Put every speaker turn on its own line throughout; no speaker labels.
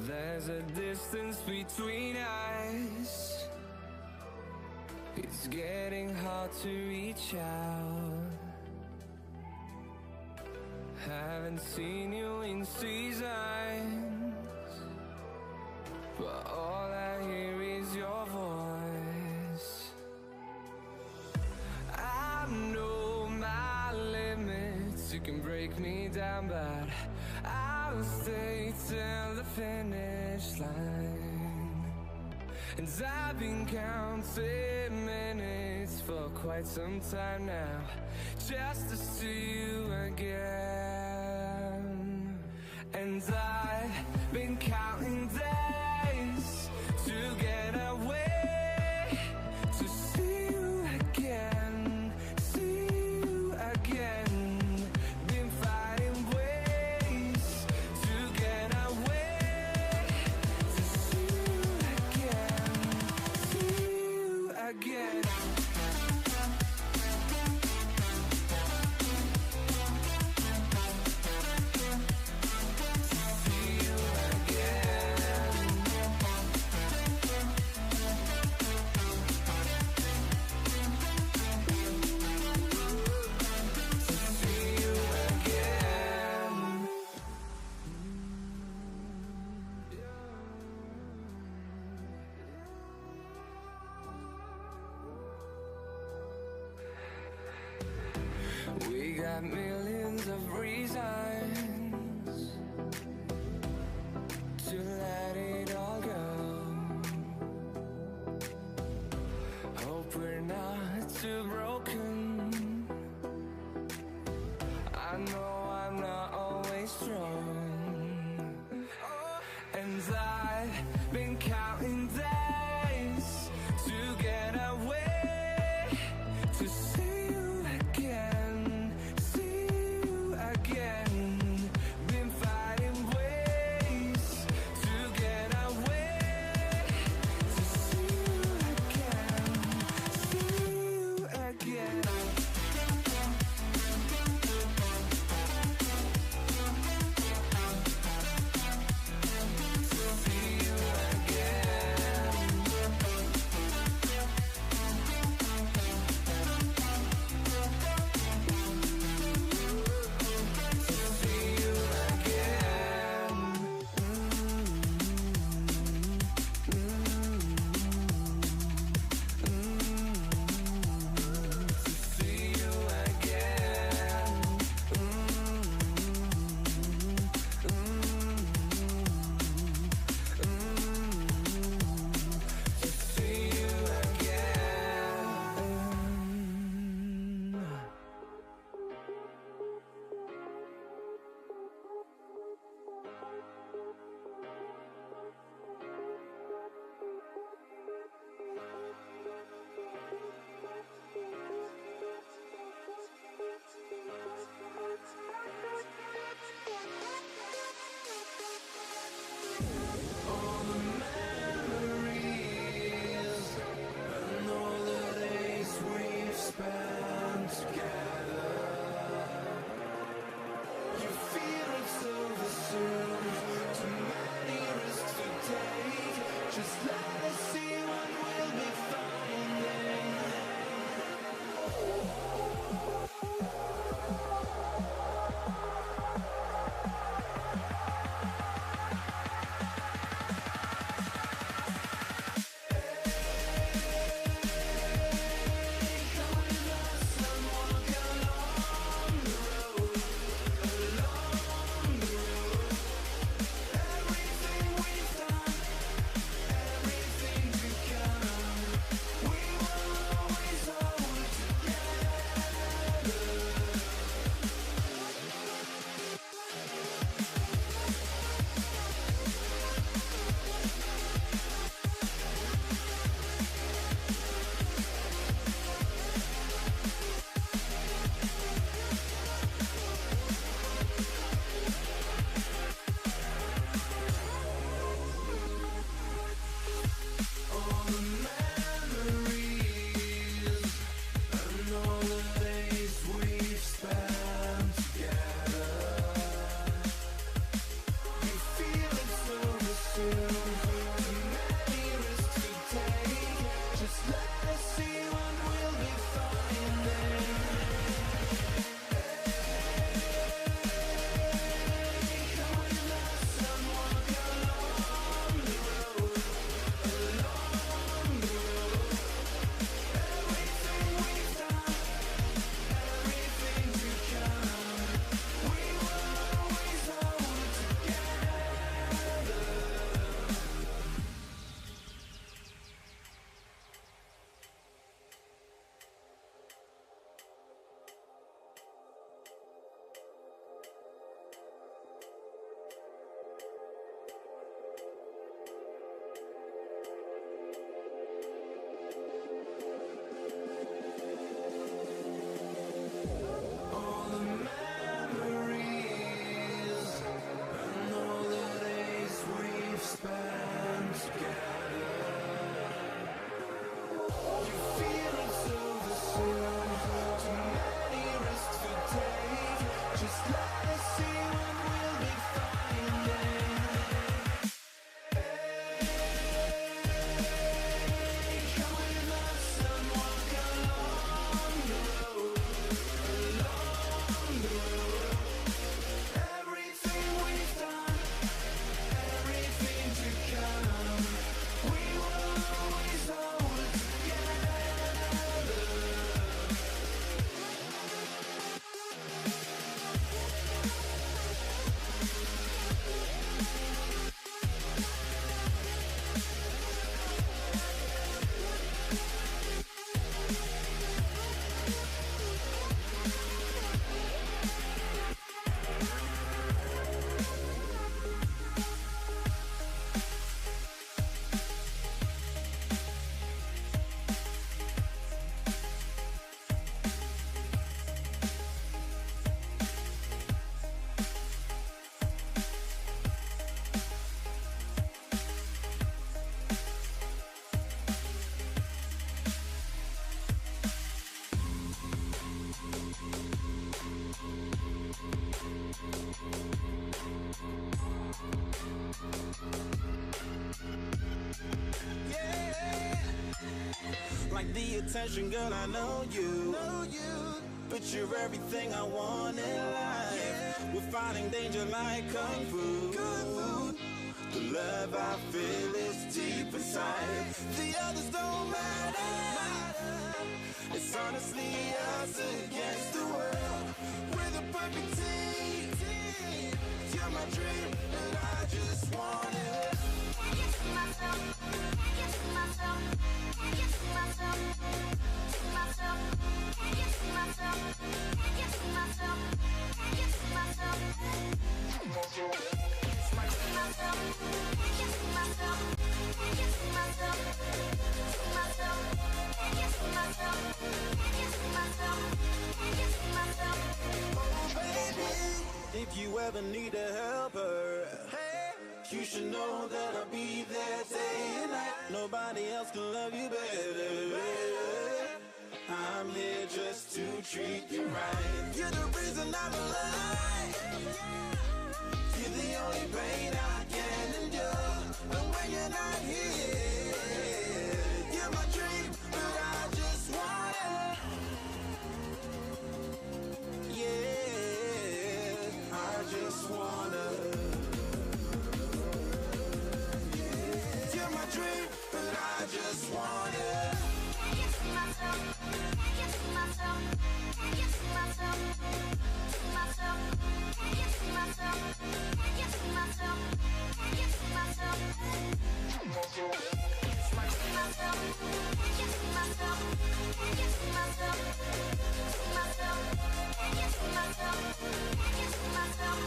There's a distance between us. It's getting hard to reach out. Haven't seen you in seasons, but all I hear is your voice. I know my limits, you can break me down, but I'll stay till the finish line. And I've been counting minutes for quite some time now, just to see you again. And I've been counting days to get away, to see you again, see you again. Been fighting ways to get away, to see you again, see you again. We got millions of reasons to let it all go. Hope we're not too broken. I know I'm not always strong, and I've been counting days to get away, to see you again, see you again. Been fighting ways to get away, to see you again, see you again. All the memories and all the days we've spent together. You feel it's over soon. Too many risks to take. Just let us see what we'll be finding. Come with us and walk along the road, along
like the attention, girl, I know you. But you're everything I want in life. We're fighting danger like Kung Fu. The love I feel is deep inside. The others don't matter. It's honestly us against the world. We're the perfect team. You're my dream, and I just want it. Can't get to myself. Can't get to myself. Can't get to myself. To myself. Can't get to myself. Can't get to myself. Can't get to myself. To myself. Can't get to myself. Can't get to myself. To myself. Can't get to myself. Can't get to myself. Can't get to myself. Oh baby, if you ever need a helper, hey, you should know that I'll be there day and night. Nobody else can love you better. I'm here just to treat you right. You're the reason I'm alive. You're the only pain I can endure. But when you're not here, you're my dream, but I just want it. Yeah, I just wanna. Yeah, you're my dream, but I just want it. Can't get to myself. Can't get to myself. Can't get to myself. To myself. Can't get to myself. Can't get to myself. Can't get to myself. To myself. Can't get to myself. Can't get to myself. Can't get to myself. To myself. Can't get to myself. Can't get to myself.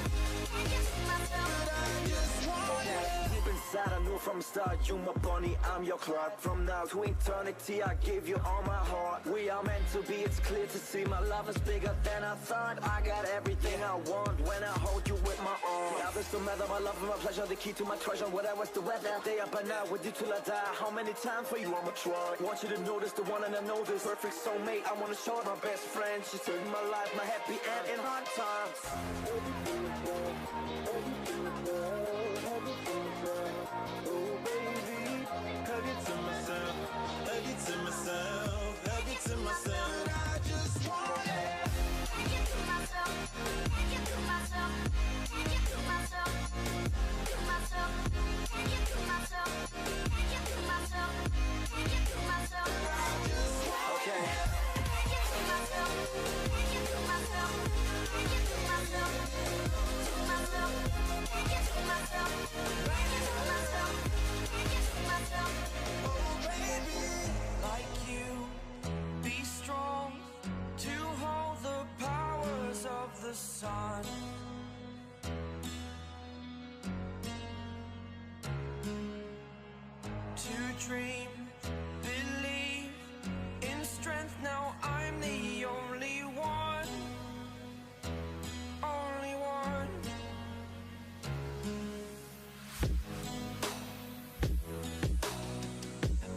Can't get to myself. But I just want it.
Deep inside, I knew from the start, you my bunny, I'm your Clark. From now to eternity, I give you all my heart. We are meant to be, it's clear to see. My love is bigger than I thought. I got everything I want when I hold you with my arms. Now this no matter, my love and my pleasure, the key to my treasure. Whatever's the weather, day up and out with you till I die. How many times for you I'ma try? Want you to notice the one and I know this perfect soulmate. I wanna show my best friend. She's saving my life, my happy end in hard times.
Oh baby, hug it to myself, hug it to myself, hug it to myself. I just want it.
Can't get to myself. Can't get to myself. Can't get to myself. To myself. Can't get to myself. Can't get to myself. Can't get to myself.
I just want
Okay.
it.
Can't get to myself. Can't get to myself. Can't get to myself. To myself. Can't get to myself. Can't get to myself. Can't get to myself.
Oh baby,
Like you, be strong to hold the powers of the sun. To dream, believe in strength. Now I'm the only one. Only one.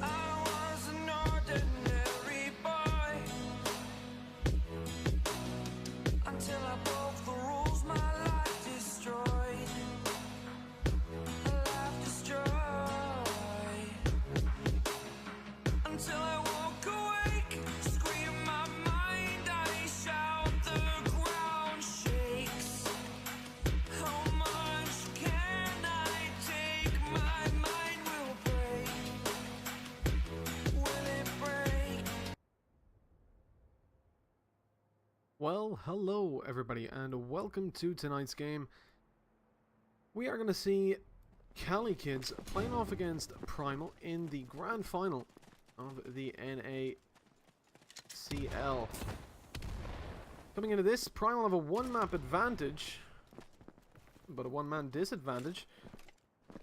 I was an ordinary boy until I broke the rules. My life destroyed. Life destroyed. Until I woke awake, scream my mind, I shout, the ground shakes. How much can I take? My mind will break. Will it break?
Well, hello everybody and welcome to tonight's game. We are going to see Cali kids playing off against Primal in the grand final of the NACL. Coming into this, Primal have a one-map advantage, but a one-man disadvantage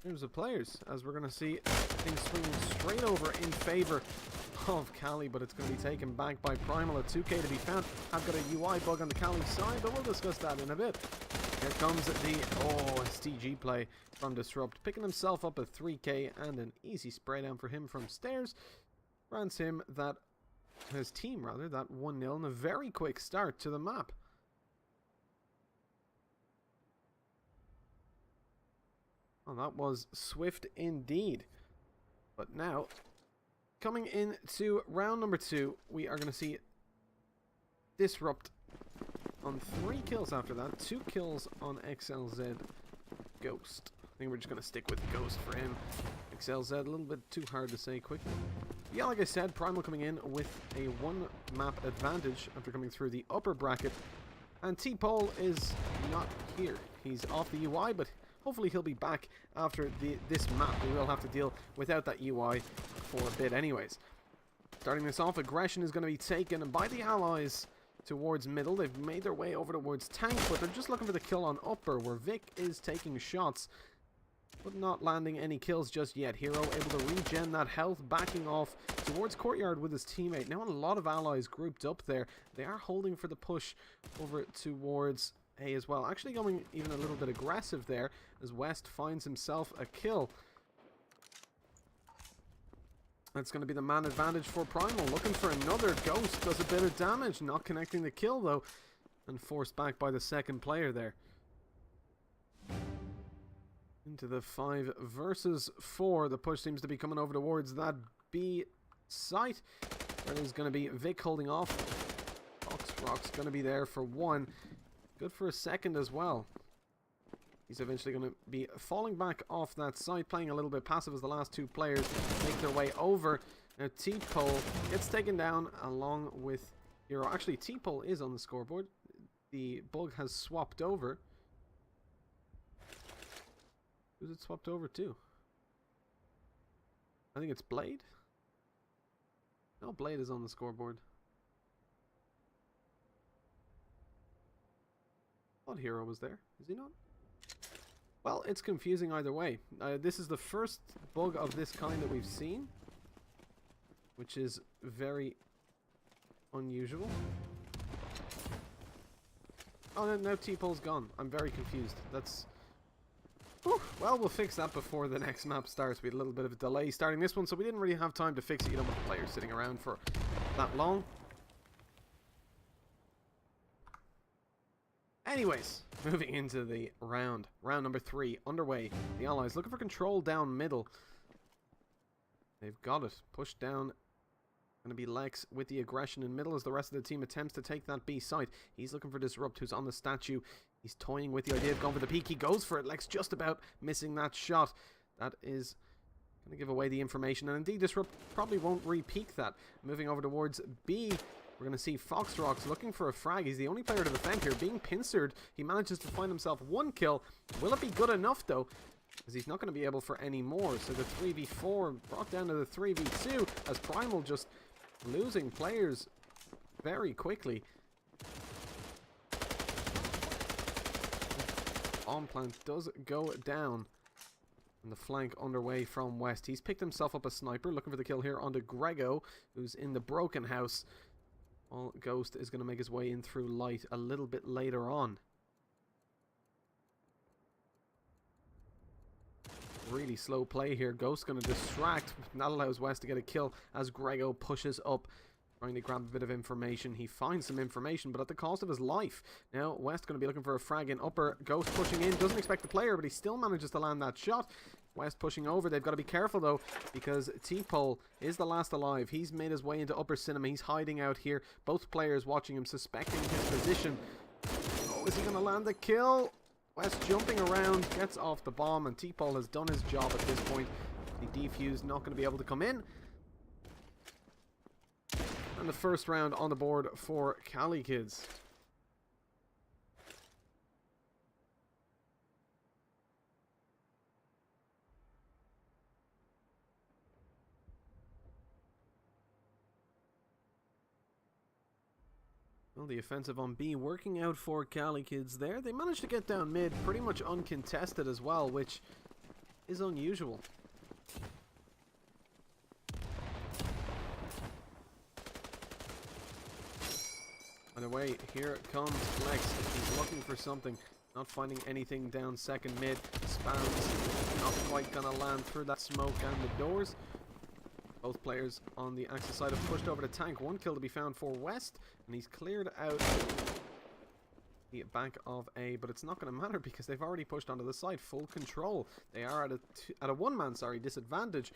in terms of players, as we're going to see things swinging straight over in favour of Cali, but it's going to be taken back by Primal. A 2k to be found. I've got a UI bug on the Cali side, but we'll discuss that in a bit. Here comes the STG play from Disrupt, picking himself up a 3k and an easy spray down for him from stairs. Grants him that, his team rather, that 1-0 and a very quick start to the map. Well, that was swift indeed. But now, coming into round number 2, we are going to see Disrupt on 3 kills after that. 2 kills on XLZ Ghost. I think we're just going to stick with Ghost for him. XLZ, a little bit too hard to say quickly. Yeah, like I said, Primal coming in with a 1-map advantage after coming through the upper bracket. And T-Pole is not here. He's off the UI, but hopefully he'll be back after this map. We will have to deal without that UI for a bit anyways. Starting this off, aggression is going to be taken by the allies towards middle. They've made their way over towards tank, but they're just looking for the kill on upper, where Vic is taking shots, but not landing any kills just yet. Hero able to regen that health, backing off towards courtyard with his teammate. Now a lot of allies grouped up there. They are holding for the push over towards A as well. Actually going even a little bit aggressive there as West finds himself a kill. That's going to be the man advantage for Primal. Looking for another. Ghost does a bit of damage. Not connecting the kill though. And forced back by the second player there. Into the 5 versus 4. The push seems to be coming over towards that B site. There's going to be Vic holding off. Foxrock's going to be there for 1. Good for a second as well. He's eventually going to be falling back off that site, playing a little bit passive as the last 2 players make their way over. Now T-Pole gets taken down along with Hero. Actually, T-Pole is on the scoreboard. The bug has swapped over. Who's it swapped over to? I think it's Blade. No, Blade is on the scoreboard. I thought Hero was there. Is he not? Well, it's confusing either way. This is the first bug of this kind that we've seen, which is very unusual. Oh, no, now T-Pole's gone. I'm very confused. That's... Whew. Well, we'll fix that before the next map starts. We had a little bit of a delay starting this one, so we didn't really have time to fix it. You don't want the players sitting around for that long. Anyways, moving into the round. Round number 3 underway. The Allies looking for control down middle. They've got it. Pushed down. Going to be Lex with the aggression in middle as the rest of the team attempts to take that B site. He's looking for Disrupt, who's on the statue. He's toying with the idea of going for the peek. He goes for it. Lex just about missing that shot. That is going to give away the information. And indeed, Disrupt probably won't re-peek that. Moving over towards B. We're going to see Foxrocks looking for a frag. He's the only player to defend here. Being pincered, he manages to find himself 1 kill. Will it be good enough, though? Because he's not going to be able for any more. So the 3v4 brought down to the 3v2 as Primal just losing players very quickly. Bomb plant does go down. And the flank underway from West. He's picked himself up a sniper, looking for the kill here onto Grego, who's in the broken house. Well, Ghost is going to make his way in through light a little bit later on. Really slow play here. Ghost going to distract. That allows West to get a kill as Grego pushes up, trying to grab a bit of information. He finds some information, but at the cost of his life. Now, West going to be looking for a frag in upper. Ghost pushing in. Doesn't expect the player, but he still manages to land that shot. West pushing over. They've got to be careful, though, because T-Pole is the last alive. He's made his way into upper cinema. He's hiding out here. Both players watching him, suspecting his position. Oh, is he going to land the kill? West jumping around, gets off the bomb, and T-Pole has done his job at this point. The defuse not going to be able to come in. And the first round on the board for Cali kids. Well, the offensive on B working out for Cali kids there. They managed to get down mid pretty much uncontested as well, which is unusual. By the way, here comes Lex. He's looking for something. Not finding anything down second mid. Spams. Not quite gonna land through that smoke and the doors. Both players on the Axis side have pushed over the tank. 1 kill to be found for West, and he's cleared out the back of A, but it's not going to matter because they've already pushed onto the side. Full control. They are at a one-man, disadvantage.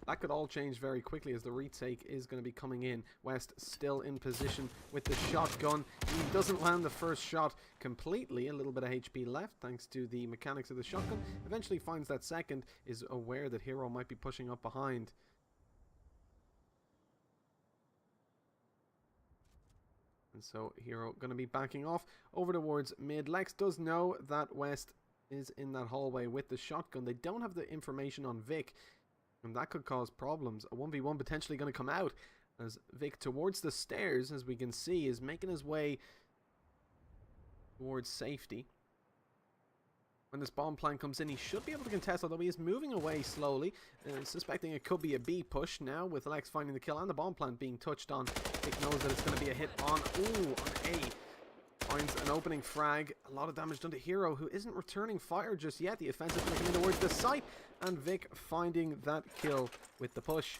that could all change very quickly as the retake is going to be coming in. West still in position with the shotgun. He doesn't land the first shot completely. A little bit of HP left thanks to the mechanics of the shotgun. Eventually finds that second, is aware that Hero might be pushing up behind. And so Hero going to be backing off over towards mid. Lex does know that West is in that hallway with the shotgun. They don't have the information on Vic, and that could cause problems. A 1v1 potentially going to come out as Vic towards the stairs, as we can see, is making his way towards safety. When this bomb plant comes in, he should be able to contest, although he is moving away slowly, suspecting it could be a B push now, with Lex finding the kill and the bomb plant being touched on. Vic knows that it's going to be a hit on, on A. Finds an opening frag. A lot of damage done to Hero, who isn't returning fire just yet. The offensive making in towards the site, and Vic finding that kill with the push.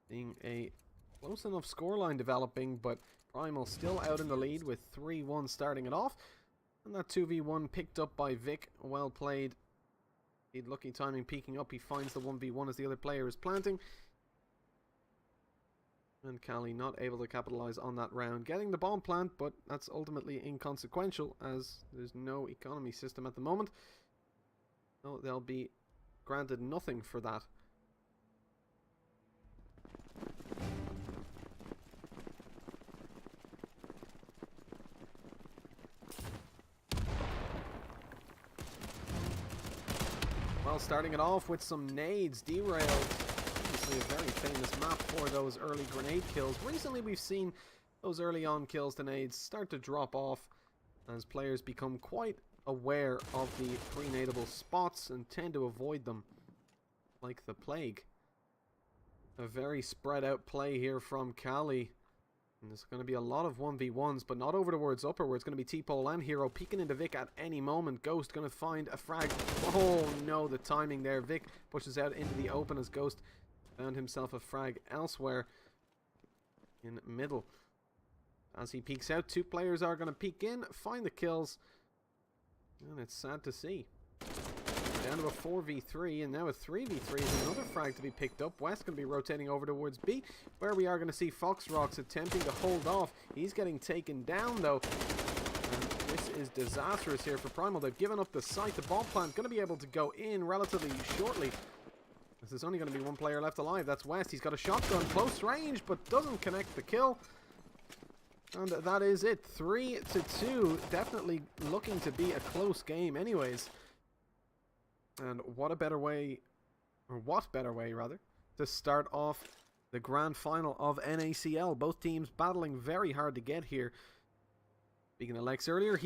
Being a close enough scoreline developing, but Primal still out in the lead with 3-1 starting it off. And that 2v1 picked up by Vic. Well played. Lucky timing, peeking up. He finds the 1v1 as the other player is planting. And Cali not able to capitalize on that round. Getting the bomb plant, but that's ultimately inconsequential as there's no economy system at the moment. So they'll be granted nothing for that. Well, starting it off with some nades, derailed. Obviously a very famous map for those early grenade kills. Recently we've seen those early on kills to nades start to drop off as players become quite aware of the pre-nadable spots and tend to avoid them like the plague. A very spread out play here from Cali. And there's going to be a lot of 1v1s, but not over towards upper, where it's going to be T-Pole and Hero peeking into Vic at any moment. Ghost going to find a frag. Oh no, the timing there. Vic pushes out into the open as Ghost found himself a frag elsewhere in middle. As he peeks out, two players are going to peek in, find the kills, and it's sad to see. Down to a 4v3, and now a 3v3 is another frag to be picked up. West going to be rotating over towards B, where we are going to see Foxrocks attempting to hold off. He's getting taken down, though. And this is disastrous here for Primal. They've given up the site. The bomb plant going to be able to go in relatively shortly. There's only going to be one player left alive. That's West. He's got a shotgun, close range, but doesn't connect the kill. And that is it. 3-2. Definitely looking to be a close game anyways. And what better way rather, to start off the grand final of NACL. Both teams battling very hard to get here. Speaking of Lex earlier,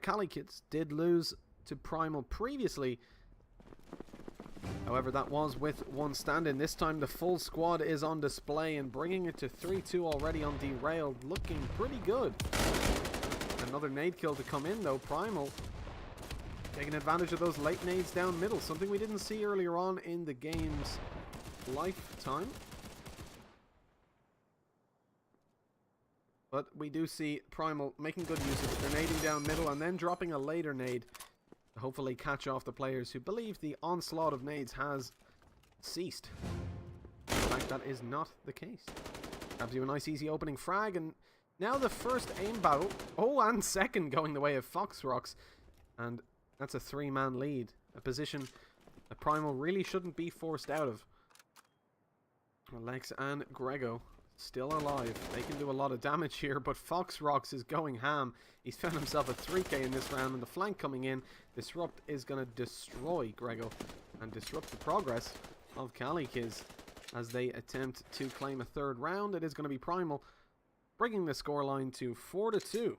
Cali kids did lose to Primal previously. However, that was with one stand-in. This time the full squad is on display and bringing it to 3-2 already on Derailed. Looking pretty good. Another nade kill to come in though. Primal taking advantage of those late nades down middle. Something we didn't see earlier on in the game's lifetime. But we do see Primal making good use of it. They're nading down middle and then dropping a later nade to hopefully catch off the players who believe the onslaught of nades has ceased. In fact, that is not the case. Grabs you a nice easy opening frag, and now the first aim battle. Oh, and second going the way of Foxrocks. And that's a 3-man lead. A position that Primal really shouldn't be forced out of. Lex and Grego still alive. They can do a lot of damage here, but Foxrocks is going ham. He's found himself a 3k in this round, and the flank coming in. Disrupt is going to destroy Grego and disrupt the progress of Cali Kids as they attempt to claim a third round. It is going to be Primal bringing the scoreline to 4-2.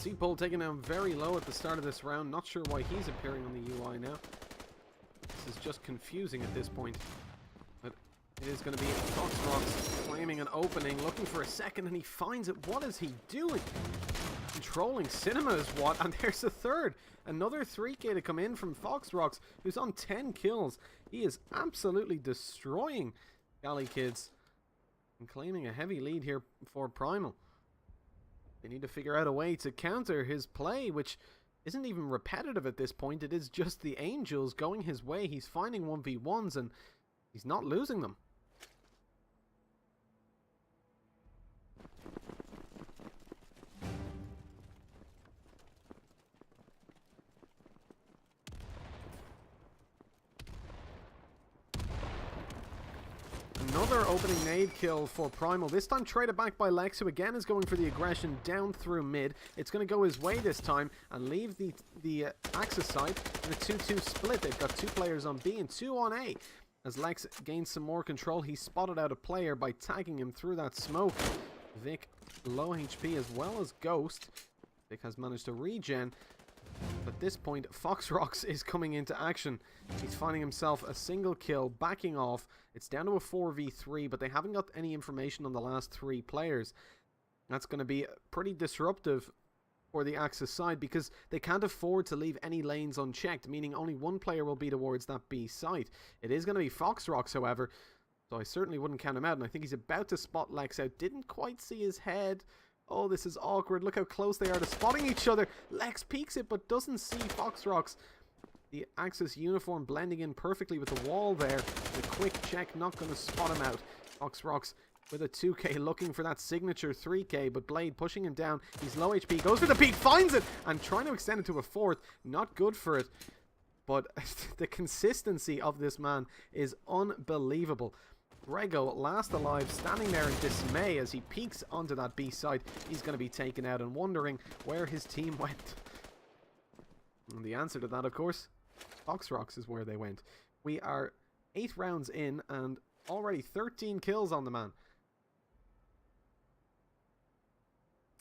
T-Pole taken down very low at the start of this round. Not sure why he's appearing on the UI now. This is just confusing at this point. But It is going to be Foxrox claiming an opening, looking for a second, and he finds it. What is he doing? Controlling Cinema is what, and there's a third. Another 3k to come in from Foxrox, who's on 10 kills. He is absolutely destroying Cali kids and claiming a heavy lead here for Primal. They need to figure out a way to counter his play, which isn't even repetitive at this point. It is just the Angels going his way. He's finding 1v1s and he's not losing them. Another opening nade kill for Primal. This time traded back by Lex, who again is going for the aggression down through mid. It's going to go his way this time and leave the Axis side in a 2-2 split. They've got 2 players on B and 2 on A. As Lex gains some more control, he spotted out a player by tagging him through that smoke. Vic low HP as well as Ghost. Vic has managed to regen. At this point, Foxrox is coming into action. He's finding himself a single kill, backing off. It's down to a 4v3, but they haven't got any information on the last 3 players. That's going to be pretty disruptive for the Axis side because they can't afford to leave any lanes unchecked, meaning only 1 player will be towards that B site. It is going to be Foxrox, however, so I certainly wouldn't count him out, and I think he's about to spot Lex out. Didn't quite see his head. Oh, this is awkward. Look how close they are to spotting each other. Lex peeks it, but doesn't see Foxrox. The Axis uniform blending in perfectly with the wall there. The quick check, not going to spot him out. Foxrox with a 2k looking for that signature 3k, but Blade pushing him down. He's low HP, goes for the peek, finds it, and trying to extend it to a 4th. Not good for it. But the consistency of this man is unbelievable. Grego, last alive, standing there in dismay as he peeks onto that B side. He's going to be taken out and wondering where his team went. And the answer to that, of course, Foxrox is where they went. We are 8 rounds in and already 13 kills on the man.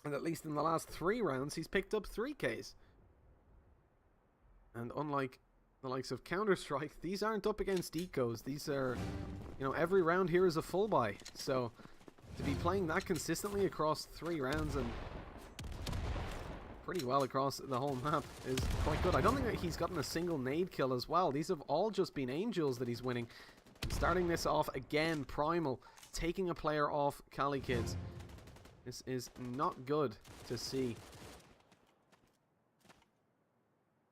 And at least in the last 3 rounds, he's picked up 3Ks. And unlike the likes of Counter-Strike, these aren't up against ecos. These are, you know, every round here is a full buy. So to be playing that consistently across 3 rounds and pretty well across the whole map is quite good. I don't think that he's gotten a single nade kill as well. These have all just been Angels that he's winning. And starting this off again, Primal taking a player off Cali kids. This is not good to see,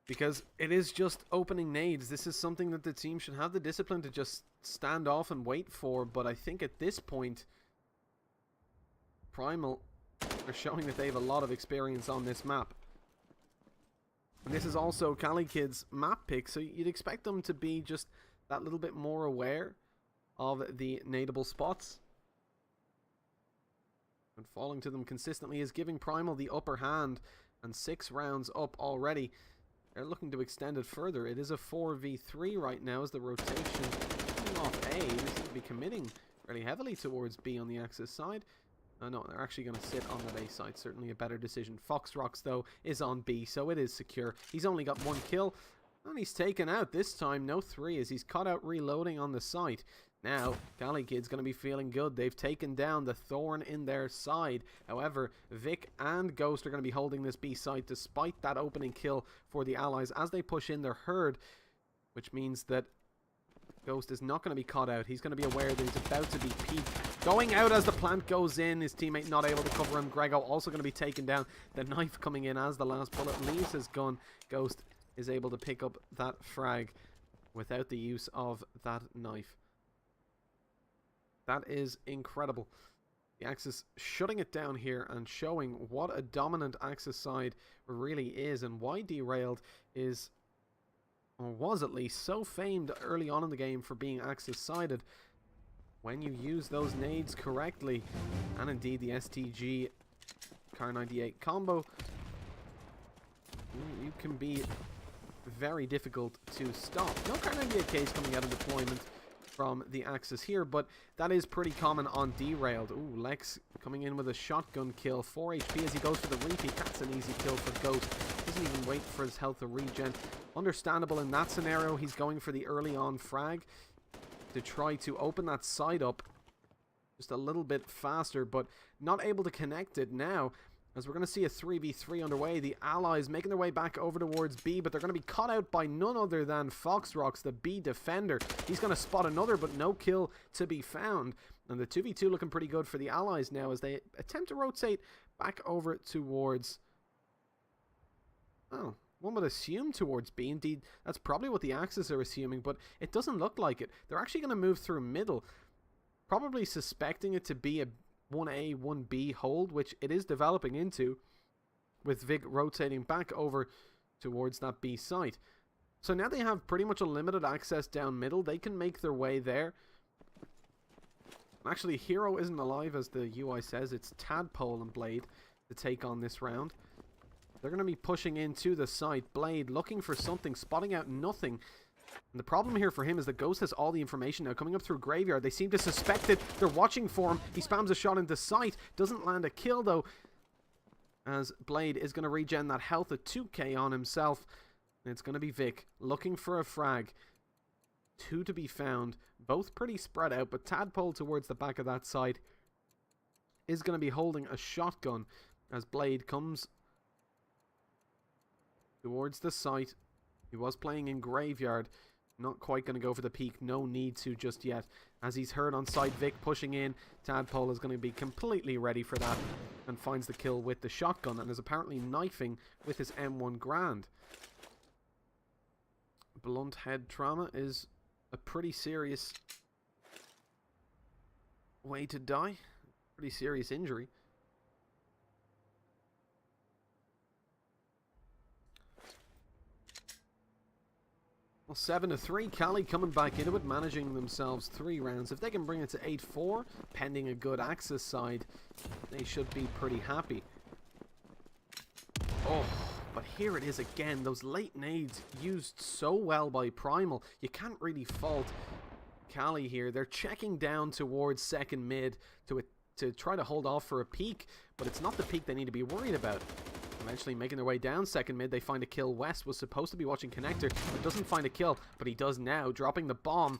because it is just opening nades. This is something that the team should have the discipline to just stand off and wait for. But I think at this point, Primal are showing that they have a lot of experience on this map. And this is also Cali kids' map pick, so you'd expect them to be just that little bit more aware of the nadeable spots. And falling to them consistently is giving Primal the upper hand, and 6 rounds up already. They're looking to extend it further. It is a 4v3 right now as the rotation coming off A. They seem to be committing fairly heavily towards B on the Axis side. No, they're actually going to sit on that A side. Certainly a better decision. Foxrox, though, is on B, so it is secure. He's only got 1 kill, and he's taken out this time. No 3 as he's caught out reloading on the site. Now, Cali Kid's going to be feeling good. They've taken down the thorn in their side. However, Vic and Ghost are going to be holding this B side despite that opening kill for the allies as they push in their herd, which means that Ghost is not going to be caught out. He's going to be aware that he's about to be peeked. Going out as the plant goes in. His teammate not able to cover him. Grego also going to be taken down. The knife coming in as the last bullet leaves his gun. Ghost is able to pick up that frag without the use of that knife. That is incredible. The Axis shutting it down here and showing what a dominant Axis side really is, and why Derailed is, or was at least, so famed early on in the game for being Axis sided. When you use those nades correctly, and indeed the STG Car 98 combo, you can be very difficult to stop. No Car 98 case coming out of deployment from the Axis here, but that is pretty common on Derailed. Ooh, Lex coming in with a shotgun kill. 4 HP as he goes for the repeat. That's an easy kill for Ghost. Doesn't even wait for his health to regen. Understandable in that scenario. He's going for the early on frag. to try to open that side up just a little bit faster, but not able to connect it now, as we're going to see a 3v3 underway. The Allies making their way back over towards B, but they're going to be caught out by none other than Foxrocks, the B defender. He's going to spot another, but no kill to be found. And the 2v2 looking pretty good for the Allies now as they attempt to rotate back over towards... Oh, one would assume towards B. Indeed, that's probably what the Axis are assuming, but it doesn't look like it. They're actually going to move through middle, probably suspecting it to be a 1A, 1B hold, which it is developing into, with Vic rotating back over towards that B site. So now they have pretty much unlimited access down middle. They can make their way there. Actually, Hero isn't alive, as the UI says. It's Tadpole and Blade to take on this round. They're going to be pushing into the site. Blade looking for something, spotting out nothing. And the problem here for him is that Ghost has all the information now coming up through Graveyard. They seem to suspect it. They're watching for him. He spams a shot into sight. Doesn't land a kill, though, as Blade is going to regen that health at 2k on himself. And it's going to be Vic looking for a frag. 2 to be found. Both pretty spread out, but Tadpole towards the back of that side is going to be holding a shotgun as Blade comes towards the site. He was playing in Graveyard. Not quite going to go for the peak. No need to just yet. As he's heard on side, Vic pushing in. Tadpole is going to be completely ready for that and finds the kill with the shotgun and is apparently knifing with his M1 Grand. Blunt head trauma is a pretty serious way to die. Pretty serious injury. Well, 7-3. Cali coming back into it, managing themselves 3 rounds. If they can bring it to 8-4, pending a good Axis side, they should be pretty happy. Oh, but here it is again. Those late nades used so well by Primal. You can't really fault Cali here. They're checking down towards second mid to try to hold off for a peak, but it's not the peak they need to be worried about. Eventually making their way down second mid, they find a kill. West was supposed to be watching Connector, but doesn't find a kill, but he does now, dropping the bomb.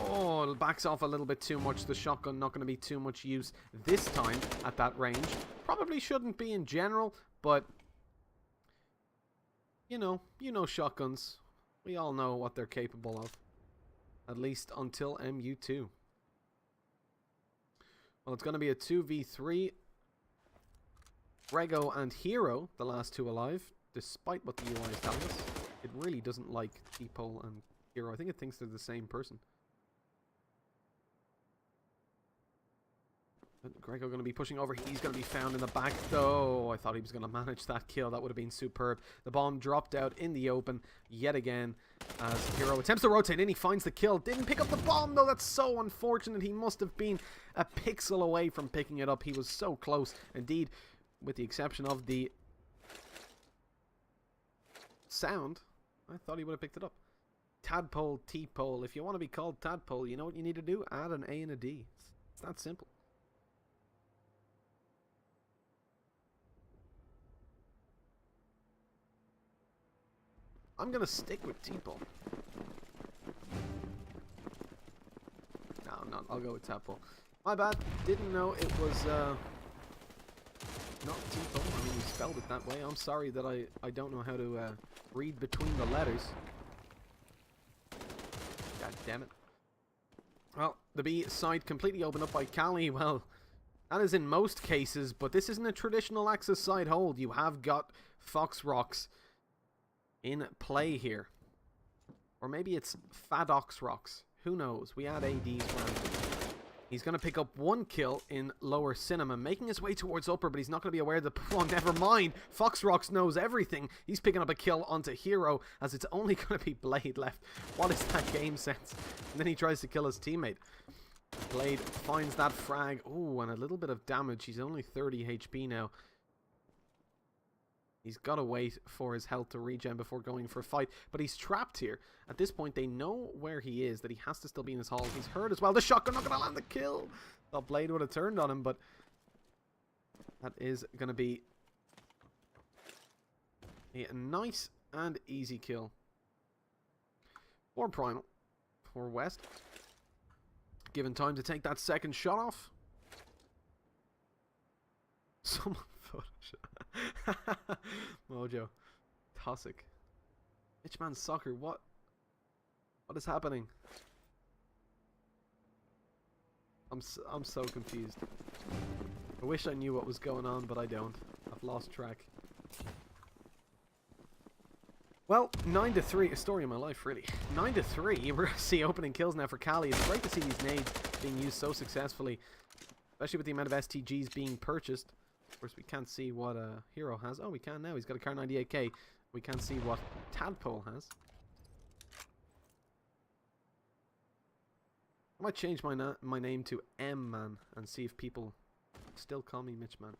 Oh, it backs off a little bit too much. The shotgun not going to be too much use this time at that range. Probably shouldn't be in general, but you know shotguns. We all know what they're capable of. At least until MU2. Well, it's going to be a 2v3. Rego and Hero, the last 2 alive, despite what the UI is telling us. It really doesn't like T-Pole and Hero. I think it thinks they're the same person. But Grego going to be pushing over. He's going to be found in the back, though. I thought he was going to manage that kill. That would have been superb. The bomb dropped out in the open yet again as Hero attempts to rotate in. He finds the kill. Didn't pick up the bomb, though. That's so unfortunate. He must have been a pixel away from picking it up. He was so close. Indeed, with the exception of the sound, I thought he would have picked it up. Tadpole, T-Pole. If you want to be called Tadpole, you know what you need to do? Add an A and a D. It's that simple. I'm going to stick with T-Pole. No, I'll go with Tadpole. My bad. Didn't know it was not T-Pole. I mean, you spelled it that way. I'm sorry that I don't know how to read between the letters. God damn it. Well, the B side completely opened up by Cali. Well, that is in most cases, but this isn't a traditional Axis side hold. You have got Foxrocks in play here. Or maybe it's Fadoxrocks. Who knows? We add ADs randomly. He's going to pick up 1 kill in lower cinema, making his way towards upper, but he's not going to be aware that... Oh, never mind. Foxrocks knows everything. He's picking up a kill onto Hero, as it's only going to be Blade left. What is that game sense? And then he tries to kill his teammate. Blade finds that frag. Ooh, and a little bit of damage. He's only 30 HP now. He's got to wait for his health to regen before going for a fight. But he's trapped here. At this point, they know where he is, that he has to still be in his hall. He's hurt as well. The shotgun not going to land the kill. Thought Blade would have turned on him, but that is going to be a nice and easy kill for Primal. for West. Given time to take that second shot off. Someone Photoshop. Mojo. Tossic. Mitchman Soccer, what is happening? I'm so confused. I wish I knew what was going on, but I don't. I've lost track. Well, 9-3, a story of my life, really. 9-3, we're going to see opening kills now for Cali. It's great to see these nades being used so successfully, especially with the amount of STGs being purchased. Of course, we can't see what Hero has. Oh, we can now. He's got a Car 98K. We can't see what Tadpole has. I might change my name to M-Man and see if people still call me Mitchman.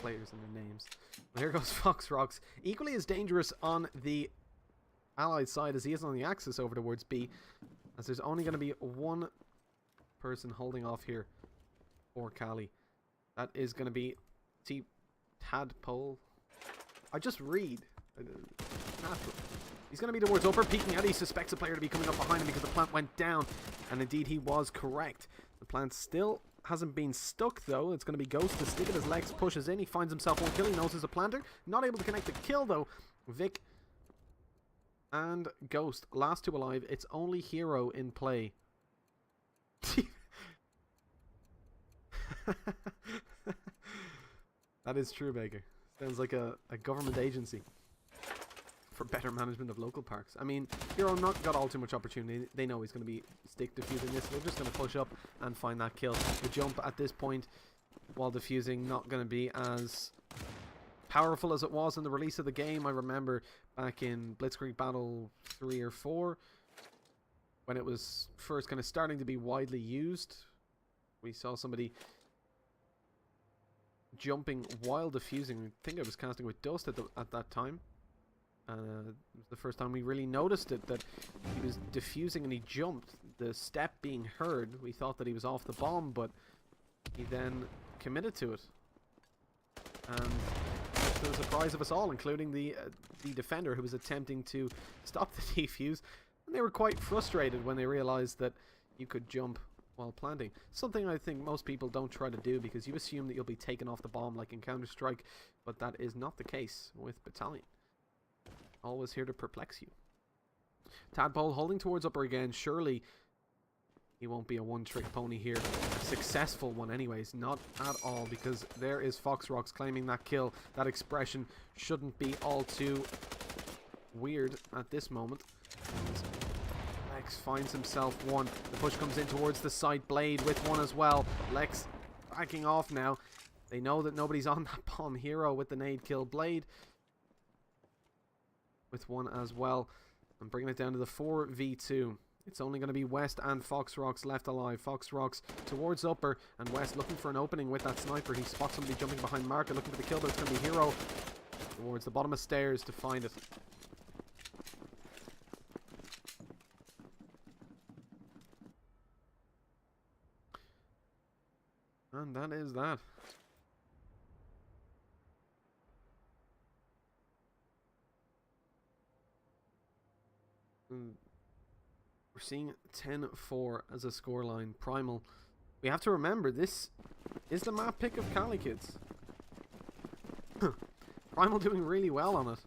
Players and their names. Well, here goes Fox Rocks. Equally as dangerous on the Allied side as he is on the Axis over towards B, as there's only going to be one person holding off here for Cali. That is going to be Tadpole. I just read. Natural. He's going to be towards upper, peeking out. He suspects a player to be coming up behind him because the plant went down, and indeed he was correct. The plant still hasn't been stuck though. It's going to be Ghost to stick it as Lex pushes in. He finds himself one kill. He knows there's a planter. Not able to connect the kill though. Vic and Ghost, last two alive. It's only Hero in play. That is true, Baker. Sounds like a government agency for better management of local parks. I mean, Hero not got all too much opportunity. They know he's going to be stick defusing this. They're just going to push up and find that kill. The jump at this point while defusing not going to be as powerful as it was in the release of the game. I remember back in Blitzkrieg Battle 3 or 4 when it was first kind of starting to be widely used. We saw somebody jumping while defusing. I think I was casting with Dust at that time. It was the first time we really noticed it, that he was defusing and he jumped. The step being heard, we thought that he was off the bomb, but he then committed to it. And to the surprise of us all, including the defender who was attempting to stop the defuse. And they were quite frustrated when they realized that you could jump while planting. Something I think most people don't try to do because you assume that you'll be taken off the bomb like in Counter-Strike, but that is not the case with Battalion. Always here to perplex you. Tadpole holding towards upper again. Surely he won't be a one-trick pony here. A successful one anyways. Not at all, because there is Fox Rocks claiming that kill. That expression shouldn't be all too weird at this moment. Lex finds himself one. The push comes in towards the side. Blade with one as well. Lex backing off now. They know that nobody's on that bomb. Hero with the nade kill. Blade with one as well, and bringing it down to the 4v2. It's only going to be West and Fox Rocks left alive. Fox Rocks towards upper, and West looking for an opening with that sniper. He spots somebody jumping behind marker, looking for the kill, but it's going to be Hero towards the bottom of stairs to find it. And that is that. We're seeing 10-4 as a scoreline. Primal. We have to remember, this is the map pick of Cali, kids. Primal doing really well on it.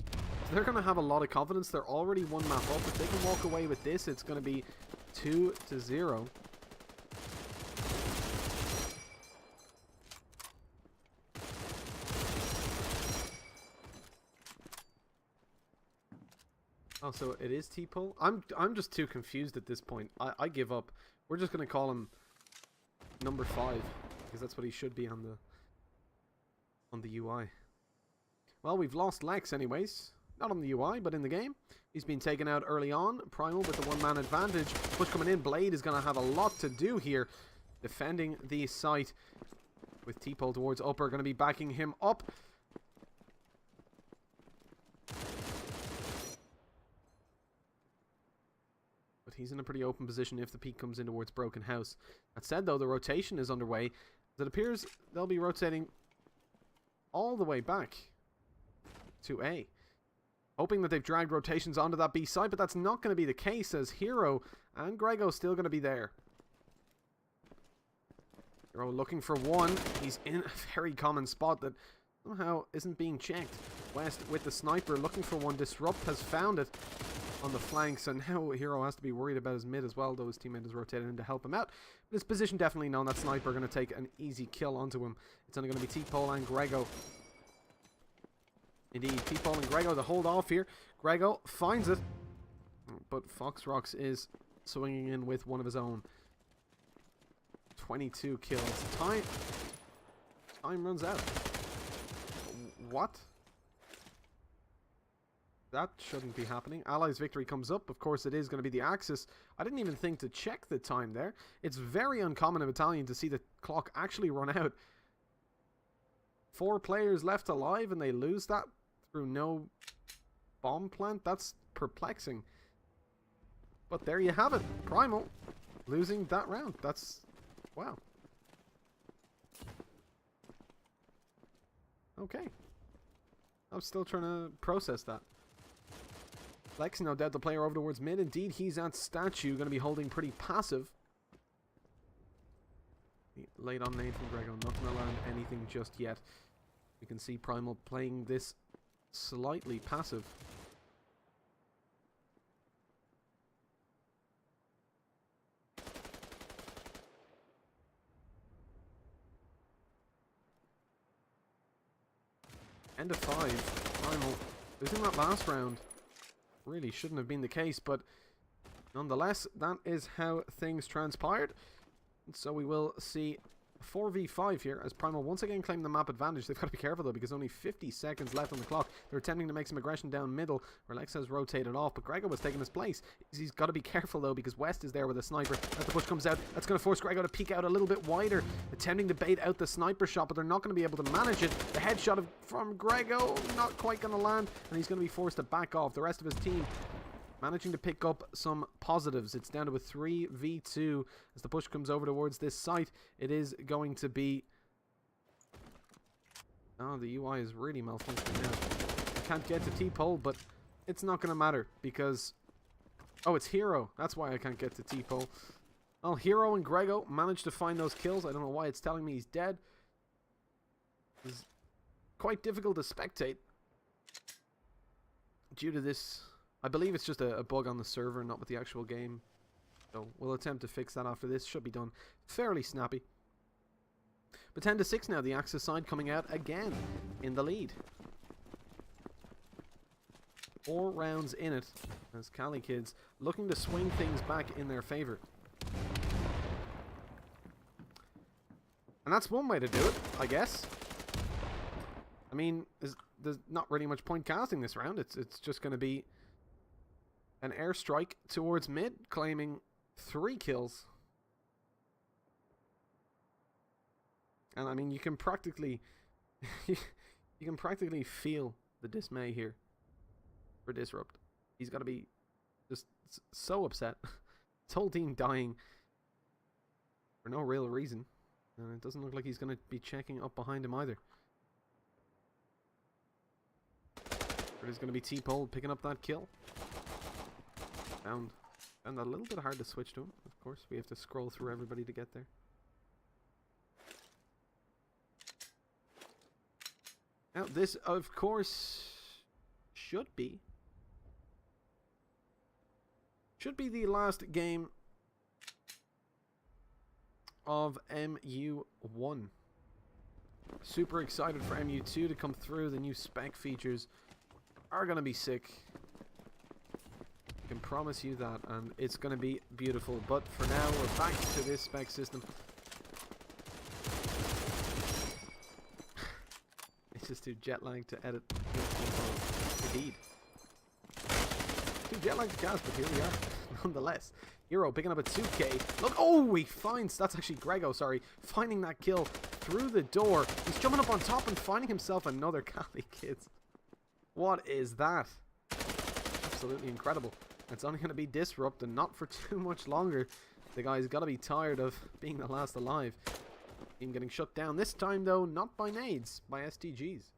So they're going to have a lot of confidence. They're already one map up. If they can walk away with this, it's going to be 2-0. Oh, so it is T-Pull? I'm just too confused at this point. I give up. We're just going to call him number 5, because that's what he should be on the UI. Well, we've lost Lex anyways. Not on the UI, but in the game. He's been taken out early on. Primal with the one-man advantage. Push coming in. Blade is going to have a lot to do here, defending the site. With T-Pull towards upper, going to be backing him up. He's in a pretty open position if the peak comes in towards Broken House. That said, though, the rotation is underway. It appears they'll be rotating all the way back to A. Hoping that they've dragged rotations onto that B side, but that's not going to be the case, as Hero and Grego still going to be there. Hero looking for one. He's in a very common spot that somehow isn't being checked. West with the sniper looking for one. Disrupt has found it on the flanks, and now Hero has to be worried about his mid as well, though his teammate is rotated in to help him out. But his position definitely known. That sniper going to take an easy kill onto him. It's only going to be T-Pole and Grego. Indeed, T-Pole and Grego to hold off here. Grego finds it, but Foxrox is swinging in with one of his own. 22 kills. Time runs out. What? That shouldn't be happening. Allies victory comes up. Of course, it is going to be the Axis. I didn't even think to check the time there. It's very uncommon in Battalion to see the clock actually run out. 4 players left alive and they lose that through no bomb plant. That's perplexing. But there you have it. Primal losing that round. That's... wow. Okay. I'm still trying to process that. Flex, no doubt the player over towards mid. Indeed, he's at statue. Going to be holding pretty passive. Late on nade from Grego. Not going to land anything just yet. You can see Primal playing this slightly passive. End of 5. Primal losing that last round. Really shouldn't have been the case, but nonetheless, that is how things transpired. So we will see 4v5 here as Primal once again claim the map advantage. They've got to be careful though, because only 50 seconds left on the clock. They're attempting to make some aggression down middle where Lex has rotated off, but Grego was taking his place. He's got to be careful though, because West is there with a sniper. As the push comes out, that's going to force Grego to peek out a little bit wider, attempting to bait out the sniper shot, but they're not going to be able to manage it. The headshot from Grego not quite going to land, and he's going to be forced to back off. The rest of his team managing to pick up some positives. It's down to a 3v2 as the push comes over towards this site. It is going to be... oh, the UI is really malfunctioning now. I can't get to T-Pole, but it's not going to matter because... oh, it's Hero. That's why I can't get to T-Pole. Well, Hero and Grego managed to find those kills. I don't know why it's telling me he's dead. It's quite difficult to spectate due to this... I believe it's just a bug on the server, not with the actual game. So we'll attempt to fix that after this. Should be done fairly snappy. But 10-6 now, the Axis side coming out again in the lead. 4 rounds in it as Cali kids looking to swing things back in their favor. And that's one way to do it, I guess. I mean, there's not really much point casting this round. It's just going to be an airstrike towards mid, claiming 3 kills. And I mean, you can practically you can practically feel the dismay here for Disrupt. He's got to be just so upset. His whole team dying for no real reason. And it doesn't look like he's going to be checking up behind him either. But it's going to be T-Pole picking up that kill. Found that a little bit hard to switch to him. Of course, we have to scroll through everybody to get there. Now, this, of course, should be the last game of MU1. Super excited for MU2 to come through. The new spec features are going to be sick. I can promise you that, and it's going to be beautiful. But for now, we're back to this spec system. It's just too jet lagged to edit. Indeed. Too jet lagged to cast, but here we are. Nonetheless, Hero picking up a 2k. Look, oh, he finds, that's actually Grego, sorry, finding that kill through the door. He's jumping up on top and finding himself another Cali, kids. What is that? Absolutely incredible. It's only going to be Disrupt, and not for too much longer. The guy's got to be tired of being the last alive. Team getting shut down. This time, though, not by nades, by STGs.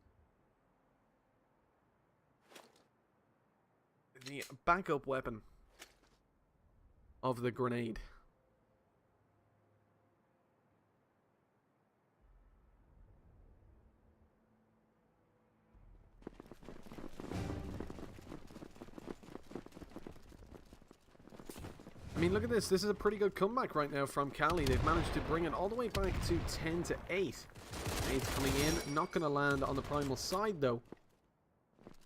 The backup weapon of the grenade. I mean, look at this. This is a pretty good comeback right now from Cali. They've managed to bring it all the way back to 10 to 8. Nades coming in. Not going to land on the Primal side, though.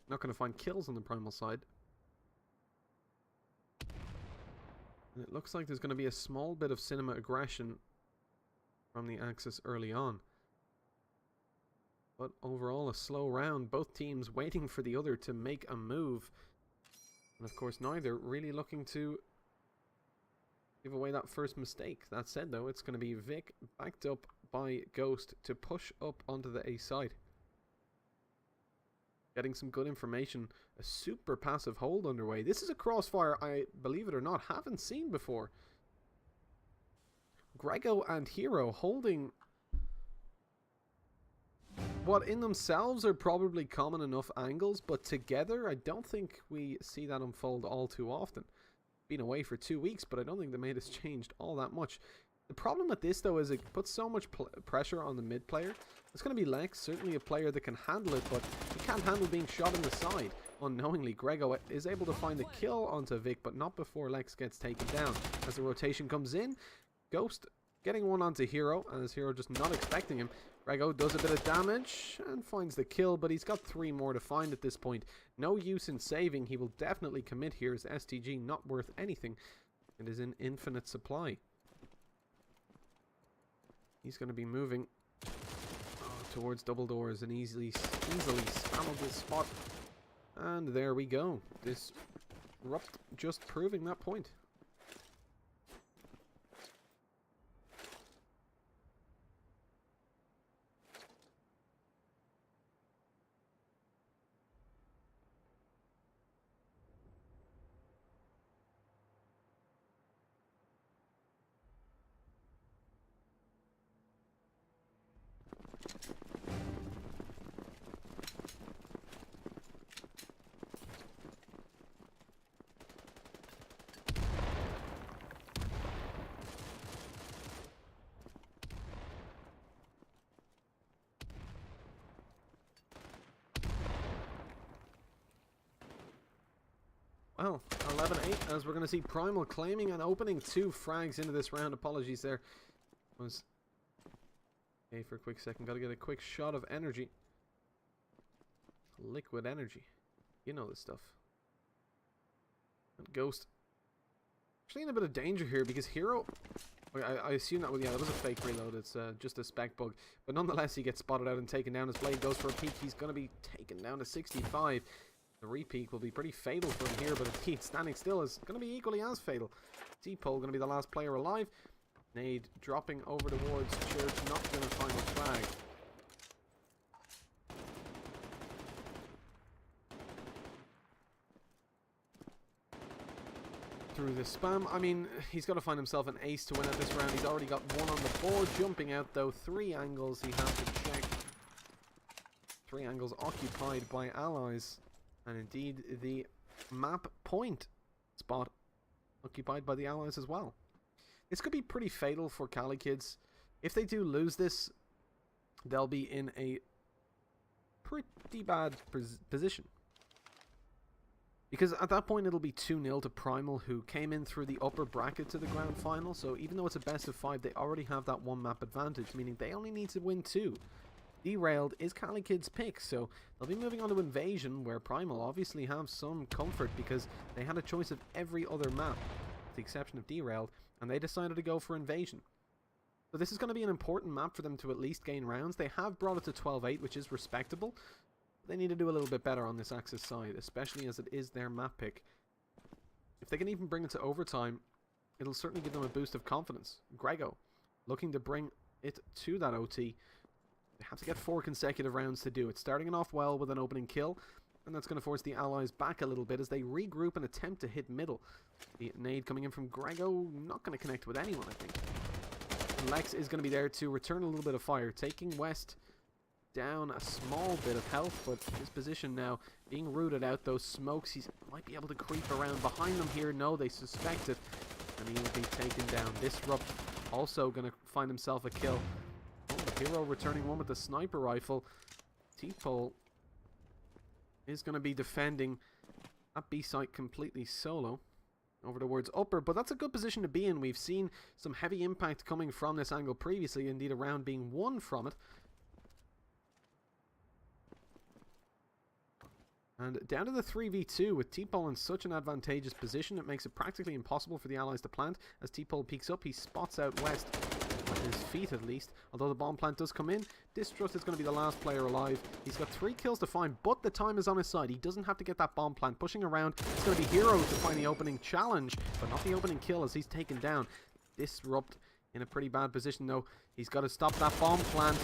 Not going to find kills on the Primal side. And it looks like there's going to be a small bit of cinema aggression from the Axis early on. But overall, a slow round. Both teams waiting for the other to make a move. And of course, neither really looking to give away that first mistake. That said, though, it's going to be Vic backed up by Ghost to push up onto the A side. Getting some good information. A super passive hold underway. This is a crossfire I, believe it or not, haven't seen before. Grego and Hero holding what in themselves are probably common enough angles, but together I don't think we see that unfold all too often. Been away for 2 weeks, but I don't think the meta has changed all that much. The problem with this, though, is it puts so much pressure on the mid player. It's going to be Lex, certainly a player that can handle it, but he can't handle being shot in the side. Unknowingly, Grego is able to find the kill onto Vic, but not before Lex gets taken down. As the rotation comes in, Ghost getting one onto Hero, and as Hero just not expecting him, Grego does a bit of damage and finds the kill, but he's got 3 more to find at this point. No use in saving. He will definitely commit here as STG not worth anything. It is in infinite supply. He's going to be moving towards double doors and easily spammed this spot. And there we go. Disrupt just proving that point. Well, 11-8, as we're going to see Primal claiming and opening 2 frags into this round. Apologies there. Was okay for a quick second. Got to get a quick shot of energy. Liquid energy. You know this stuff. And Ghost actually in a bit of danger here because Hero... I assume that, well, yeah, that was a fake reload. It's just a spec bug. But nonetheless, he gets spotted out and taken down. His blade goes for a peek. He's going to be taken down to 65. The repeat will be pretty fatal for him here, but indeed, standing still is going to be equally as fatal. T-Pole going to be the last player alive. Nade dropping over towards Church, not going to find a flag. Through the spam, I mean, he's got to find himself an ace to win at this round. He's already got 1 on the board, jumping out though. 3 angles he has to check. 3 angles occupied by allies. And indeed, the map point spot occupied by the allies as well. This could be pretty fatal for Cali kids. If they do lose this, they'll be in a pretty bad position. Because at that point, it'll be 2-0 to Primal, who came in through the upper bracket to the grand final. So even though it's a best of 5, they already have that 1 map advantage, meaning they only need to win 2. Derailed is Cali Kid's pick, so they'll be moving on to Invasion, where Primal obviously have some comfort because they had a choice of every other map, with the exception of Derailed, and they decided to go for Invasion. So this is going to be an important map for them to at least gain rounds. They have brought it to 12-8, which is respectable. They need to do a little bit better on this Axis side, especially as it is their map pick. If they can even bring it to overtime, it'll certainly give them a boost of confidence. Grego, looking to bring it to that OT. They have to get 4 consecutive rounds to do it. Starting it off well with an opening kill, and that's going to force the allies back a little bit as they regroup and attempt to hit middle. The nade coming in from Grego, not going to connect with anyone, I think. And Lex is going to be there to return a little bit of fire, taking West down a small bit of health, but his position now being rooted out. Those smokes, he might be able to creep around behind them here. No, they suspect it, and he will be taken down. Disrupt also going to find himself a kill. Oh, the hero returning one with the sniper rifle. T-Pole is going to be defending that B site completely solo over towards upper, but that's a good position to be in. We've seen some heavy impact coming from this angle previously, indeed a round being won from it. And down to the 3v2 with T-Pole in such an advantageous position, it makes it practically impossible for the allies to plant. As T-Pole peeks up, he spots out West, at his feet at least. Although the bomb plant does come in, Distrust is going to be the last player alive. He's got 3 kills to find, but the time is on his side. He doesn't have to get that bomb plant. Pushing around, it's going to be Hero to find the opening challenge, but not the opening kill as he's taken down. Disrupt in a pretty bad position though. He's got to stop that bomb plant.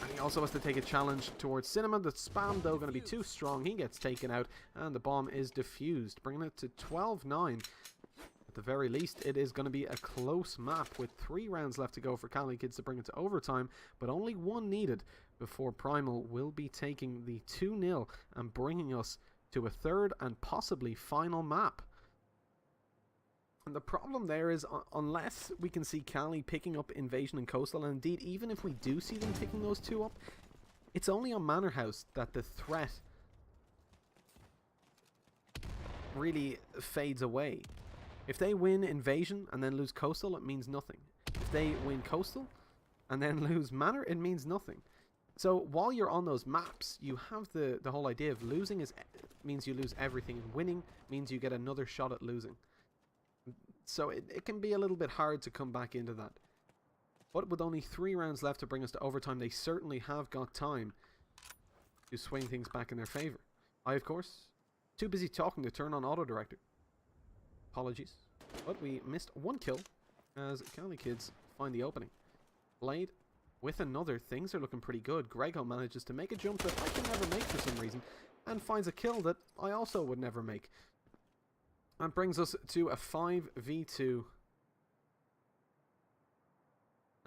And he also has to take a challenge towards Cinema. The spam though going to be too strong. He gets taken out and the bomb is defused, bringing it to 12-9. At the very least, it is going to be a close map with 3 rounds left to go for Cali Kids to bring it to overtime, but only 1 needed before Primal will be taking the 2-0 and bringing us to a 3rd and possibly final map. And the problem there is, unless we can see Cali picking up Invasion and Coastal, and indeed even if we do see them picking those 2 up, it's only on Manor House that the threat really fades away. If they win Invasion and then lose Coastal, it means nothing. If they win Coastal and then lose Manor, it means nothing. So while you're on those maps, you have the whole idea of losing means you lose everything, and winning means you get another shot at losing. So it can be a little bit hard to come back into that. But with only 3 rounds left to bring us to overtime, they certainly have got time to swing things back in their favor. I, of course, too busy talking to turn on auto director. Apologies, but we missed 1 kill as Cali Kids find the opening. Blade with another. Things are looking pretty good. Grego manages to make a jump that I can never make for some reason, and finds a kill that I also would never make. That brings us to a 5v2,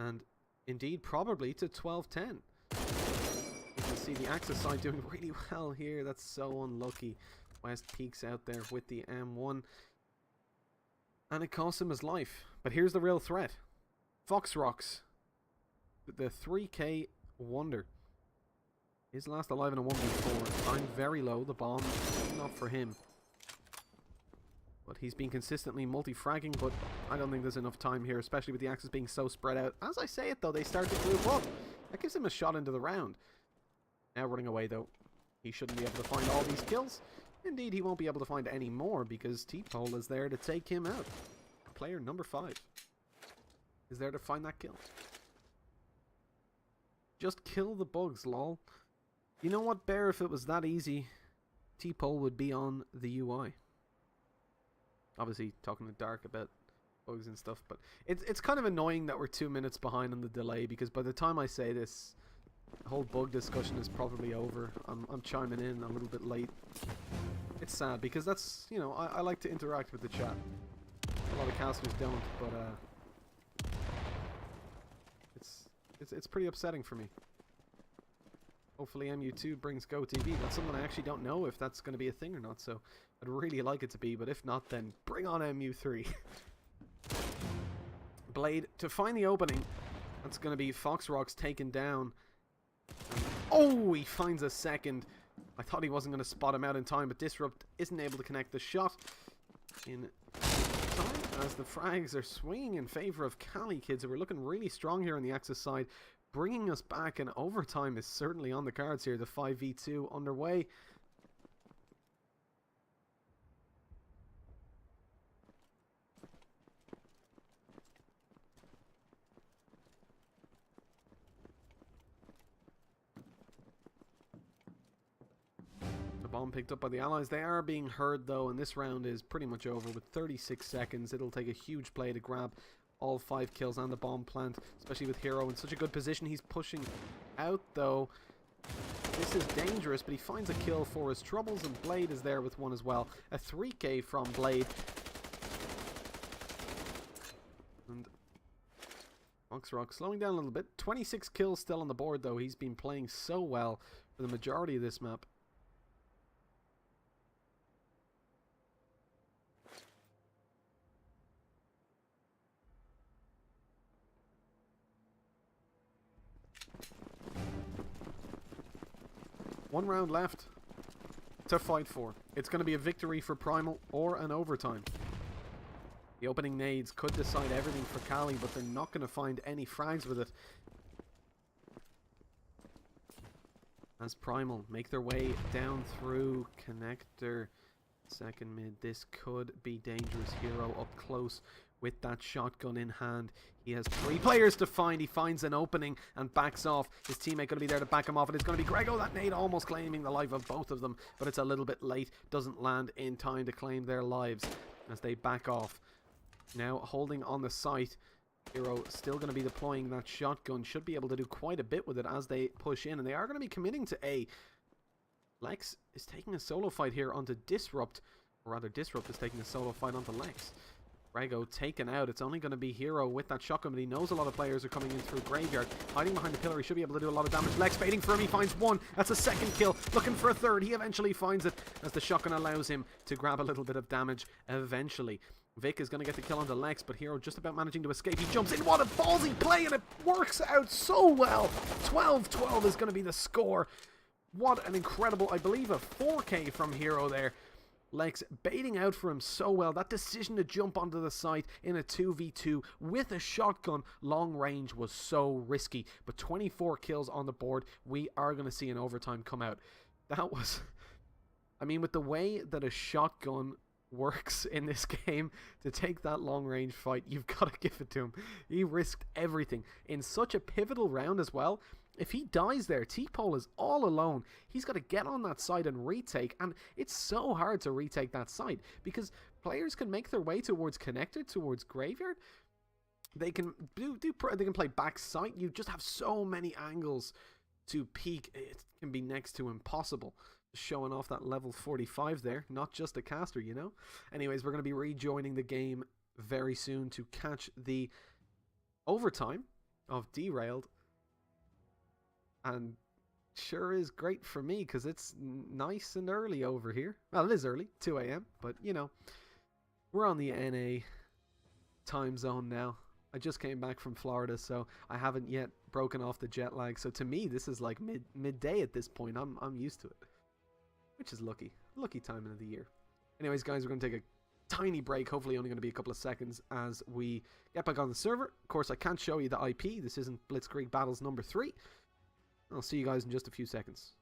and indeed probably to 12-10. You can see the Axis side doing really well here. That's so unlucky. West peeks out there with the M1. And it costs him his life. But here's the real threat. Fox Rocks. The 3k wonder. His last alive in a 1v4. I'm very low. The bomb, not for him. But he's been consistently multi-fragging, but I don't think there's enough time here, especially with the Axis being so spread out. As I say it though, they start to group up. That gives him a shot into the round. Now running away though. He shouldn't be able to find all these kills. Indeed, he won't be able to find any more because T-Pole is there to take him out. Player number 5 is there to find that kill. Just kill the bugs, lol. You know what, Bear? If it was that easy, T-Pole would be on the UI. Obviously, talking to Dark about bugs and stuff, but it's kind of annoying that we're 2 minutes behind on the delay, because by the time I say this, the whole bug discussion is probably over. I'm chiming in a little bit late. It's sad because that's, you know, I like to interact with the chat. A lot of casters don't, but it's pretty upsetting for me. Hopefully MU2 brings GoTV. That's something I actually don't know if that's going to be a thing or not, so I'd really like it to be, but if not, then bring on MU3. Blade to find the opening. That's going to be Fox Rocks taken down. Oh, he finds a second. I thought he wasn't going to spot him out in time, but Disrupt isn't able to connect the shot in time as the frags are swinging in favor of Cali Kids, who are looking really strong here on the Axis side. Bringing us back, and overtime is certainly on the cards here. The 5v2 underway. Bomb picked up by the allies. They are being heard though, and this round is pretty much over with 36 seconds. It'll take a huge play to grab all 5 kills and the bomb plant, especially with Hero in such a good position. He's pushing out though. This is dangerous, but he finds a kill for his troubles, and Blade is there with one as well. A 3k from Blade. And Foxrock slowing down a little bit. 26 kills still on the board, though. He's been playing so well for the majority of this map. One round left to fight for. It's going to be a victory for Primal or an overtime. The opening nades could decide everything for Cali, but they're not going to find any frags with it. As Primal make their way down through connector, second mid. This could be dangerous. Hero up close with that shotgun in hand. He has 3 players to find. He finds an opening and backs off. His teammate going to be there to back him off. And it's going to be Grego. That nade almost claiming the life of both of them, but it's a little bit late. Doesn't land in time to claim their lives as they back off. Now holding on the site. Hero still going to be deploying that shotgun. Should be able to do quite a bit with it as they push in. And they are going to be committing to A. Lex is taking a solo fight here onto Disrupt. Or rather, Disrupt is taking a solo fight onto Lex. Grego taken out. It's only going to be Hero with that shotgun, but he knows a lot of players are coming in through Graveyard. Hiding behind the pillar, he should be able to do a lot of damage. Lex baiting for him, he finds 1. That's a 2nd kill. Looking for a 3rd. He eventually finds it as the shotgun allows him to grab a little bit of damage eventually. Vic is going to get the kill onto Lex, but Hero just about managing to escape. He jumps in. What a ballsy play, and it works out so well. 12-12 is going to be the score. What an incredible, I believe, a 4K from Hero there. Lex baiting out for him so well. That decision to jump onto the site in a 2v2 with a shotgun long range was so risky. But 24 kills on the board. We are going to see an overtime come out. That was... I mean, with the way that a shotgun works in this game, to take that long range fight, you've got to give it to him. He risked everything in such a pivotal round as well. If he dies there, T-Pole is all alone. He's got to get on that side and retake, and it's so hard to retake that side because players can make their way towards connector, towards Graveyard. They can they can play back site. You just have so many angles to peek. It can be next to impossible. Showing off that level 45 there, not just a caster, you know. Anyways, we're going to be rejoining the game very soon to catch the overtime of Derailed. And sure is great for me because it's nice and early over here. Well, it is early, 2 a.m. But, you know, we're on the NA time zone now. I just came back from Florida, so I haven't yet broken off the jet lag. So to me, this is like midday at this point. I'm used to it, which is lucky time of the year. Anyways, guys, we're going to take a tiny break, hopefully only going to be a couple of seconds as we get back on the server. Of course, I can't show you the IP. This isn't Blitzkrieg Battles number 3. I'll see you guys in just a few seconds.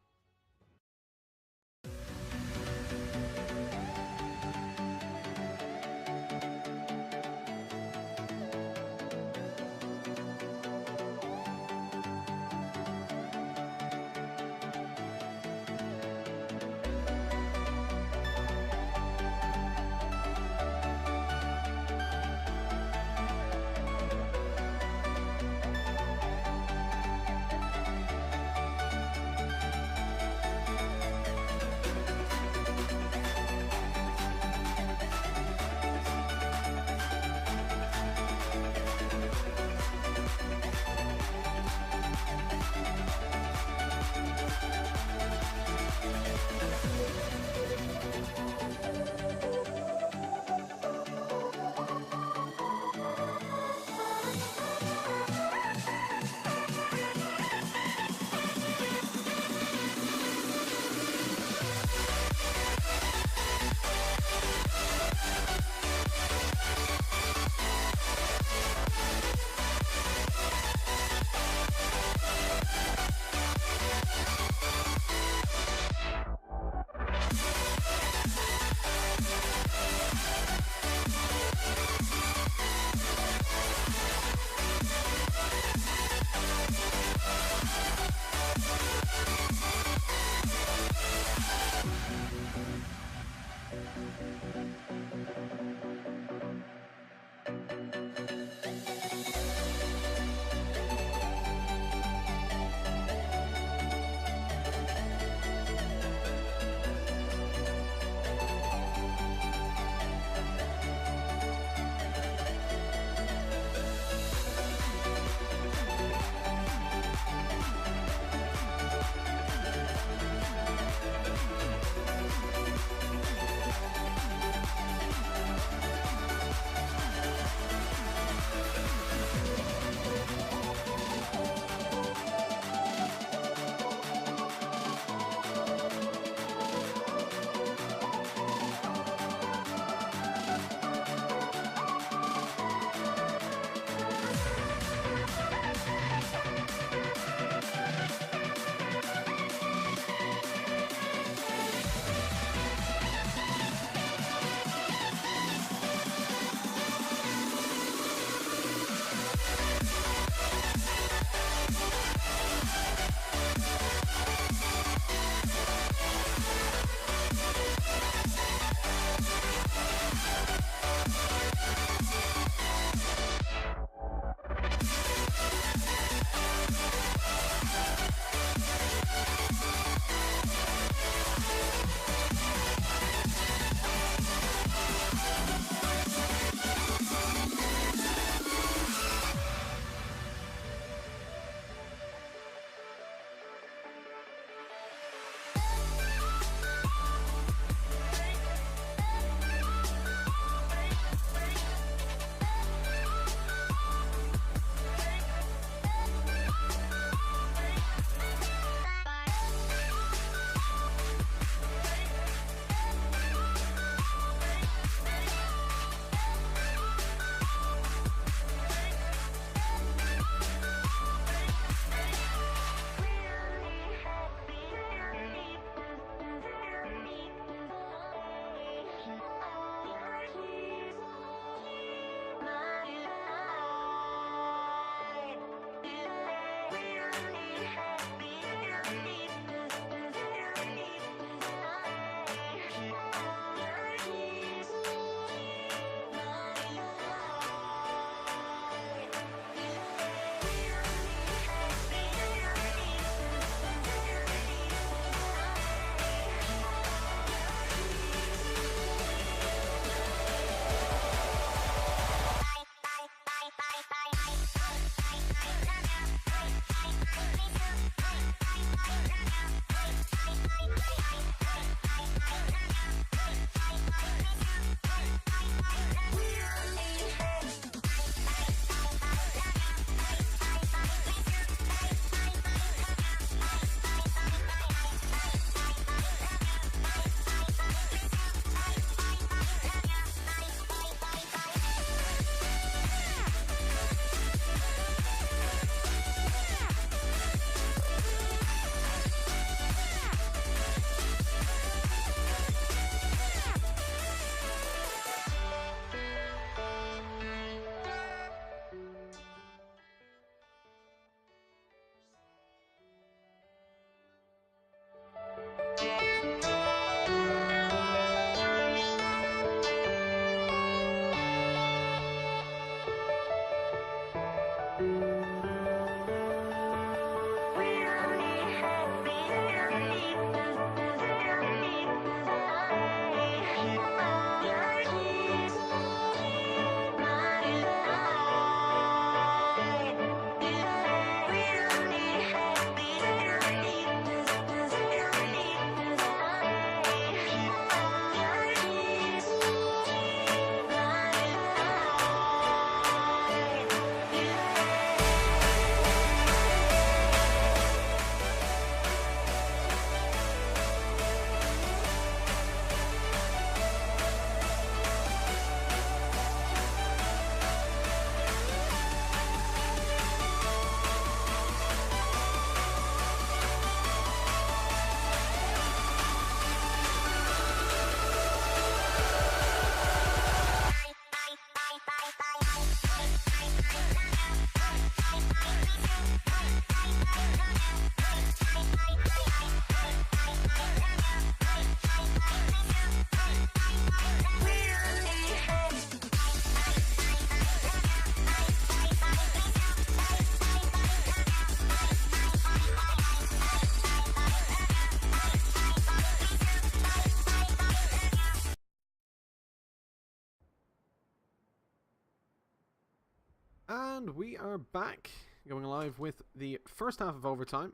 And we are back, going live with the first half of overtime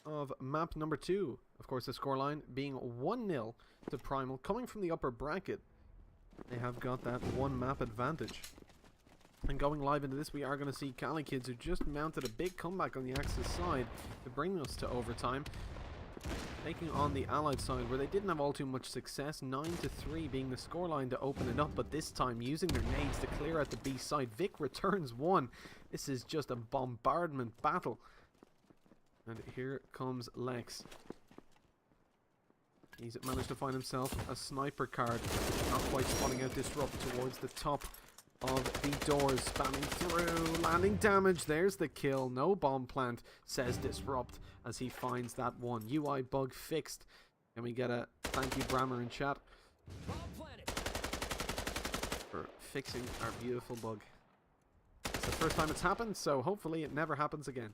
of map number 2. Of course, the scoreline being 1-0 to Primal. Coming from the upper bracket, they have got that one map advantage. And going live into this, we are going to see Cali kids who just mounted a big comeback on the Axis side to bring us to overtime. Taking on the Allied side, where they didn't have all too much success, 9-3 being the scoreline to open it up, but this time using their nades to clear out the B side. Vic returns one. This is just a bombardment battle. And here comes Lex. He's managed to find himself a sniper card, not quite spotting out Disrupt towards the top of the doors, spamming through, landing damage. There's the kill. No bomb plant, says Disrupt as he finds that one. UI bug fixed. Can we get a thank you, Brammer, in chat for fixing our beautiful bug? It's the first time it's happened, so hopefully it never happens again.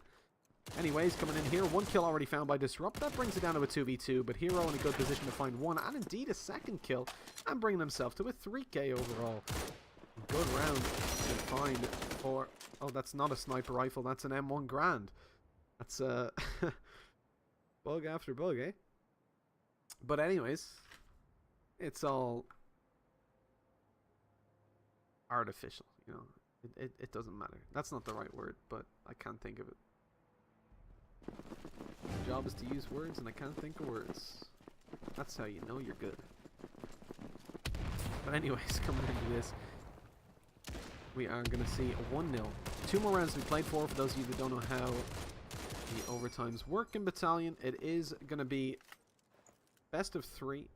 Anyways, coming in here, one kill already found by Disrupt. That brings it down to a 2v2, but Hero in a good position to find one, and indeed a second kill, and bringing himself to a 3k overall. Good round to find for... Oh, that's not a sniper rifle, that's an M1 Grand. That's bug after bug, eh? But anyways, it's all artificial, you know. It doesn't matter. That's not the right word, but I can't think of it. My job is to use words, and I can't think of words. That's how you know you're good. But anyways, coming into this, we are going to see a 1-0. 2 more rounds to be played for those of you that don't know how the overtimes work in Battalion. It is going to be best of 3.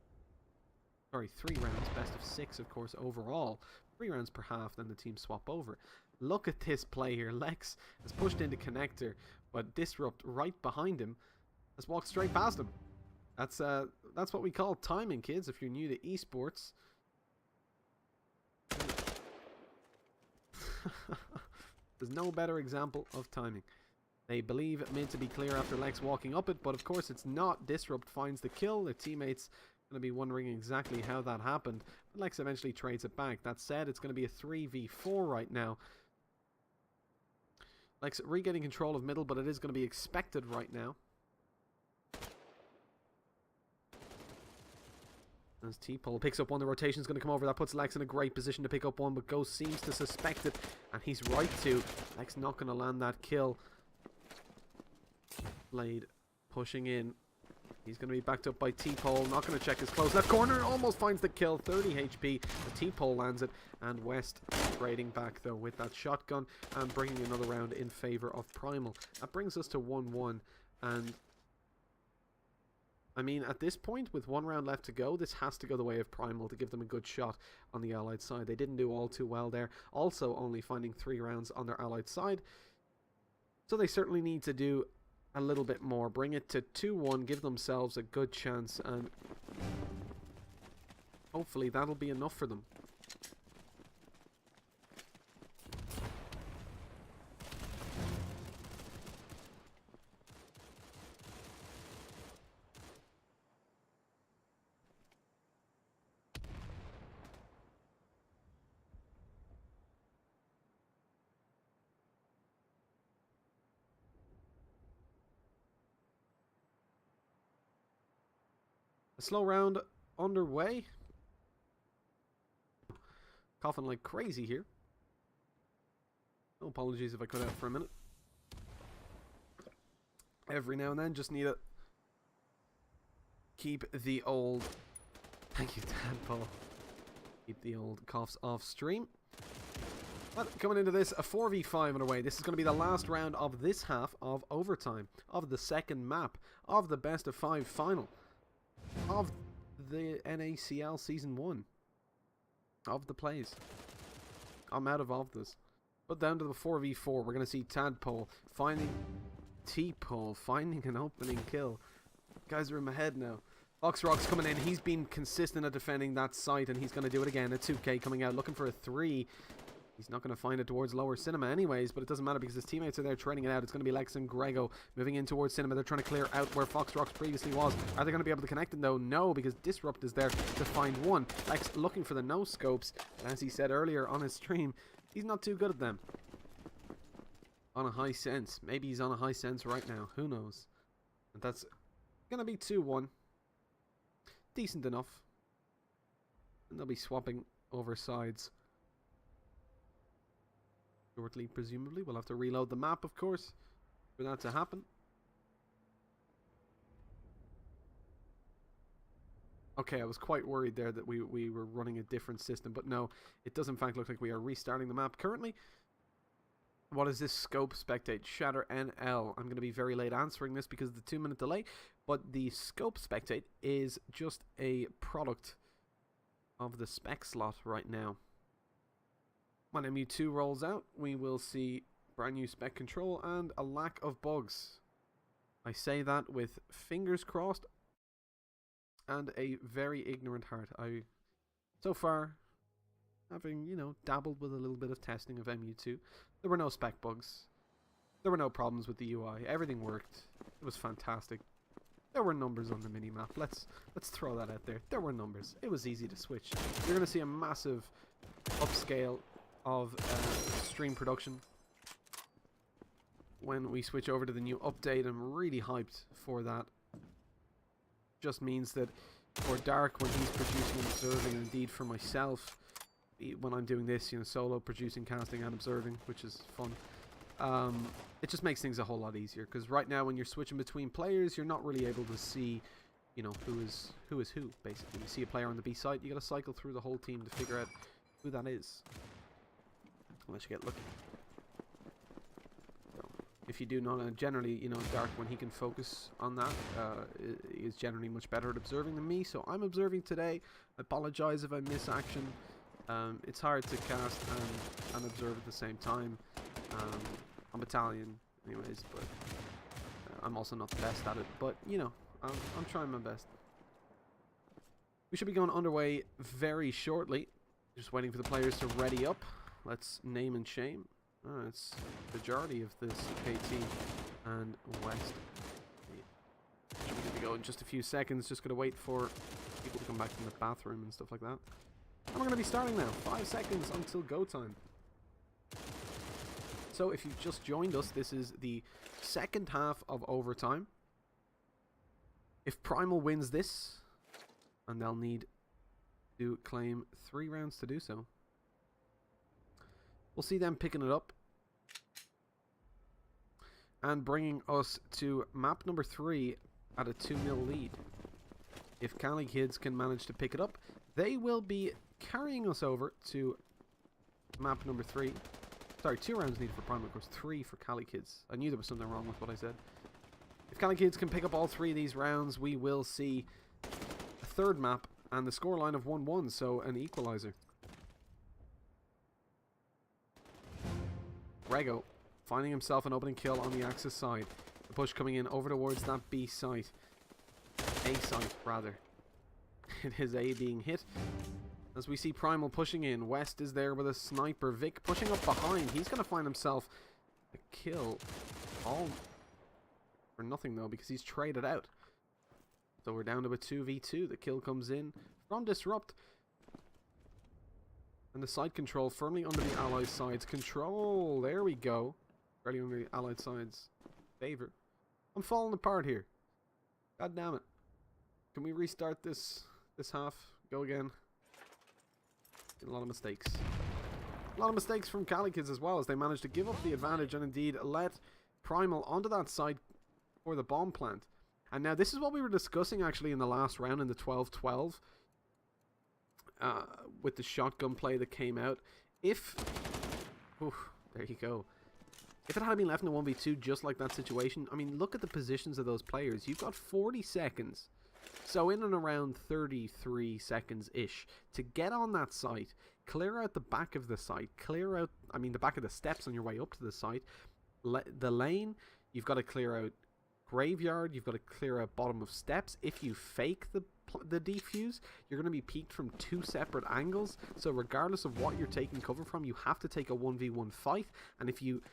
Sorry, 3 rounds. Best of 6, of course, overall. 3 rounds per half, then the teams swap over. Look at this play here. Lex has pushed into connector, but Disrupt right behind him has walked straight past him. That's what we call timing, kids, if you're new to esports. There's no better example of timing. They believe it meant to be clear after Lex walking up it, but of course it's not. Disrupt finds the kill. Their teammates going to be wondering exactly how that happened, but Lex eventually trades it back. That said, it's going to be a 3v4 right now. Lex regaining control of middle, but it is going to be expected right now. As T-Pole picks up one, the rotation is going to come over. That puts Lex in a great position to pick up one, but Ghost seems to suspect it, and he's right to. Lex not going to land that kill. Blade pushing in. He's going to be backed up by T-Pole. Not going to check his close left corner. Almost finds the kill. 30 HP. The T-Pole lands it. And West trading back, though, with that shotgun and bringing another round in favor of Primal. That brings us to 1-1. And I mean, at this point, with 1 round left to go, this has to go the way of Primal to give them a good shot on the Allied side. They didn't do all too well there. Also, only finding 3 rounds on their Allied side. So they certainly need to do a little bit more. Bring it to 2-1, give themselves a good chance, and hopefully that'll be enough for them. A slow round underway. Coughing like crazy here. No apologies if I cut out for a minute. Every now and then, just need to keep the old... Thank you, Tadpole. Keep the old coughs off stream. But coming into this, a 4v5 underway. This is going to be the last round of this half of overtime, of the second map, of the best of 5 final. Of the NACL Season 1. Of the plays. I'm out of this. But down to the 4v4, we're going to see Tadpole finding T-Pole, finding an opening kill. Guys are in my head now. Foxrock's coming in. He's been consistent at defending that site, and he's going to do it again. A 2k coming out, looking for a 3. He's not going to find it towards lower cinema anyways, but it doesn't matter because his teammates are there trading it out. It's going to be Lex and Grego moving in towards cinema. They're trying to clear out where Foxrocks previously was. Are they going to be able to connect them though? No, because Disrupt is there to find one. Lex looking for the no-scopes. As he said earlier on his stream, he's not too good at them. on a high sense. Maybe he's on a high sense right now. Who knows? And that's going to be 2-1. Decent enough. And they'll be swapping over sides shortly, presumably. We'll have to reload the map, of course, for that to happen. Okay, I was quite worried there that we were running a different system, but no, it does in fact look like we are restarting the map currently. What is this scope spectate? Shatter NL. I'm going to be very late answering this because of the 2-minute delay, but the scope spectate is just a product of the spec slot right now. When MU2 rolls out, we will see brand new spec control and a lack of bugs. I say that with fingers crossed and a very ignorant heart. So far, having, you know, dabbled with a little bit of testing of MU2, there were no spec bugs. There were no problems with the UI. Everything worked. It was fantastic. There were numbers on the minimap. Let's throw that out there. There were numbers. It was easy to switch. You're going to see a massive upscale of stream production when we switch over to the new update. I'm really hyped for that. Just means that for Dark, when he's producing and observing, and indeed for myself when I'm doing this, you know, solo producing, casting and observing, which is fun, it just makes things a whole lot easier, because right now when you're switching between players, you're not really able to see, you know, who is who basically. You see a player on the B site, you got to cycle through the whole team to figure out who that is, unless you get lucky. If you do not, generally, you know, Dark, when he can focus on that, is generally much better at observing than me. So I'm observing today. I apologize if I miss action. It's hard to cast and observe at the same time. I'm Italian, anyways, but I'm also not the best at it. But, you know, I'm trying my best. We should be going underway very shortly. Just waiting for the players to ready up. Let's name and shame. It's the majority of this KT and West. Should be good to go in just a few seconds. Just going to wait for people to come back from the bathroom and stuff like that. And we're going to be starting now. 5 seconds until go time. So if you've just joined us, this is the second half of overtime. If Primal wins this, and they'll need to claim 3 rounds to do so, we'll see them picking it up and bringing us to map number 3 at a 2-0 lead. If Cali kids can manage to pick it up, they will be carrying us over to map number 3. Sorry, 2 rounds needed for Primal, of course, 3 for Cali kids. I knew there was something wrong with what I said. If Cali kids can pick up all 3 of these rounds, we will see a 3rd map and the scoreline of 1-1, so an equalizer. Rego finding himself an opening kill on the Axis side. The push coming in over towards that B site. A site, rather. It is A being hit. As we see Primal pushing in. West is there with a sniper. Vic pushing up behind. He's going to find himself a kill. All for nothing, though, because he's traded out. So we're down to a 2v2. The kill comes in from Disrupt. And the side control firmly under the Allied side's control. There we go. Ready under the Allied side's favor. I'm falling apart here. God damn it. Can we restart this half? Go again. A lot of mistakes. A lot of mistakes from Cali kids as well, as they managed to give up the advantage and indeed let Primal onto that side for the bomb plant. And now this is what we were discussing actually in the last round in the 12-12. With the shotgun play that came out. If... Oof, there you go. If it had been left in a 1v2 just like that situation, I mean, look at the positions of those players. You've got 40 seconds. So in and around 33 seconds-ish to get on that site, clear out the back of the site, clear out, I mean, the back of the steps on your way up to the site, the lane, you've got to clear out graveyard, you've got to clear out bottom of steps. If you fake the defuse, you're going to be peeked from 2 separate angles, so regardless of what you're taking cover from, you have to take a 1v1 fight, and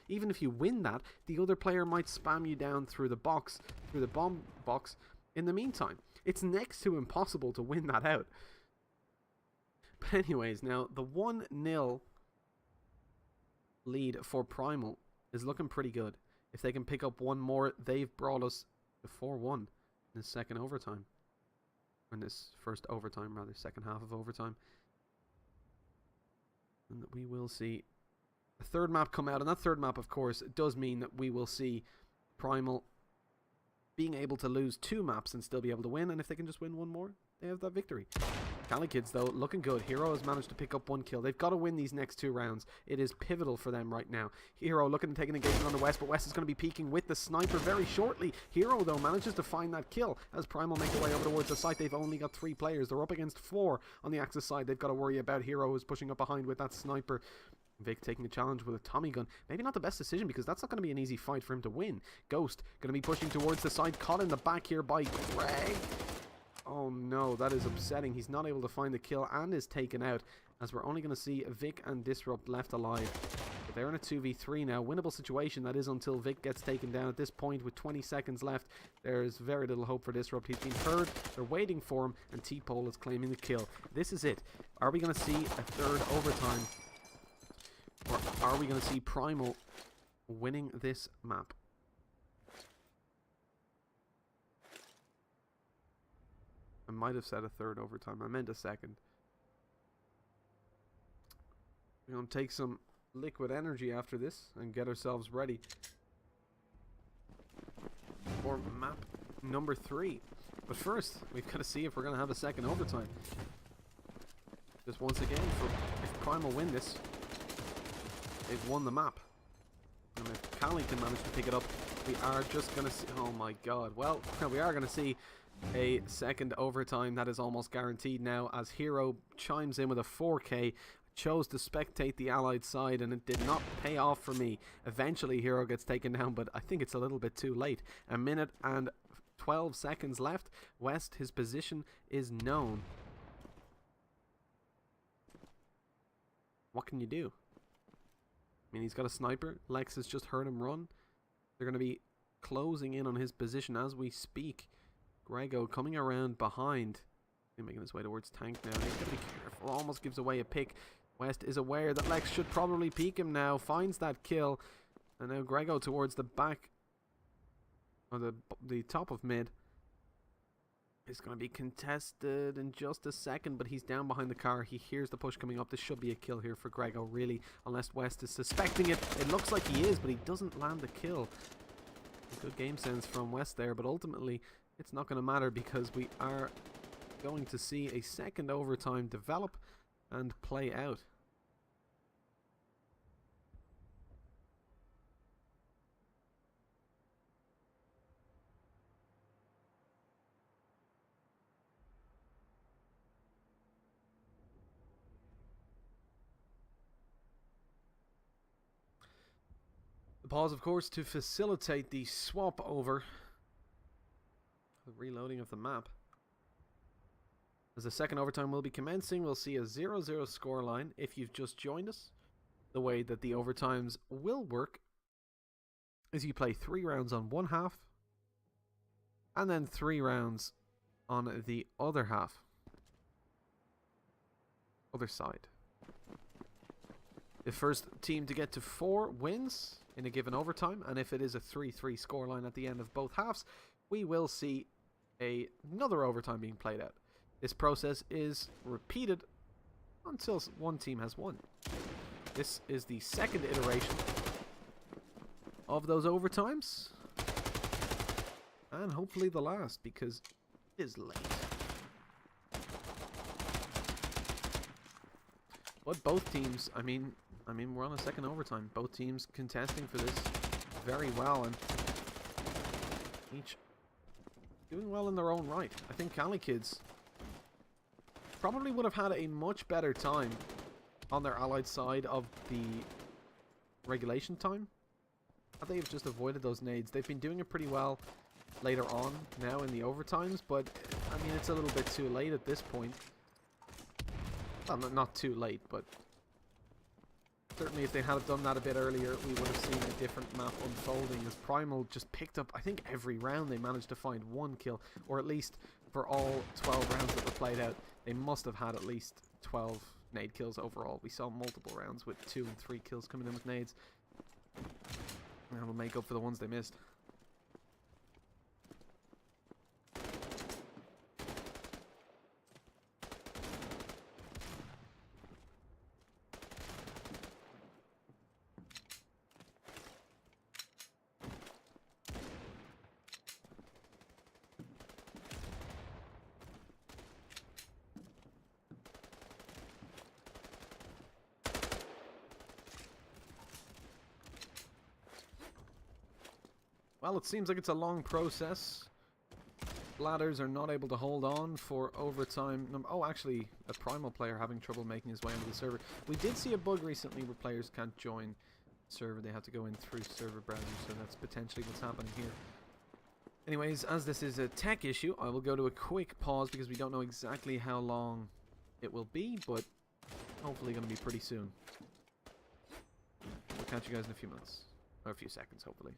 even if you win that, the other player might spam you down through the box, through the bomb box in the meantime. It's next to impossible to win that out. But anyways, now the 1-0 lead for Primal is looking pretty good. If they can pick up one more, they've brought us to 4-1 in this second overtime. In this first overtime, rather, second half of overtime. And we will see a third map come out. And that third map, of course, does mean that we will see Primal being able to lose 2 maps and still be able to win. And if they can just win one more, they have that victory. Cali kids, though, looking good. Hero has managed to pick up 1 kill. They've got to win these next 2 rounds. It is pivotal for them right now. Hero looking to take an engagement on the West, but West is going to be peeking with the sniper very shortly. Hero, though, manages to find that kill as Primal make their way over towards the site. They've only got 3 players. They're up against 4 on the Axis side. They've got to worry about Hero, who's pushing up behind with that sniper. Vic taking a challenge with a Tommy gun. Maybe not the best decision because that's not going to be an easy fight for him to win. Ghost going to be pushing towards the side. Caught in the back here by Greg. Oh no, that is upsetting. He's not able to find the kill and is taken out, as we're only going to see Vic and Disrupt left alive. But they're in a 2v3 now. Winnable situation, that is, until Vic gets taken down. At this point, with 20 seconds left, there's very little hope for Disrupt. He's been heard, they're waiting for him, and T-Pole is claiming the kill. This is it. Are we going to see a third overtime? Or are we going to see Primal winning this map? I might have said a third overtime. I meant a second. We're going to take some liquid energy after this and get ourselves ready for map number 3. But first, we've got to see if we're going to have a second overtime. Just once again, if Primal win this, they've won the map. And if Cali can manage to pick it up, we are just going to see... Oh my god. Well, we are going to see a second overtime. That is almost guaranteed now, as Hero chimes in with a 4K. Chose to spectate the allied side and it did not pay off for me. Eventually Hero gets taken down, but I think it's a little bit too late. 1 minute and 12 seconds left. West, his position is known. What can you do? I mean, he's got a sniper. Lex has just heard him run. They're going to be closing in on his position as we speak. Grego coming around behind. He's making his way towards tank now. He's got to be careful. Almost gives away a pick. West is aware that Lex should probably peek him now. Finds that kill. And now Grego towards the back. Or the top of mid. It's going to be contested in just a second, but he's down behind the car. He hears the push coming up. This should be a kill here for Grego, really, unless West is suspecting it. It looks like he is, but he doesn't land the kill. Good game sense from West there, but ultimately it's not going to matter because we are going to see a second overtime develop and play out. The pause, of course, to facilitate the swap over, the reloading of the map. As the second overtime will be commencing, we'll see a 0-0 scoreline. If you've just joined us, the way that the overtimes will work is you play 3 rounds on one half and then 3 rounds on the other half. Other side. The first team to get to 4 wins in a given overtime, and if it is a 3-3 scoreline at the end of both halves, we will see another overtime being played out. This process is repeated until one team has won. This is the second iteration of those overtimes, and hopefully the last, because it is late. But both teams, I mean, we're on a second overtime. Both teams contesting for this very well, and each doing well in their own right. I think Cali kids probably would have had a much better time on their allied side of the regulation time had they have just avoided those nades. They've been doing it pretty well later on now in the overtimes, but I mean, it's a little bit too late at this point. Well, not too late, but certainly if they had done that a bit earlier, we would have seen a different map unfolding, as Primal just picked up, I think every round they managed to find 1 kill, or at least for all 12 rounds that were played out, they must have had at least 12 nade kills overall. We saw multiple rounds with 2 and 3 kills coming in with nades. And we'll make up for the ones they missed. Well, it seems like it's a long process. Bladders are not able to hold on for overtime. Oh, actually, a Primal player having trouble making his way onto the server. We did see a bug recently where players can't join the server. They have to go in through server browser, so that's potentially what's happening here. Anyways, as this is a tech issue, I will go to a quick pause because we don't know exactly how long it will be, but hopefully going to be pretty soon. We'll catch you guys in a few minutes. Or a few seconds, hopefully.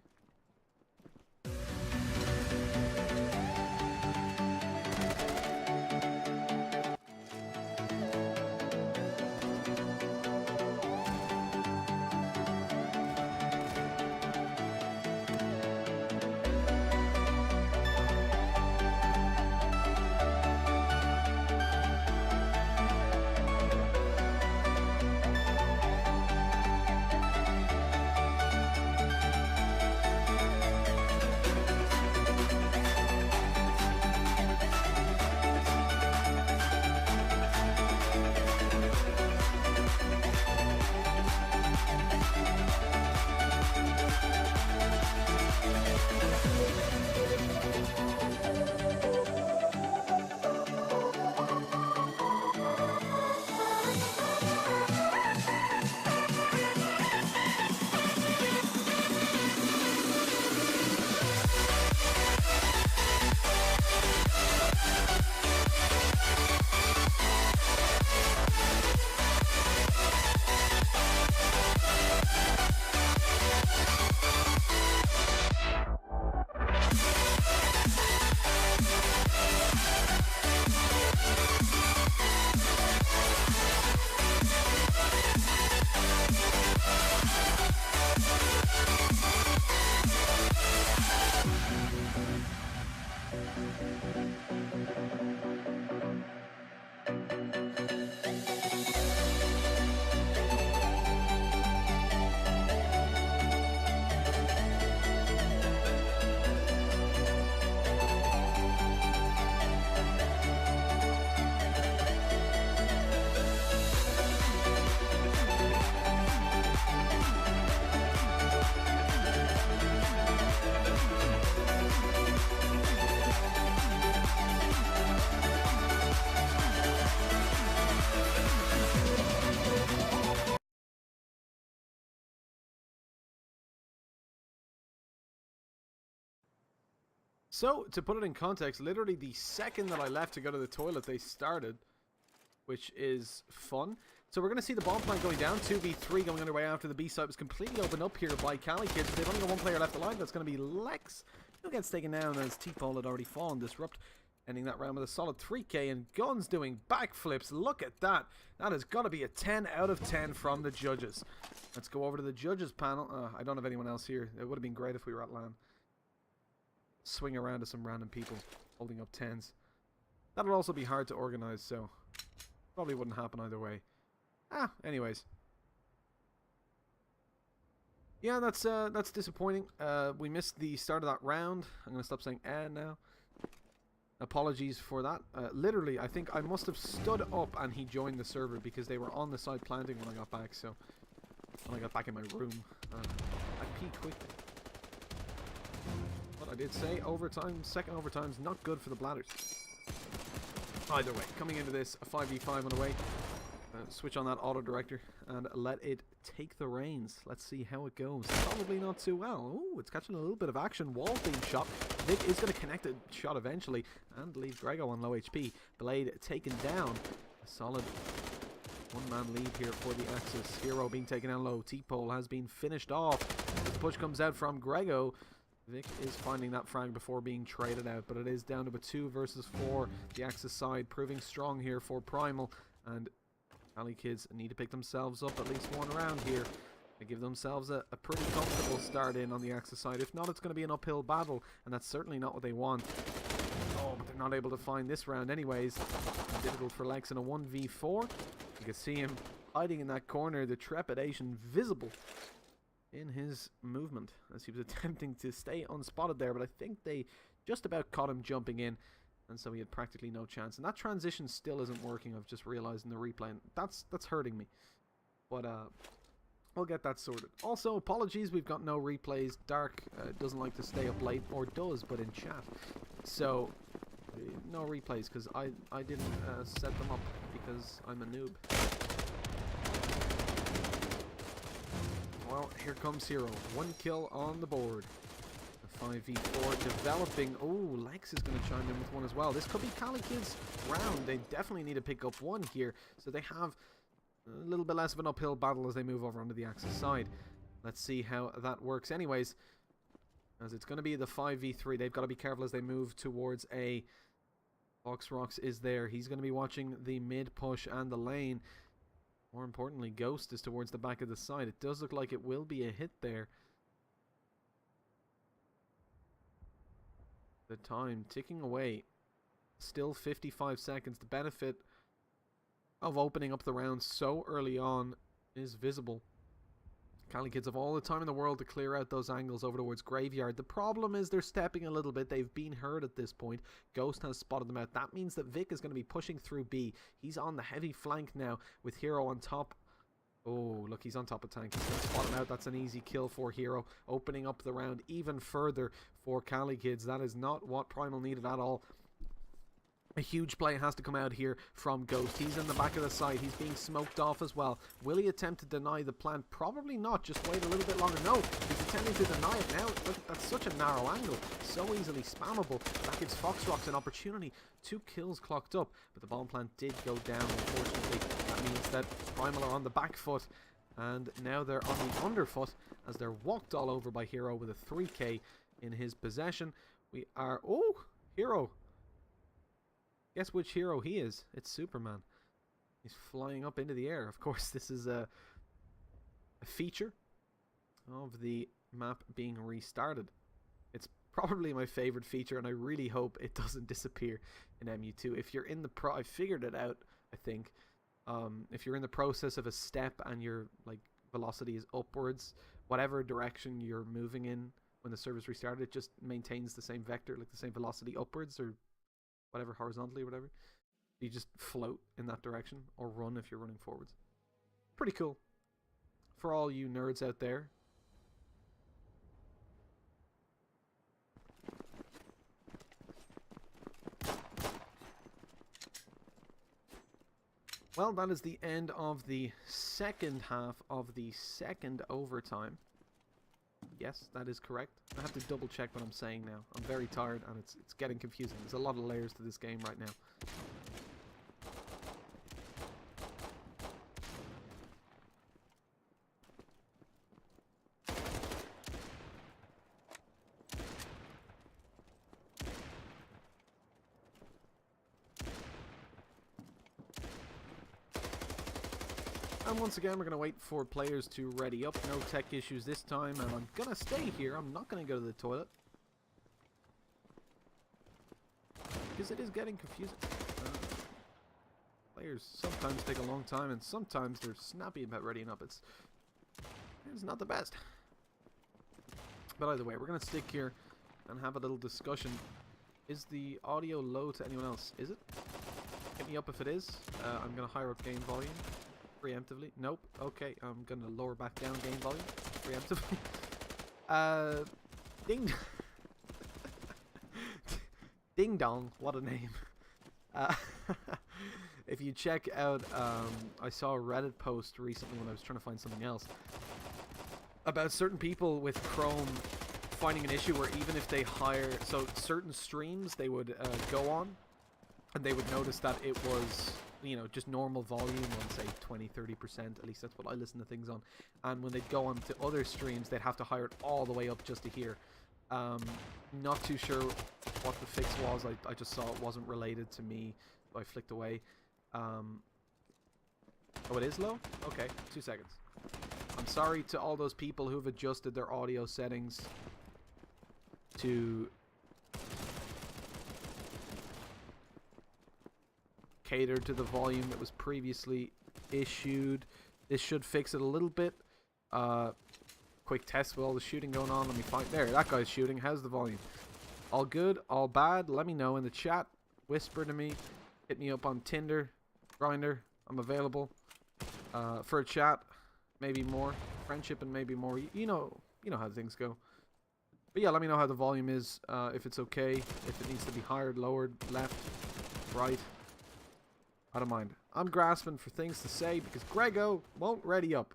So, to put it in context, literally the second that I left to go to the toilet, they started, which is fun. So we're going to see the bomb plant going down, 2v3 going underway after the B site was completely opened up here by Cali kids. They've only got one player left alive, that's going to be Lex, who gets taken down as T-Pole had already fallen. Disrupt, ending that round with a solid 3k, and Guns doing backflips. Look at that. That has got to be a 10 out of 10 from the judges. Let's go over to the judges panel. I don't have anyone else here. It would have been great if we were at LAN. Swing around to some random people holding up 10s. That would also be hard to organize, so probably wouldn't happen either way. Anyways. Yeah, that's disappointing. We missed the start of that round. I'm going to stop saying now. Apologies for that. Literally, I think I must have stood up and he joined the server because they were on the side planting when I got back, so when I got back in my room, I peed quickly. But I did say overtime, second overtime's not good for the Bladders. Either way, coming into this, a 5v5 on the way. Switch on that auto director and let it take the reins. Let's see how it goes. Probably not too well. Oh, it's catching a little bit of action. Wall being shot. Vic is going to connect a shot eventually and leave Grego on low HP. Blade taken down. A solid one-man lead here for the Axis. Hero being taken down low. T-Pole has been finished off. The push comes out from Grego. Vic is finding that frag before being traded out, but it is down to a 2 versus 4. The Axis side proving strong here for Primal, and Cali kids need to pick themselves up at least one round here. They give themselves a pretty comfortable start in on the Axis side. If not, it's going to be an uphill battle, and that's certainly not what they want. Oh, but they're not able to find this round anyways. Difficult for Lex in a 1v4. You can see him hiding in that corner, the trepidation visible in his movement as he was attempting to stay unspotted there, but I think they just about caught him jumping in, and so he had practically no chance. And that transition still isn't working, I've just realized in the replay, and that's hurting me. But we'll get that sorted. Also, apologies, we've got no replays. Dark doesn't like to stay up late, or does, but in chat. So, no replays, because I didn't set them up, because I'm a noob. Well, here comes Hero. 1 kill on the board. The 5v4 developing. Oh, Lex is going to chime in with one as well. This could be Cali Kids' round. They definitely need to pick up one here, so they have a little bit less of an uphill battle as they move over onto the Axis side. Let's see how that works anyways, as it's going to be the 5v3. They've got to be careful as they move towards A. Foxrox is there. He's going to be watching the mid push and the lane. More importantly, Ghost is towards the back of the side. It does look like it will be a hit there. The time ticking away. Still 55 seconds. The benefit of opening up the round so early on is visible. Cali Kids have all the time in the world to clear out those angles over towards Graveyard. The problem is they're stepping a little bit. They've been heard at this point. Ghost has spotted them out. That means that Vic is going to be pushing through B. He's on the heavy flank now with Hero on top. Oh, look, he's on top of Tank. He's going to spot him out. That's an easy kill for Hero. Opening up the round even further for Cali Kids. That is not what Primal needed at all. A huge play has to come out here from Ghost. He's in the back of the side. He's being smoked off as well. Will he attempt to deny the plant? Probably not. Just wait a little bit longer. No, he's attempting to deny it now. Look, that's such a narrow angle. So easily spammable. That gives Foxrox an opportunity. 2 kills clocked up, but the bomb plant did go down, unfortunately. That means that Primal are on the back foot, and now they're on the underfoot as they're walked all over by Hero with a 3k in his possession. We are... Oh, Hero. Guess which hero he is. It's Superman. He's flying up into the air. Of course, this is a feature of the map being restarted. It's probably my favorite feature, and I really hope it doesn't disappear in MU2. If you're in the I figured it out, I think. If you're in the process of a step and your velocity is upwards, whatever direction you're moving in when the server's restarted, it just maintains the same vector, like the same velocity upwards or whatever, horizontally or whatever. You just float in that direction, or run if you're running forwards. Pretty cool. For all you nerds out there. Well, that is the end of the second half of the second overtime. Yes, that is correct. I have to double check what I'm saying now. I'm very tired and it's getting confusing. There's a lot of layers to this game right now. And once again, we're going to wait for players to ready up. No tech issues this time, and I'm going to stay here. I'm not going to go to the toilet, because it is getting confusing. Players sometimes take a long time, and sometimes they're snappy about readying up. It's not the best. But either way, we're going to stick here and have a little discussion. Is the audio low to anyone else? Is it? Hit me up if it is. I'm going to higher up game volume. Preemptively. Nope. Okay, I'm gonna lower back down game volume preemptively. Ding Ding Dong, what a name. If you check out, I saw a Reddit post recently when I was trying to find something else about certain people with Chrome finding an issue where even if they hire, so certain streams they would go on and they would notice that it was, you know, just normal volume on, say, 20-30%, at least that's what I listen to things on. And when they'd go on to other streams, they'd have to hire it all the way up just to hear. Not too sure what the fix was. I just saw it wasn't related to me, so I flicked away. Oh, it is low? Okay, 2 seconds. I'm sorry to all those people who've adjusted their audio settings to cater to the volume that was previously issued. This should fix it a little bit. Quick test with all the shooting going on. Let me find. There, that guy's shooting. How's the volume? All good? All bad? Let me know in the chat. Whisper to me. Hit me up on Tinder, Grindr. I'm available for a chat. Maybe more. Friendship and maybe more. You know how things go. But yeah, let me know how the volume is. If it's okay. If it needs to be higher, lowered, left, right. I don't mind. I'm grasping for things to say because Grego won't ready up.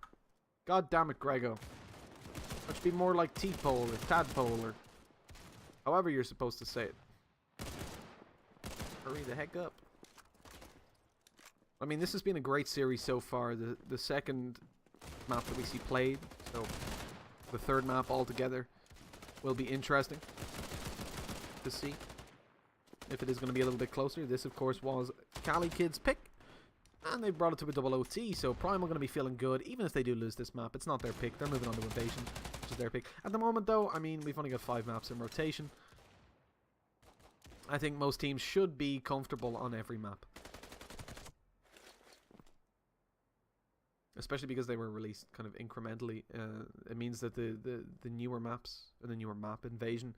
God damn it, Grego. That should be more like T-pole or Tadpole or however you're supposed to say it. Hurry the heck up. I mean, this has been a great series so far. The second map that we see played, so the third map altogether, will be interesting to see if it is going to be a little bit closer. This, of course, was Cali Kid's pick, and they brought it to a double OT, so Primal going to be feeling good. Even if they do lose this map, it's not their pick. They're moving on to Invasion, which is their pick. At the moment, though, I mean, we've only got 5 maps in rotation. I think most teams should be comfortable on every map. Especially because they were released kind of incrementally. It means that the newer maps, or the newer map, Invasion,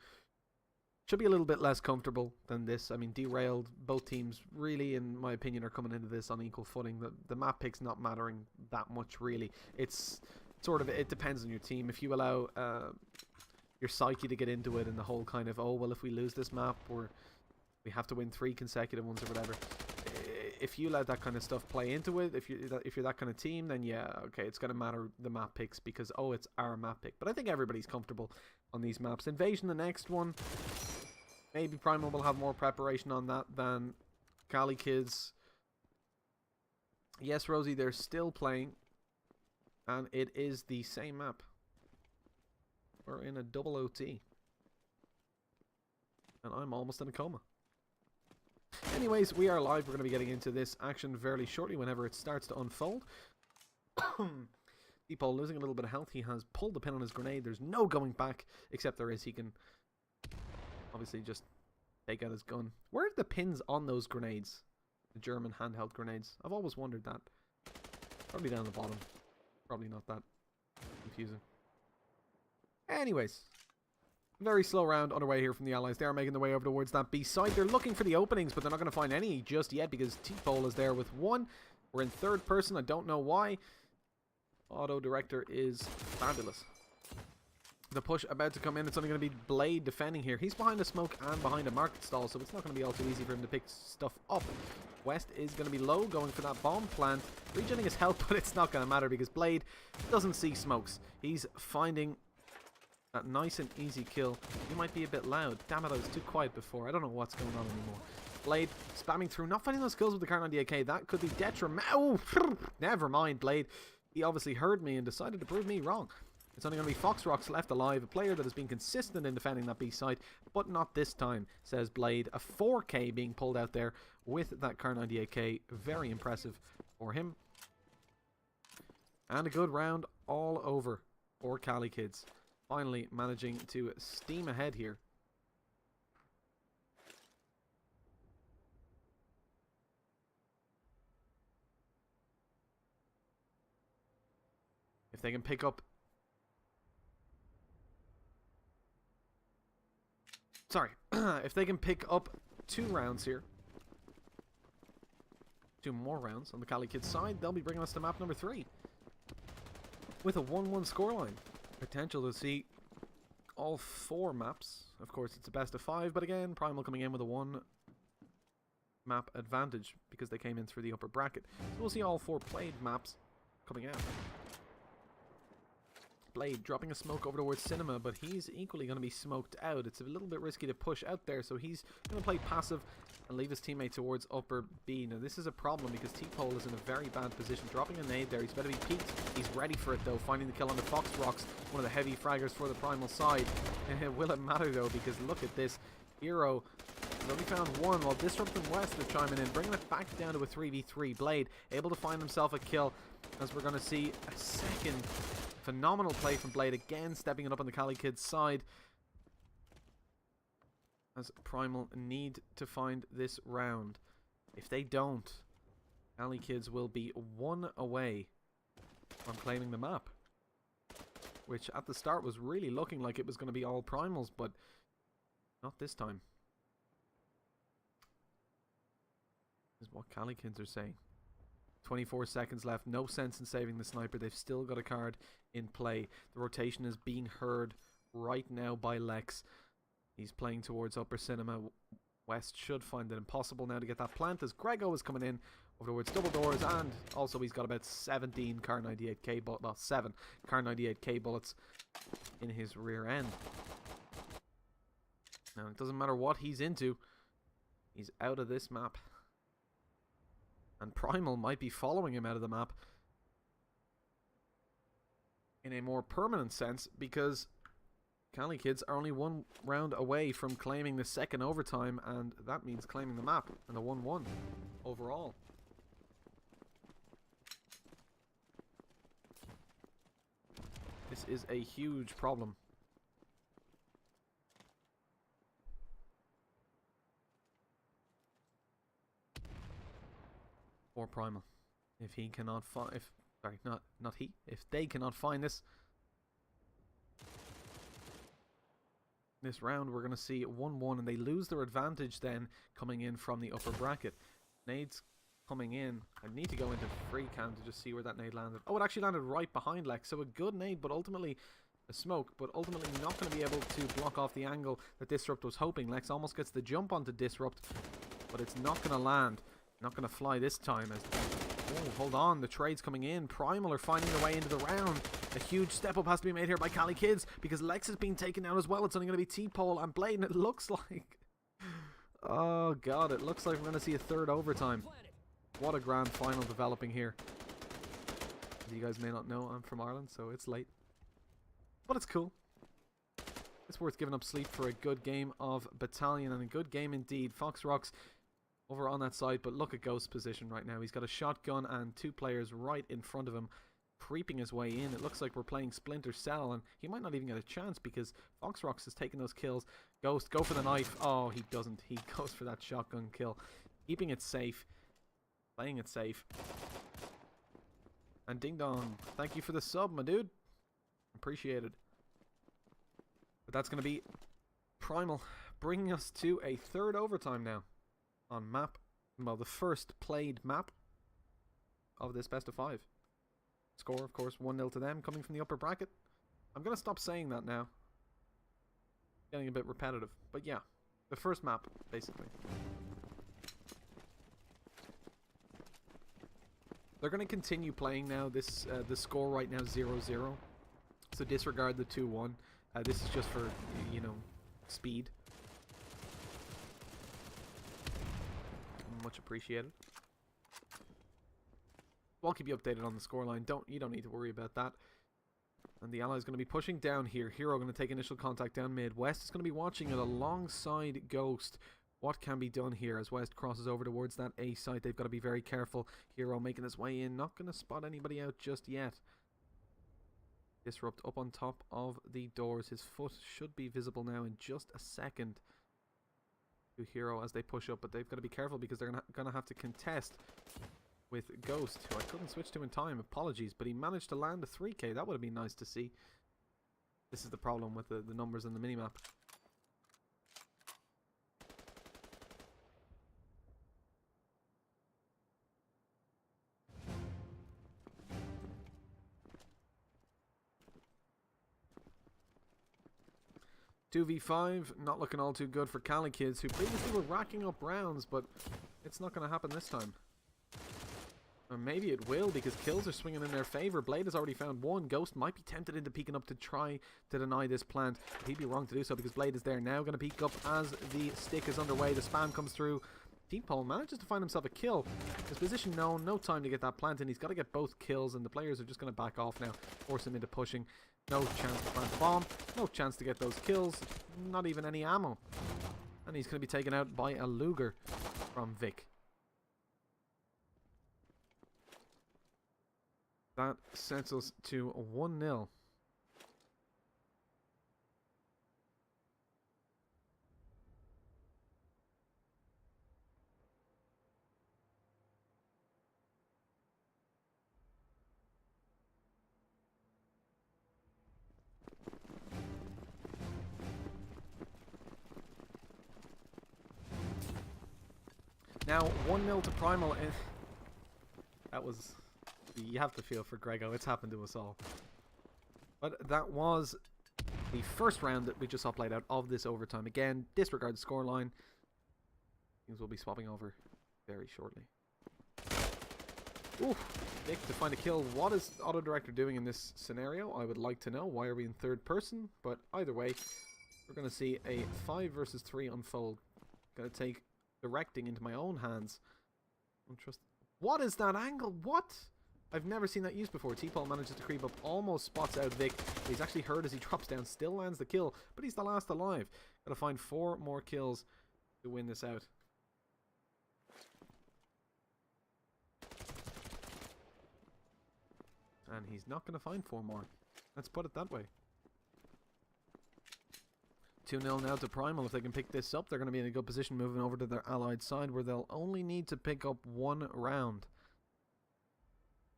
should be a little bit less comfortable than this. I mean, Derailed, both teams really, in my opinion, are coming into this on equal footing. The map pick's not mattering that much, really. It's sort of, it depends on your team. If you allow your psyche to get into it and the whole kind of, oh, well, if we lose this map, or we have to win 3 consecutive ones or whatever. If you let that kind of stuff play into it, if you're that kind of team, then yeah, okay, it's going to matter the map picks because, oh, it's our map pick. But I think everybody's comfortable on these maps. Invasion, the next one. Maybe Primal will have more preparation on that than Cali Kids. Yes, Rosie, they're still playing. And it is the same map. We're in a double OT. And I'm almost in a coma. Anyways, we are live. We're going to be getting into this action fairly shortly whenever it starts to unfold. T-pole losing a little bit of health. He has pulled the pin on his grenade. There's no going back, except there is. He can obviously just take out his gun. Where are the pins on those grenades? The German handheld grenades. I've always wondered that. Probably down the bottom. Probably not that confusing. Anyways. Very slow round underway here from the Allies. They are making their way over towards that B side. They're looking for the openings, but they're not going to find any just yet because T-pole is there with 1. We're in third person. I don't know why. Auto director is fabulous. The push about to come in. It's only going to be Blade defending here. He's behind a smoke and behind a market stall, so it's not going to be all too easy for him to pick stuff up. West is going to be low, going for that bomb plant. Regenerating his health, but it's not going to matter because Blade doesn't see smokes. He's finding that nice and easy kill. You might be a bit loud. Damn it, I was too quiet before. I don't know what's going on anymore. Blade spamming through, not finding those kills with the Kar-98 AK. That could be detrimental. Oh, never mind, Blade. He obviously heard me and decided to prove me wrong. It's only going to be Foxrocks left alive, a player that has been consistent in defending that B side, but not this time, says Blade. A 4K being pulled out there with that Kar-98 AK. Very impressive for him. And a good round all over for Cali Kids. Finally managing to steam ahead here. If they can pick up... Sorry. If they can pick up 2 rounds here. 2 more rounds on the Cali Kids side, they'll be bringing us to map number 3. With a 1-1 scoreline. Potential to see all 4 maps. Of course, it's a best of 5, but again, Primal coming in with a 1 map advantage because they came in through the upper bracket. So we'll see all 4 played maps coming out. Blade dropping a smoke over towards Cinema, but he's equally going to be smoked out. It's a little bit risky to push out there, so he's going to play passive and leave his teammate towards upper B. Now this is a problem because T-pole is in a very bad position. Dropping a nade there, he's better be peeked. He's ready for it though, finding the kill on the Foxrocks, one of the heavy fraggers for the Primal side. Will it matter though, because look at this. Hero only found one, while Disrupt and West are chiming in, bringing it back down to a 3v3. Blade able to find himself a kill, as we're going to see a second phenomenal play from Blade, again stepping it up on the Cali Kids side. As Primal need to find this round. If they don't, Cali Kids will be one away from claiming the map. Which at the start was really looking like it was going to be all Primals, but not this time. This is what Cali Kids are saying. 24 seconds left. No sense in saving the sniper. They've still got a card in play. The rotation is being heard right now by Lex. He's playing towards upper cinema. West should find it impossible now to get that plant as Grego is coming in over towards double doors, and also he's got about 17 Car 98k bullets, well 7 Car 98k bullets in his rear end. Now it doesn't matter what he's into, he's out of this map. And Primal might be following him out of the map in a more permanent sense, because Cali Kids are only one round away from claiming the second overtime, and that means claiming the map and a 1-1 overall. This is a huge problem. For Primal. If he cannot find, if they cannot find this round, we're going to see 1-1, and they lose their advantage then coming in from the upper bracket. Nades coming in. I need to go into free cam to just see where that nade landed. Oh, it actually landed right behind Lex, so a good nade, but ultimately a smoke, but ultimately not going to be able to block off the angle that Disrupt was hoping. Lex almost gets the jump onto Disrupt, but it's not going to land. Not going to fly this time. As oh, hold on, the trade's coming in. Primal are finding their way into the round. A huge step up has to be made here by Cali Kids, because Lex is being taken down as well. It's only going to be T-Pole and Blade, and it looks like, oh god, it looks like we're going to see a third overtime. What a grand final developing here. As you guys may not know, I'm from Ireland, so it's late, but it's cool. It's worth giving up sleep for a good game of Battalion, and a good game indeed. Fox Rocks over on that side, but look at Ghost's position right now. He's got a shotgun and 2 players right in front of him, creeping his way in. It looks like we're playing Splinter Cell, and he might not even get a chance because Fox Rocks is taking those kills. Ghost, go for the knife. Oh, he doesn't. He goes for that shotgun kill. Keeping it safe. Playing it safe. And Ding Dong, thank you for the sub, my dude. Appreciate it. But that's going to be Primal bringing us to a third overtime now. On map, well, the first played map of this best of 5. Score, of course, 1-0 to them, coming from the upper bracket. I'm going to stop saying that now. Getting a bit repetitive, but yeah, the first map, basically. They're going to continue playing now. This the score right now 0-0, so disregard the 2-1. This is just for, you know, speed. Much appreciated. I'll keep you updated on the scoreline. You don't need to worry about that. And the ally is going to be pushing down here. Hero going to take initial contact down mid. West is going to be watching it alongside Ghost. What can be done here as West crosses over towards that A site? They've got to be very careful. Hero making his way in. Not going to spot anybody out just yet. Disrupt up on top of the doors. His foot should be visible now in just a second. To Hero as they push up, but they've got to be careful because they're going to have to contest with Ghost, who I couldn't switch to in time. Apologies, but he managed to land a 3k. That would have been nice to see. This is the problem with the numbers in the minimap. .2v5, not looking all too good for Cali Kids, who previously were racking up rounds, but it's not going to happen this time. Or maybe it will, because kills are swinging in their favour. Blade has already found one. Ghost might be tempted into peeking up to try to deny this plant, but he'd be wrong to do so because Blade is there now, going to peek up as the stick is underway. The spam comes through. T-Pole manages to find himself a kill. His position known, no time to get that plant in. He's got to get both kills, and the players are just going to back off now, force him into pushing. No chance to plant the bomb, no chance to get those kills, not even any ammo. And he's going to be taken out by a Luger from Vic. That sets us to 1-0. Now, 1-0 to Primal. That was... You have to feel for Grego. It's happened to us all. But that was the first round that we just saw played out of this overtime. Again, disregard the scoreline. Things will be swapping over very shortly. Ooh, Nick to find a kill. What is Auto Director doing in this scenario? I would like to know. Why are we in third person? But either way, we're going to see a 5 versus 3 unfold. Going to take directing into my own hands. What is that angle? What? I've never seen that used before. T-Paul manages to creep up, almost spots out Vic. He's actually hurt as he drops down, still lands the kill, but he's the last alive. Gotta find 4 more kills to win this out. And he's not gonna find 4 more. Let's put it that way. 2-0 now to Primal. If they can pick this up, they're going to be in a good position moving over to their allied side, where they'll only need to pick up 1 round.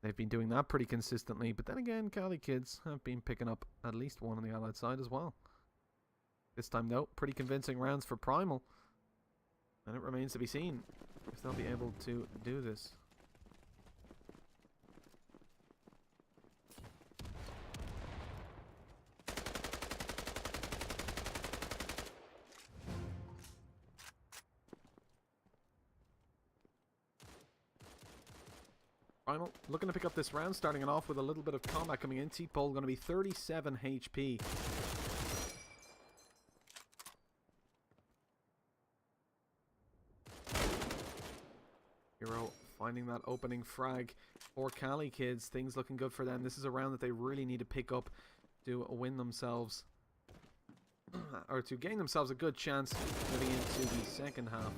They've been doing that pretty consistently, but then again, Cali kids have been picking up at least 1 on the allied side as well. This time, though, pretty convincing rounds for Primal. And it remains to be seen if they'll be able to do this. Primal looking to pick up this round, starting it off with a little bit of combat coming in. T-Pole going to be 37 HP. Hero finding that opening frag for Cali kids. Things looking good for them. This is a round that they really need to pick up to win themselves, or to gain themselves a good chance moving into the second half.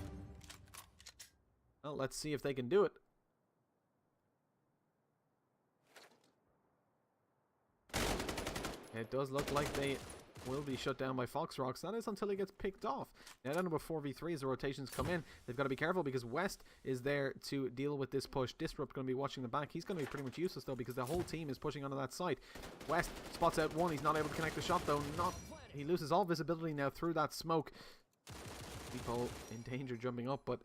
Well, let's see if they can do it. It does look like they will be shut down by Fox Rocks. That is until he gets picked off. Now down to 4v3 as the rotations come in. They've got to be careful because West is there to deal with this push. Disrupt going to be watching the back. He's going to be pretty much useless though because the whole team is pushing onto that side. West spots out 1. He's not able to connect the shot though. He loses all visibility now through that smoke. People in danger jumping up, but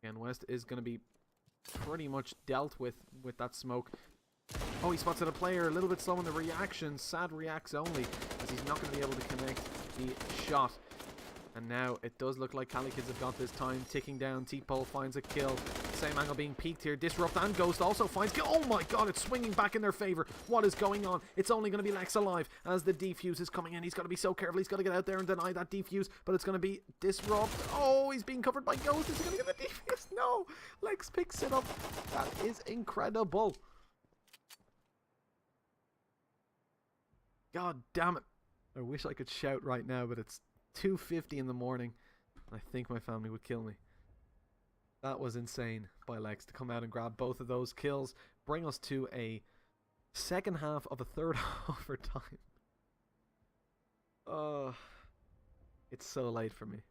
again, West is going to be pretty much dealt with that smoke. Oh, he spots out a player, a little bit slow in the reaction. Sad reacts only, as he's not going to be able to connect the shot. And now it does look like Cali kids have got this time. Ticking down, T-Pole finds a kill. Same angle being peaked here. Disrupt and Ghost also finds kill. Oh my god, it's swinging back in their favor. What is going on? It's only going to be Lex alive as the defuse is coming in. He's got to be so careful. He's got to get out there and deny that defuse, but it's going to be Disrupt. Oh, he's being covered by Ghost. Is he going to get the defuse? No. Lex picks it up. That is incredible. God damn it. I wish I could shout right now, but it's 2:50 in the morning. I think my family would kill me. That was insane by Lex to come out and grab both of those kills. Bring us to a second half of a third overtime. It's so late for me.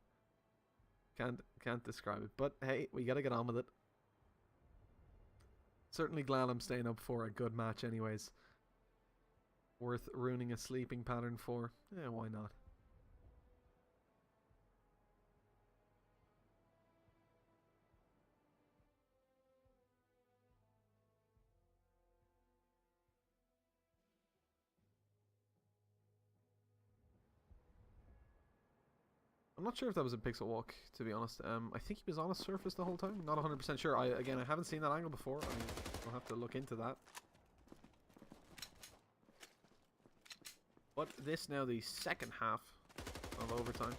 Can't describe it. But hey, we gotta get on with it. Certainly glad I'm staying up for a good match anyways. Worth ruining a sleeping pattern for? Yeah, why not? I'm not sure if that was a pixel walk, to be honest. I think he was on a surface the whole time. Not 100% sure. I haven't seen that angle before. I'll have to look into that. But this now the second half of overtime.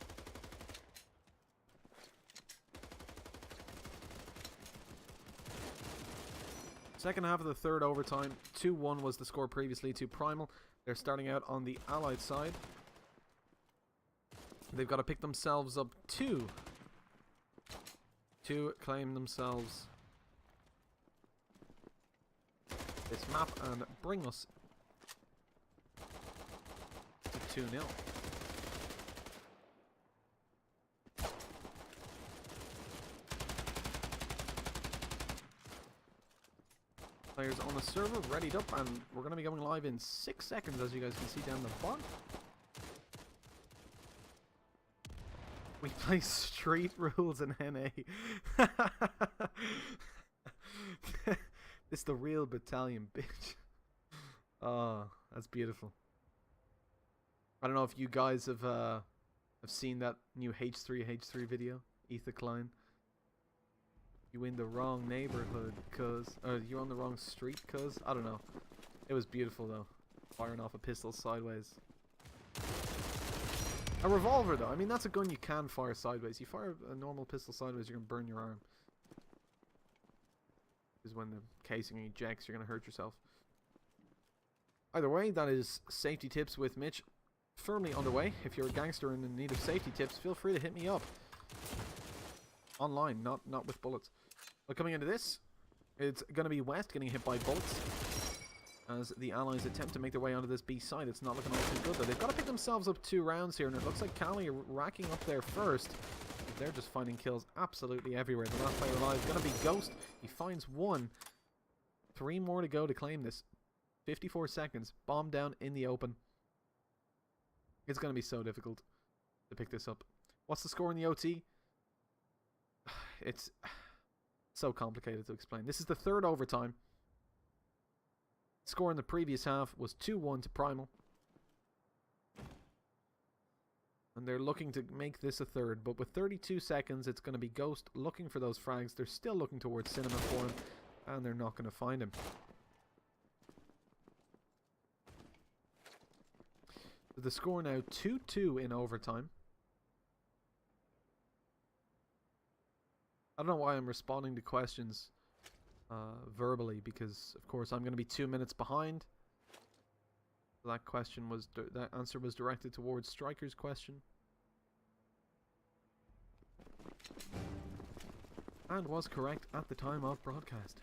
Second half of the third overtime. 2-1 was the score previously to Primal. They're starting out on the Allied side. They've got to pick themselves up 2 to claim themselves this map and bring us to 2-0. Players on the server readied up, and we're going to be going live in 6 seconds, as you guys can see down the bottom. We play street rules in NA. This is the real battalion, bitch. Oh, that's beautiful. I don't know if you guys have seen that new H3 video, Ethan Klein. You in the wrong neighborhood, cuz. Or you're on the wrong street, cuz. I don't know. It was beautiful, though. Firing off a pistol sideways. A revolver, though. I mean, that's a gun you can fire sideways. You fire a normal pistol sideways, you're going to burn your arm. Because when the casing ejects, you're going to hurt yourself. Either way, that is Safety Tips with Mitch. Firmly underway. If you're a gangster and in need of safety tips, feel free to hit me up. Online, not with bullets. But coming into this, it's going to be West getting hit by bullets as the Allies attempt to make their way onto this B side. It's not looking all too good, though. They've got to pick themselves up 2 rounds here, and it looks like Cali are racking up there first. They're just finding kills absolutely everywhere. The last player alive is going to be Ghost. He finds 1. 3 more to go to claim this. 54 seconds. Bomb down in the open. It's going to be so difficult to pick this up. What's the score in the OT? It's so complicated to explain. This is the 3rd overtime. Score in the previous half was 2-1 to Primal. And they're looking to make this a 3rd. But with 32 seconds, it's going to be Ghost looking for those frags. They're still looking towards Cinema for him. And they're not going to find him. So the score now 2-2 in overtime. I don't know why I'm responding to questions verbally, because of course I'm going to be 2 minutes behind. That question was that answer was directed towards Striker's question, and was correct at the time of broadcast.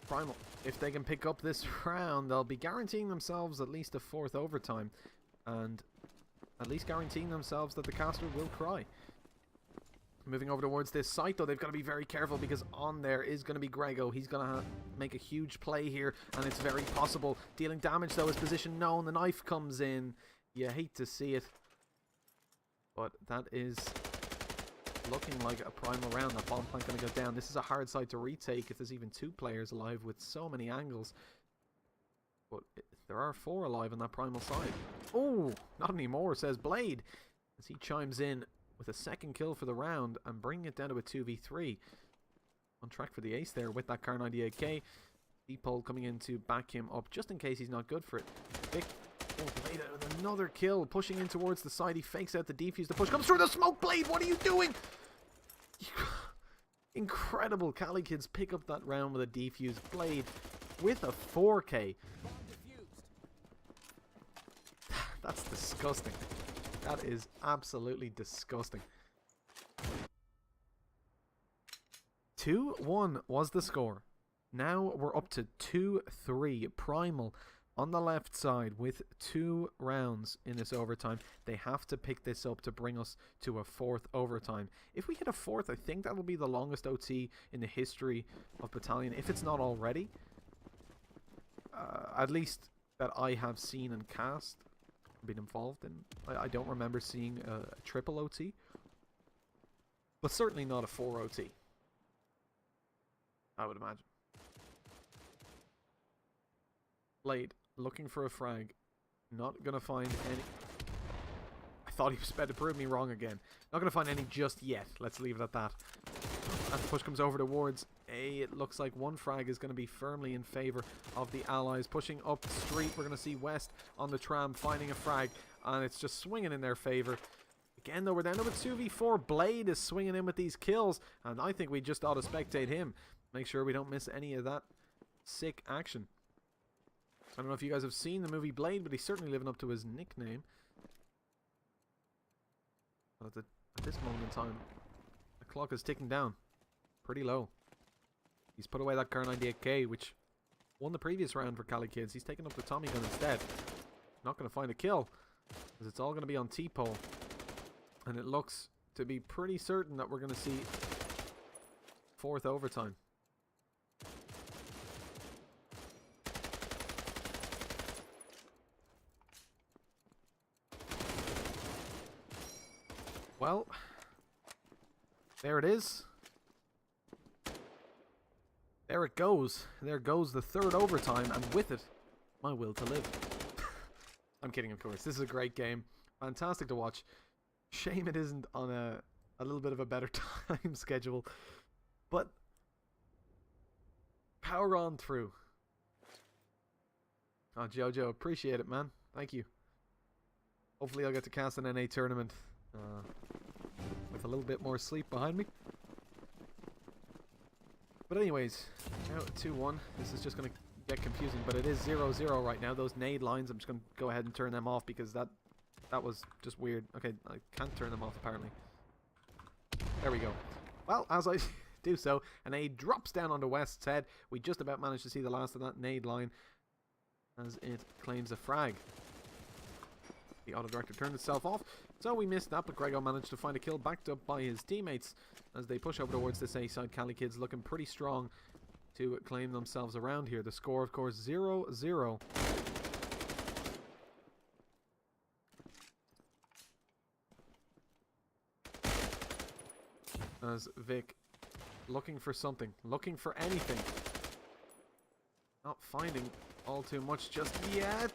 Primal, if they can pick up this round, they'll be guaranteeing themselves at least a 4th overtime, and at least guaranteeing themselves that the caster will cry. Moving over towards this site, though, they've got to be very careful, because on there is going to be Grego. He's going to make a huge play here, and it's very possible. Dealing damage, though, his position known. The knife comes in. You hate to see it, but that is looking like a Primal round. That bomb plant going to go down. This is a hard side to retake if there's even 2 players alive with so many angles. But there are 4 alive on that Primal side. Oh, not anymore, says Blade, as he chimes in with a 2nd kill for the round and bringing it down to a 2v3. On track for the ace there with that Car 98k. D-Pole coming in to back him up just in case he's not good for it. Vic, Blade with another kill, pushing in towards the side. He fakes out the defuse. The push comes through the smoke. Blade, what are you doing? Incredible. Cali kids pick up that round with a defuse. Blade with a 4k. That's disgusting. That is absolutely disgusting. 2-1 was the score. Now we're up to 2-3. Primal on the left side with 2 rounds in this overtime. They have to pick this up to bring us to a 4th overtime. If we hit a 4th, I think that will be the longest OT in the history of Battalion, if it's not already. At least that I have seen and cast, been involved in. I don't remember seeing a triple OT, but certainly not a 4 OT, I would imagine. Blade looking for a frag, not gonna find any. I thought he was about to prove me wrong again. Not gonna find any just yet. Let's leave it at that. As the push comes over towards A, it looks like 1 frag is going to be firmly in favor of the Allies. Pushing up the street, we're going to see West on the tram finding a frag, and it's just swinging in their favor. Again, though, we're down to a 2v4. Blade is swinging in with these kills, and I think we just ought to spectate him. Make sure we don't miss any of that sick action. I don't know if you guys have seen the movie Blade, but he's certainly living up to his nickname. But at this moment in time, the clock is ticking down. Pretty low. He's put away that Car 98K, which won the previous round for Cali kids. He's taking up the Tommy gun instead. Not going to find a kill, because it's all going to be on T-pole. And it looks to be pretty certain that we're going to see 4th overtime. Well, there it is. There it goes. There goes the 3rd overtime, and with it, my will to live. I'm kidding, of course. This is a great game. Fantastic to watch. Shame it isn't on a little bit of a better time schedule. But power on through. Oh, Jojo, appreciate it, man. Thank you. Hopefully I'll get to cast an NA tournament with a little bit more sleep behind me. But anyways, now 2-1. This is just going to get confusing, but it is 0-0 right now. Those nade lines, I'm just going to go ahead and turn them off because that was just weird. Okay, I can't turn them off apparently. There we go. Well, as I do so, an nade drops down onto West's head. We just about managed to see the last of that nade line as it claims a frag. The auto-director turned itself off, so we missed that, but Grego managed to find a kill backed up by his teammates as they push over towards this A-side. Cali kids looking pretty strong to claim themselves around here. The score, of course, 0-0. As Vic looking for something, looking for anything. Not finding all too much just yet.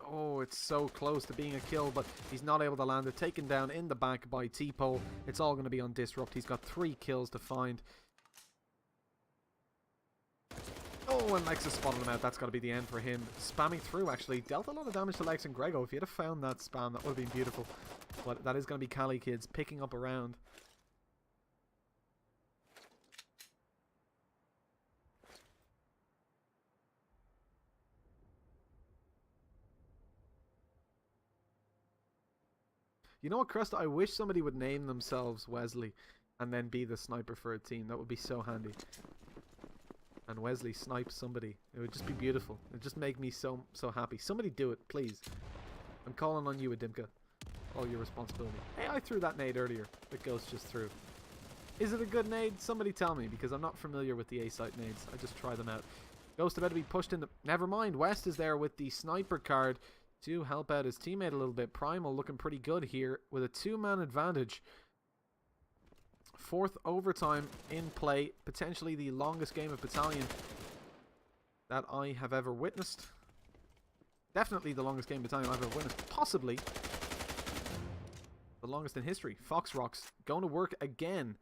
Oh, it's so close to being a kill, but he's not able to land it. Taken down in the back by T-pole. It's all going to be on Disrupt. He's got 3 kills to find. Oh, and Lex has spotted him out. That's got to be the end for him. Spamming through, actually. Dealt a lot of damage to Lex and Grego. If he had found that spam, that would have been beautiful. But that is going to be Cali kids picking up a round. You know what, Crust? I wish somebody would name themselves Wesley and then be the sniper for a team. That would be so handy. And Wesley snipes somebody. It would just be beautiful. It would just make me so happy. Somebody do it, please. I'm calling on you, Adimka. All your responsibility. Hey, I threw that nade earlier. The ghost just threw. Is it a good nade? Somebody tell me, because I'm not familiar with the A-site nades. I just try them out. Ghost about to be pushed into... Never mind. West is there with the sniper card to help out his teammate a little bit. Primal looking pretty good here with a 2-man advantage. 4th overtime in play. Potentially the longest game of Battalion that I have ever witnessed. Definitely the longest game of Battalion I've ever witnessed. Possibly the longest in history. Fox Rocks going to work again.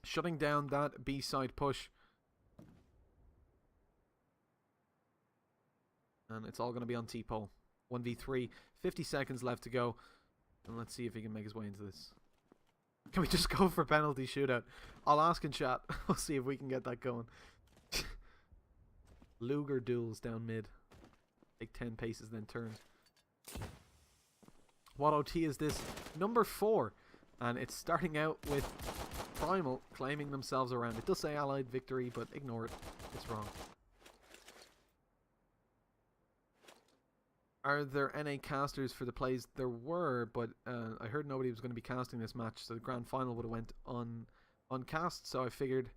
Shutting down that B-side push. And it's all going to be on T-pole. 1v3. 50 seconds left to go. And let's see if he can make his way into this. Can we just go for penalty shootout? I'll ask in chat. We'll see if we can get that going. Luger duels down mid. Take 10 paces, then turn. What OT is this? Number 4. And it's starting out with Primal claiming themselves around. It does say Allied victory, but ignore it. It's wrong. Are there NA casters for the plays? There were, but I heard nobody was going to be casting this match, so the grand final would have went uncast. So I figured,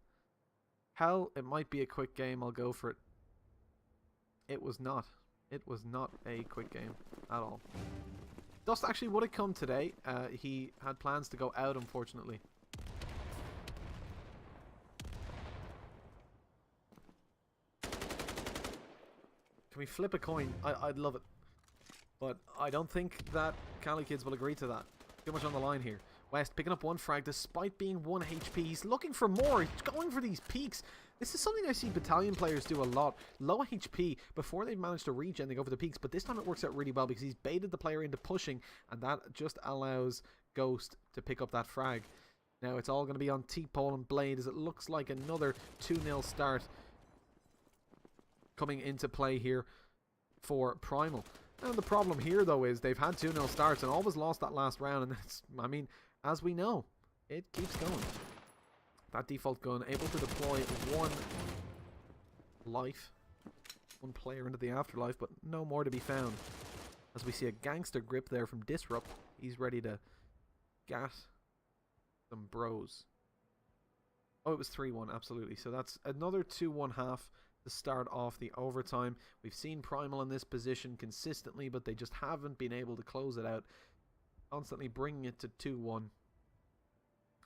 hell, it might be a quick game. I'll go for it. It was not. It was not a quick game at all. Dust actually would have come today. He had plans to go out, unfortunately. Can we flip a coin? I'd love it. But I don't think that Cali kids will agree to that. Too much on the line here. West picking up 1 frag despite being 1 HP. He's looking for more. He's going for these peaks. This is something I see Battalion players do a lot. Low HP before they've managed to regen, they go for the peaks. But this time it works out really well because he's baited the player into pushing. And that just allows Ghost to pick up that frag. Now it's all going to be on T-pole and Blade as it looks like another 2-0 start. coming into play here for Primal. And the problem here, though, is they've had 2-0 starts and always lost that last round. And it's, I mean, as we know, it keeps going. That default gun able to deploy one player into the afterlife, but no more to be found. As we see a gangster grip there from Disrupt. He's ready to gat some bros. Oh, it was 3-1, absolutely. So that's another 2-1 half to start off the overtime. We've seen Primal in this position consistently, but they just haven't been able to close it out. Constantly bringing it to 2-1.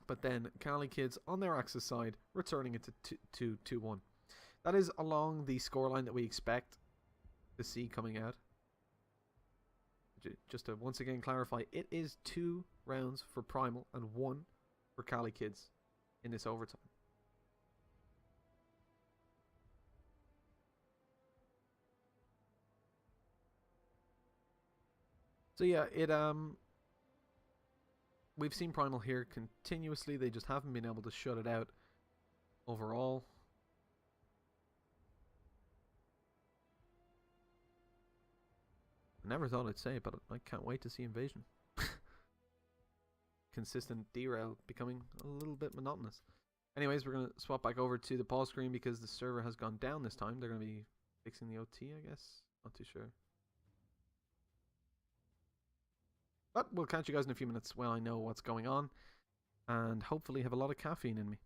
But then Cali Kids on their Axis side, returning it to 2-1. That is along the scoreline that we expect to see coming out. Just to once again clarify, it is 2 rounds for Primal and 1 for Cali Kids in this overtime. So yeah, we've seen Primal here continuously. They just haven't been able to shut it out overall. I never thought I'd say it, but I can't wait to see Invasion. Consistent derail becoming a little bit monotonous. Anyways, we're going to swap back over to the pause screen because the server has gone down this time. They're going to be fixing the OT, I guess. Not too sure. But we'll catch you guys in a few minutes when I know what's going on. And hopefully have a lot of caffeine in me.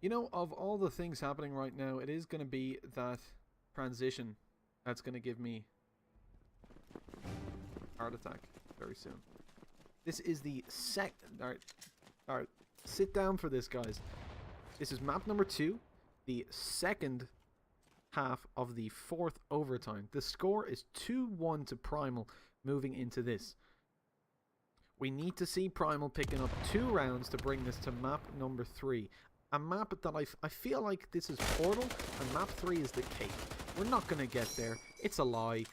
You know, of all the things happening right now, it is going to be that transition that's going to give me heart attack very soon. This is the Alright, sit down for this, guys. This is map number 2, the second half of the 4th overtime. The score is 2-1 to Primal moving into this. We need to see Primal picking up 2 rounds to bring this to map number 3. A map that I feel like this is Portal, and map 3 is the cake. We're not going to get there. It's a lie.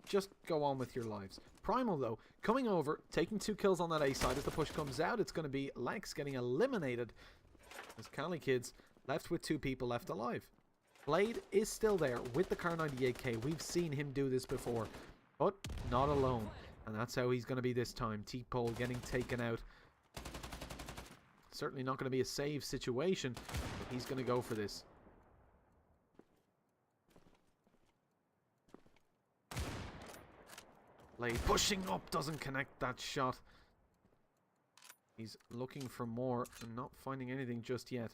Just go on with your lives. Primal, though, coming over, taking 2 kills on that A side. As the push comes out, it's going to be Lex getting eliminated. As Cali Kids left with 2 people left alive. Blade is still there with the Car 98K. We've seen him do this before, but not alone. And that's how he's going to be this time. T-Pole getting taken out. Certainly not going to be a save situation, but he's going to go for this. Blade pushing up, doesn't connect that shot. He's looking for more and not finding anything just yet.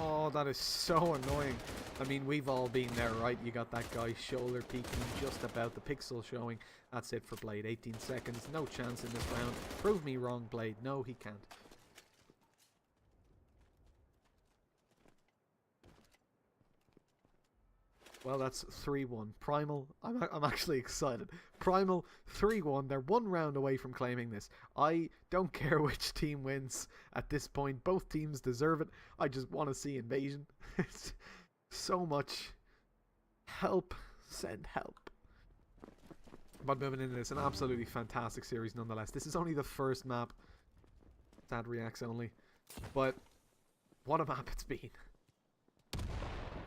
Oh, that is so annoying. I mean, we've all been there, right? You got that guy shoulder peeking just about, the pixel showing. That's it for Blade. 18 seconds, no chance in this round. Prove me wrong, Blade. No, he can't. Well, that's 3-1. Primal, I'm actually excited. Primal, 3-1. They're 1 round away from claiming this. I don't care which team wins at this point. Both teams deserve it. I just want to see invasion. It's so much. Help. Send help. But moving into this, an absolutely fantastic series nonetheless. This is only the first map. Sad reacts only. But what a map it's been.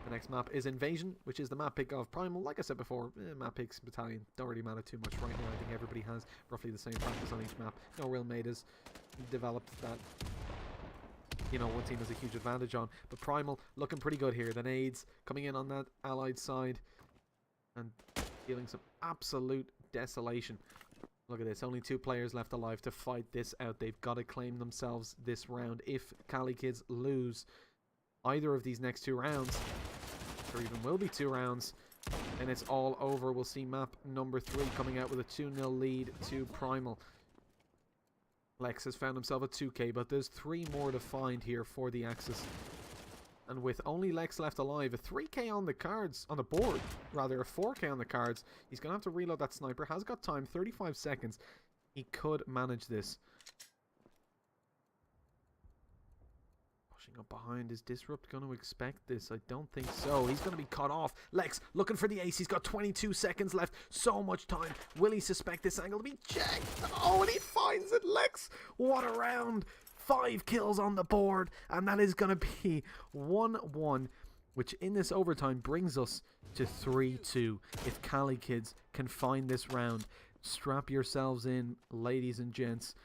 The next map is Invasion, which is the map pick of Primal. Like I said before, map picks Battalion don't really matter too much right now. I think everybody has roughly the same practice on each map. No real metas developed that, you know, one team has a huge advantage on. But Primal looking pretty good here. The nades coming in on that allied side and dealing some absolute desolation. Look at this, only 2 players left alive to fight this out. They've got to claim themselves this round. If Cali Kids lose either of these next 2 rounds, or even will be 2 rounds, and it's all over. We'll see map number 3 coming out with a 2-0 lead to Primal. Lex has found himself a 2k, but there's 3 more to find here for the Axis. And with only Lex left alive, a 3k on the cards, on the board, rather, a 4k on the cards, he's going to have to reload that sniper. Has got time, 35 seconds. He could manage this. Up behind, is Disrupt going to expect this? I don't think so. He's going to be cut off. Lex looking for the ace. He's got 22 seconds left. So much time. Will he suspect this angle to be checked? Oh, and he finds it. Lex, what a round. 5 kills on the board, and that is going to be 1-1, which in this overtime brings us to 3-2. If Cali Kids can find this round, strap yourselves in, ladies and gents,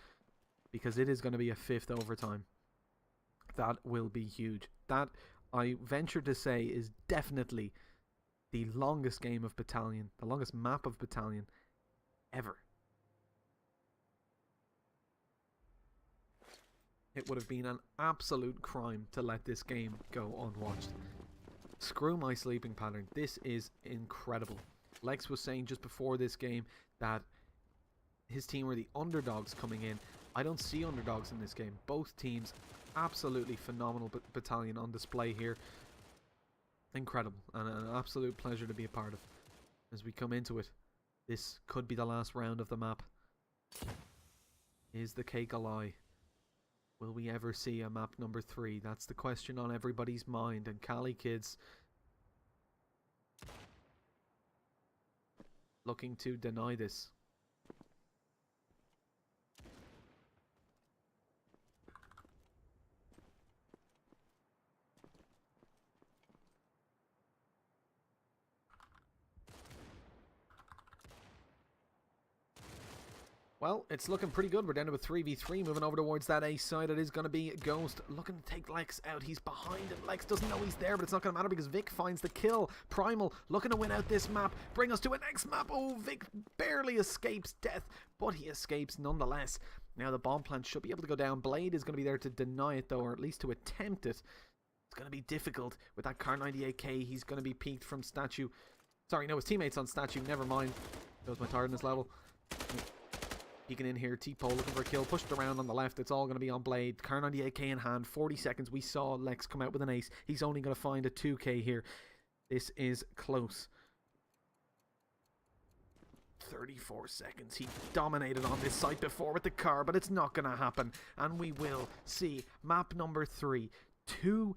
because it is going to be a 5th overtime. That will be huge. That, I venture to say, is definitely the longest game of Battalion, the longest map of Battalion ever. It would have been an absolute crime to let this game go unwatched. Screw my sleeping pattern. This is incredible. Lex was saying just before this game that his team were the underdogs coming in. I don't see underdogs in this game. Both teams, absolutely phenomenal Battalion on display here. Incredible, and an absolute pleasure to be a part of. As we come into it, this could be the last round of the map. Is the cake a lie? Will we ever see a map number 3? That's the question on everybody's mind, and Cali Kids looking to deny this. Well, it's looking pretty good. We're down to a 3v3, moving over towards that A side. It is going to be Ghost looking to take Lex out. He's behind him. Lex doesn't know he's there, but it's not going to matter because Vic finds the kill. Primal looking to win out this map. Bring us to a next map. Oh, Vic barely escapes death, but he escapes nonetheless. Now the bomb plant should be able to go down. Blade is going to be there to deny it, though, or at least to attempt it. It's going to be difficult with that Kar 98K. He's going to be peaked from statue. Sorry, no, his teammates on statue. Never mind. Shows my tiredness level. Peeking in here. T-pole looking for a kill. Pushed around on the left. It's all going to be on Blade. Kar 98K in hand. 40 seconds. We saw Lex come out with an ace. He's only going to find a 2K here. This is close. 34 seconds. He dominated on this site before with the car, but it's not going to happen. And we will see map number 3. 2-0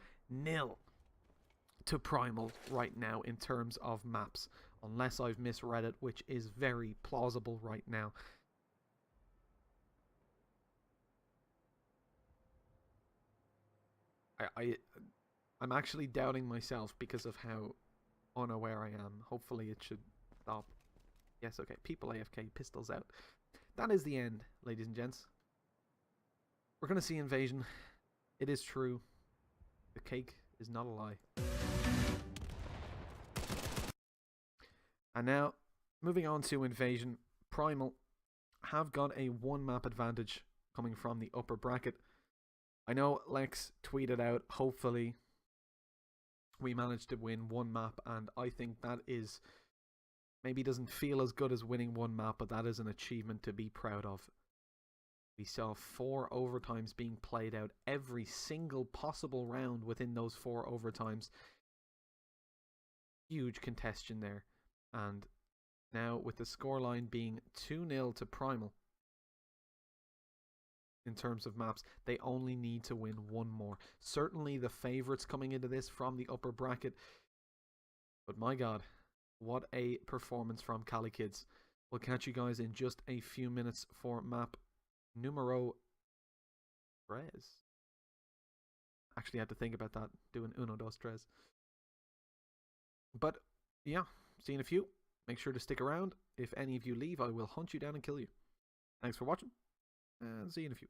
to Primal right now in terms of maps. Unless I've misread it, which is very plausible right now. I'm actually doubting myself because of how unaware I am. Hopefully it should stop. Yes, okay. People AFK, pistols out. That is the end, ladies and gents. We're going to see invasion. It is true. The cake is not a lie. And now, moving on to invasion. Primal have got a 1-map advantage coming from the upper bracket. I know Lex tweeted out, hopefully we managed to win 1 map, and I think that is, maybe doesn't feel as good as winning 1 map, but that is an achievement to be proud of. We saw 4 overtimes being played out, every single possible round within those 4 overtimes. Huge contention there. And now with the scoreline being 2-0 to Primal, in terms of maps, they only need to win 1 more. Certainly the favourites coming into this from the upper bracket. But my god, what a performance from Cali kids. We'll catch you guys in just a few minutes for map numero 3. Actually had to think about that, doing uno, dos, tres. But yeah, see you in a few. Make sure to stick around. If any of you leave, I will hunt you down and kill you. Thanks for watching, and see you in a few.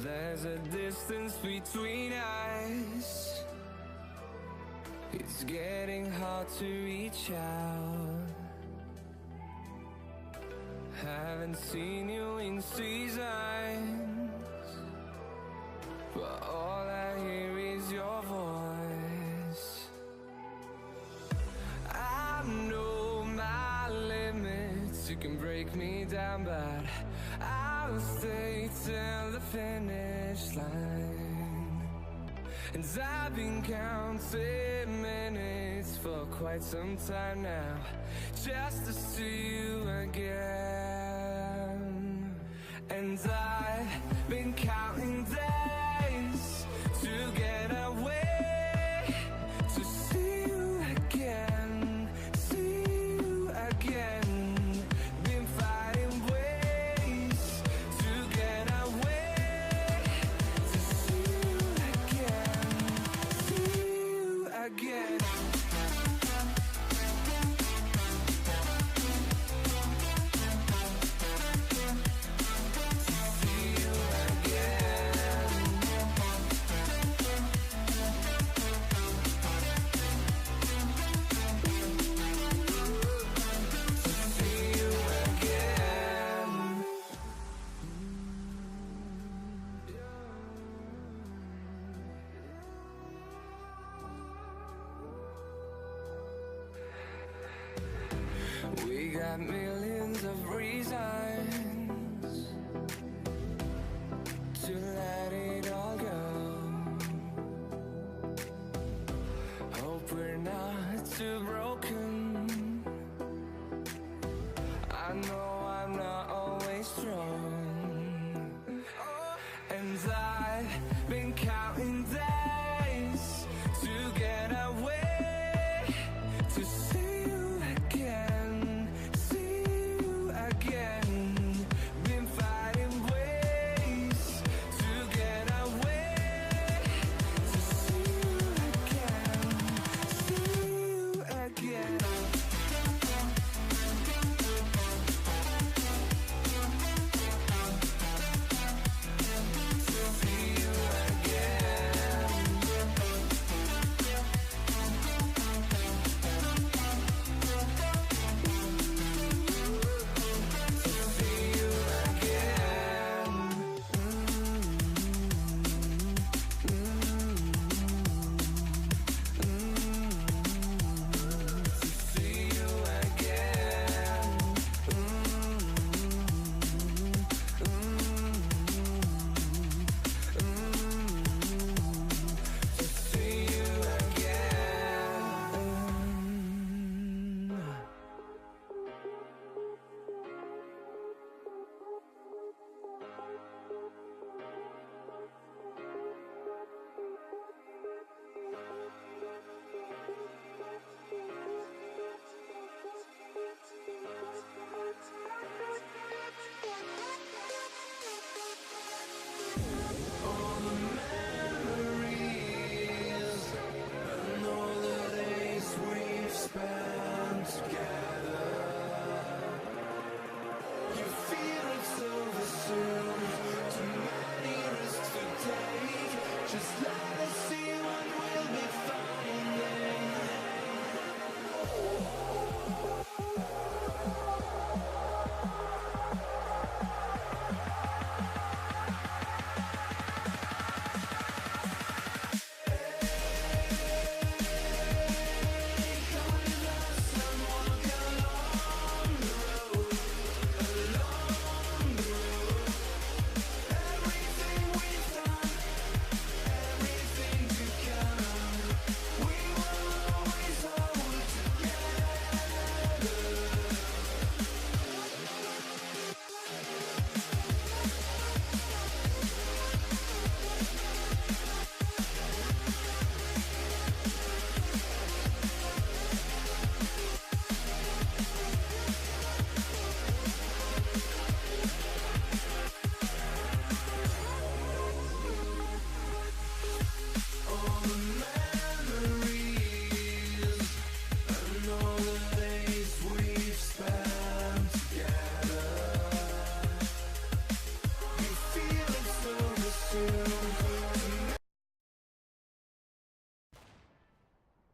There's a distance between us. It's getting hard to reach out. Haven't seen you in seasons, but all I hear is your voice. I know my limits, you can break me down, but I'll stay till the finish line. And I've been counting minutes for quite some time now, just to see you again. And I've been counting days to get away, to see you again, see you again. Been finding ways to get away, to see you again, see you again. We got millions of reasons to let it all go. Hope we're not too broken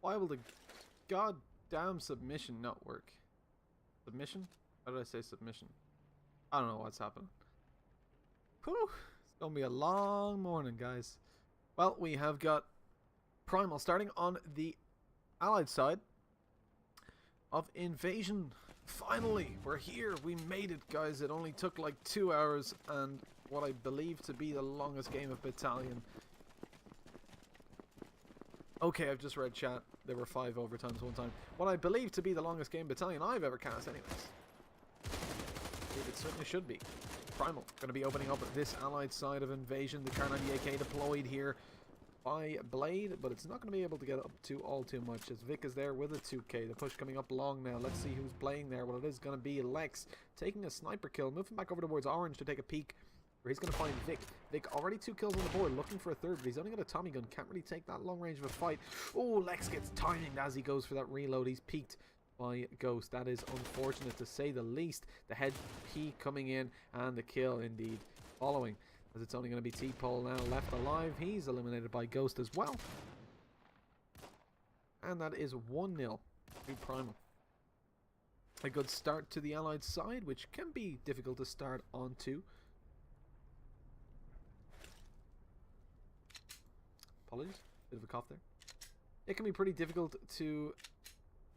Why will the goddamn submission not work? Submission? How did I say submission? I don't know what's happening. Whew. It's gonna be a long morning, guys. Well, we have got Primal starting on the Allied side of Invasion. Finally, we're here. We made it, guys. It only took like 2 hours and what I believe to be the longest game of Battalion. Okay, I've just read chat. There were 5 overtimes one time. What I believe to be the longest game Battalion I've ever cast, anyways. It certainly should be. Primal going to be opening up this Allied side of Invasion. The Kar-98 AK deployed here by Blade, but it's not going to be able to get up to all too much as Vic is there with a 2K. The push coming up long now. Let's see who's playing there. Well, it is going to be Lex taking a sniper kill, moving back over towards Orange to take a peek. Where he's going to find Vic. Vic already 2 kills on the board, looking for a third, but he's only got a Tommy gun. Can't really take that long range of a fight. Oh, Lex gets timed as he goes for that reload. He's peeked by Ghost. That is unfortunate to say the least. The head P coming in and the kill indeed following. As it's only going to be T-Pole now left alive. He's eliminated by Ghost as well. And that is 1-0 to Primal. A good start to the Allied side, which can be difficult to start onto. Apologies, bit of a cough there. It can be pretty difficult to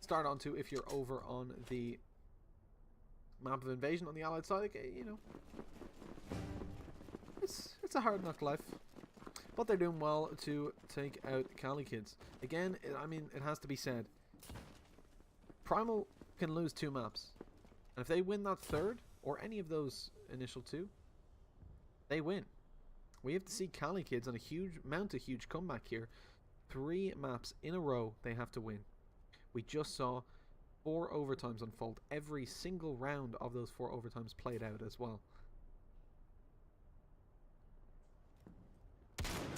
start onto if you're over on the map of Invasion on the Allied side. Okay, you know, it's a hard knock life, but they're doing well to take out Cali kids. Again, I mean, it has to be said, Primal can lose 2 maps, and if they win that third or any of those initial 2, they win. We have to see Cali kids on a huge comeback here. 3 maps in a row they have to win. We just saw 4 overtimes unfold. Every single round of those 4 overtimes played out as well.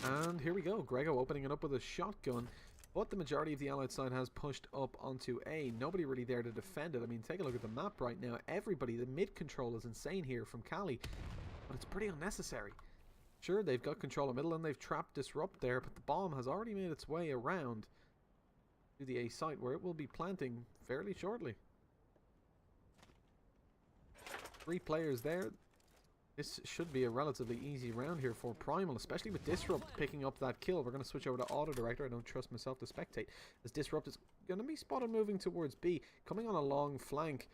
And here we go. Grego opening it up with a shotgun. But the majority of the Allied side has pushed up onto A. Nobody really there to defend it. I mean, take a look at the map right now. Everybody, the mid control is insane here from Cali. But it's pretty unnecessary. Sure, they've got control of middle and they've trapped Disrupt there, but the bomb has already made its way around to the A site where it will be planting fairly shortly. 3 players there. This should be a relatively easy round here for Primal, especially with Disrupt picking up that kill. We're going to switch over to Auto Director. I don't trust myself to spectate, as Disrupt is going to be spotted moving towards B, coming on a long flank.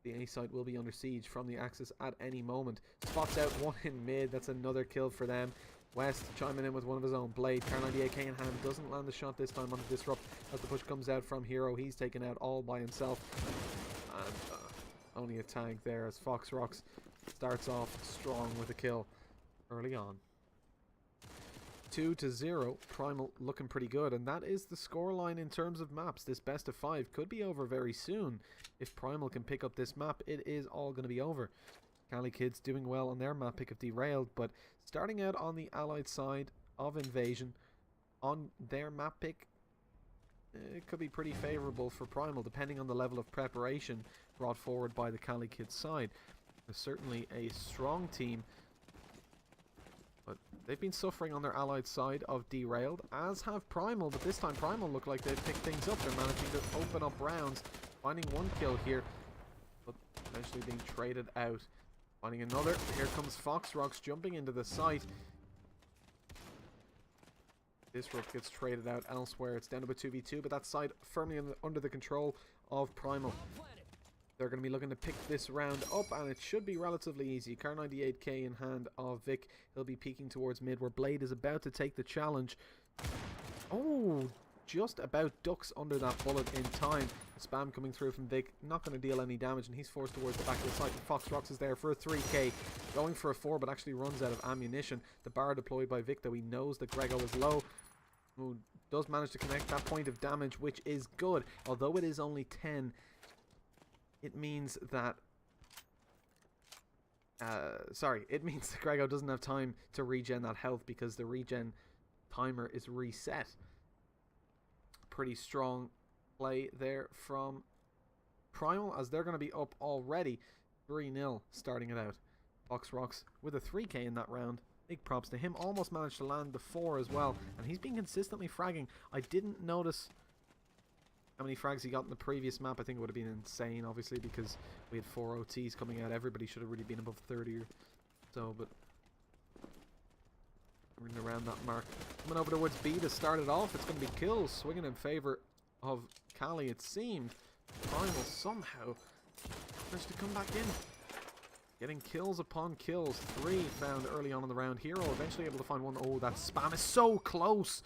The A site will be under siege from the Axis at any moment. Spots out 1 in mid. That's another kill for them. West chiming in with one of his own. Blade, Kar-98 AK in hand. Doesn't land the shot this time on the Disrupt as the push comes out from Hero. He's taken out all by himself. And only a tag there as Fox Rocks starts off strong with a kill early on. 2-0. Primal looking pretty good, and that is the scoreline in terms of maps. This best of 5 could be over very soon. If Primal can pick up this map, it is all going to be over. Cali kids doing well on their map pick of Derailed, but starting out on the Allied side of Invasion on their map pick, it could be pretty favourable for Primal depending on the level of preparation brought forward by the Cali kids side. There's certainly a strong team, but they've been suffering on their Allied side of Derailed, as have Primal, but this time Primal look like they've picked things up. They're managing to open up rounds, finding 1 kill here, but eventually being traded out. Finding another. Here comes Fox Rocks jumping into the site. Disrupt gets traded out elsewhere. It's down to a 2v2, but that side firmly under the control of Primal. They're going to be looking to pick this round up, and it should be relatively easy. Kar-98 AK in hand of Vic. He'll be peeking towards mid, where Blade is about to take the challenge. Oh, just about ducks under that bullet in time. Spam coming through from Vic, not going to deal any damage, and he's forced towards the back of the site. Fox Rocks is there for a 3k, going for a 4, but actually runs out of ammunition. The bar deployed by Vic, though he knows that Grego is low. Who does manage to connect that point of damage, which is good. Although it is only 10, it means that it means that Grego doesn't have time to regen that health because the regen timer is reset. Pretty strong play there from Primal, as they're going to be up already 3-0 starting it out. Fox Rocks with a 3k in that round. Big props to him. Almost managed to land the 4 as well, and he's been consistently fragging. I didn't notice how many frags he got in the previous map. I think it would have been insane, obviously, because we had 4 OTs coming out. Everybody should have really been above 30 or so, but we're in around that mark. Coming over towards B to start it off. It's going to be kills, swinging in favour of Cali, it seemed. Primal somehow managed to come back in. Getting kills upon kills. 3 found early on in the round. Hero eventually able to find one. Oh, that spam is so close.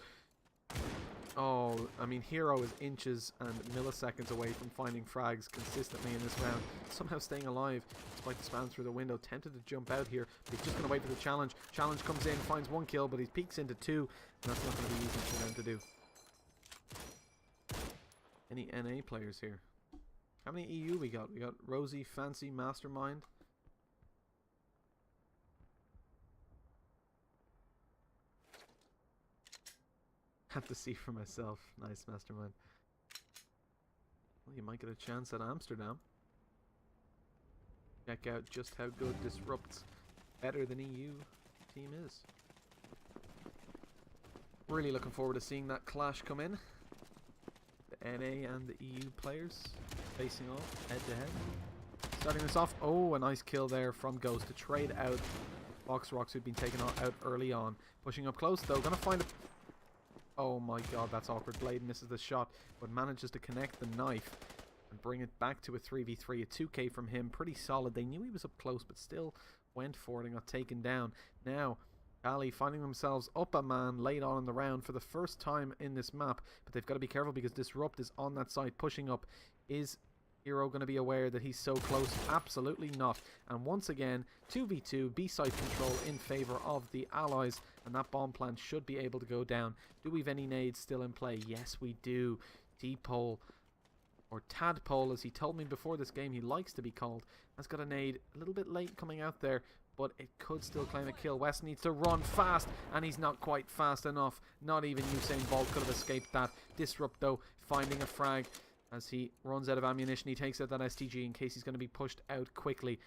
Oh, I mean, Hero is inches and milliseconds away from finding frags consistently in this round. Somehow staying alive despite the spam through the window. Tempted to jump out here, but he's just going to wait for the challenge. Challenge comes in, finds 1 kill, but he peeks into 2. And that's not going to be easy for them to do. Any NA players here? How many EU we got? We got Rosie, Fancy, Mastermind. Have to see for myself. Nice, Mastermind. Well, you might get a chance at Amsterdam. Check out just how good Disrupt's better than EU team is. Really looking forward to seeing that clash come in. The NA and the EU players facing off head to head. Starting this off. Oh, a nice kill there from Ghost to trade out Box Rocks, who'd been taken out early on. Pushing up close though. Gonna find a... Oh my god, that's awkward. Blade misses the shot, but manages to connect the knife and bring it back to a 3v3. A 2k from him. Pretty solid. They knew he was up close, but still went for it and got taken down. Now, Cali finding themselves up a man late on in the round for the first time in this map, but they've got to be careful because Disrupt is on that side pushing up. Is Hero going to be aware that he's so close? Absolutely not. And once again, 2v2, B-side control in favour of the allies, and that bomb plant should be able to go down. Do we have any nades still in play? Yes, we do. T-Pole, or Tadpole, as he told me before this game he likes to be called, has got a nade a little bit late coming out there, but it could still claim a kill. West needs to run fast, and he's not quite fast enough. Not even Usain Bolt could have escaped that. Disrupt, though, finding a frag as he runs out of ammunition. He takes out that STG in case he's going to be pushed out quickly.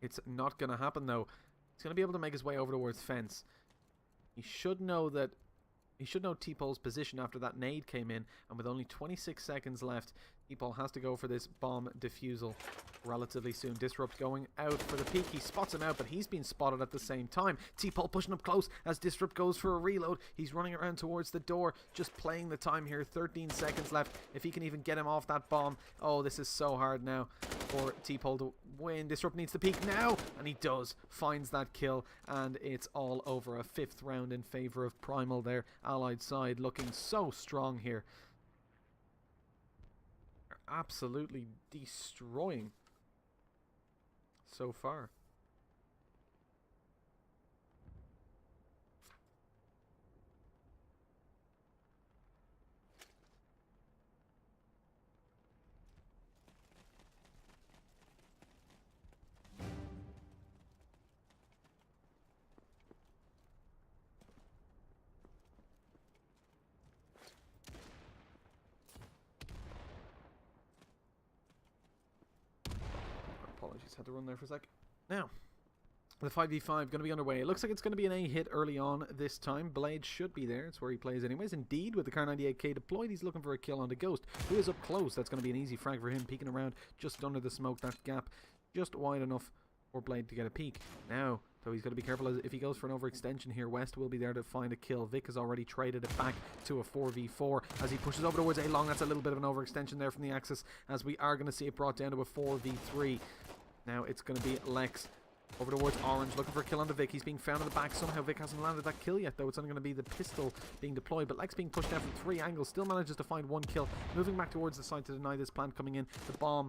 It's not going to happen, though. He's going to be able to make his way over towards fence. He should know that... He should know T-Pole's position after that nade came in, and with only 26 seconds left, T-Pole has to go for this bomb defusal relatively soon. Disrupt going out for the peek. He spots him out, but he's been spotted at the same time. T-Pole pushing up close as Disrupt goes for a reload. He's running around towards the door, just playing the time here. 13 seconds left. If he can even get him off that bomb. Oh, this is so hard now for T-Pole to win. Disrupt needs to peek now, and he does. Finds that kill, and it's all over. A 5th round in favor of Primal there. Allied side looking so strong here. They're absolutely destroying so far. Apologies, had to run there for a sec. Now, the 5v5 going to be underway. It looks like it's going to be an A hit early on this time. Blade should be there. It's where he plays anyways. Indeed, with the Car 98K deployed, he's looking for a kill on the Ghost, who is up close. That's going to be an easy frag for him, peeking around just under the smoke. That gap just wide enough for Blade to get a peek. Now, so he's got to be careful if he goes for an overextension here. West will be there to find a kill. Vic has already traded it back to a 4v4 as he pushes over towards A-Long. That's a little bit of an overextension there from the Axis, as we are going to see it brought down to a 4v3. Now it's going to be Lex over towards Orange, looking for a kill on the Vic. He's being found in the back. Somehow Vic hasn't landed that kill yet, though. It's only going to be the pistol being deployed, but Lex being pushed down from 3 angles. Still manages to find 1 kill. Moving back towards the side to deny this plant coming in. The bomb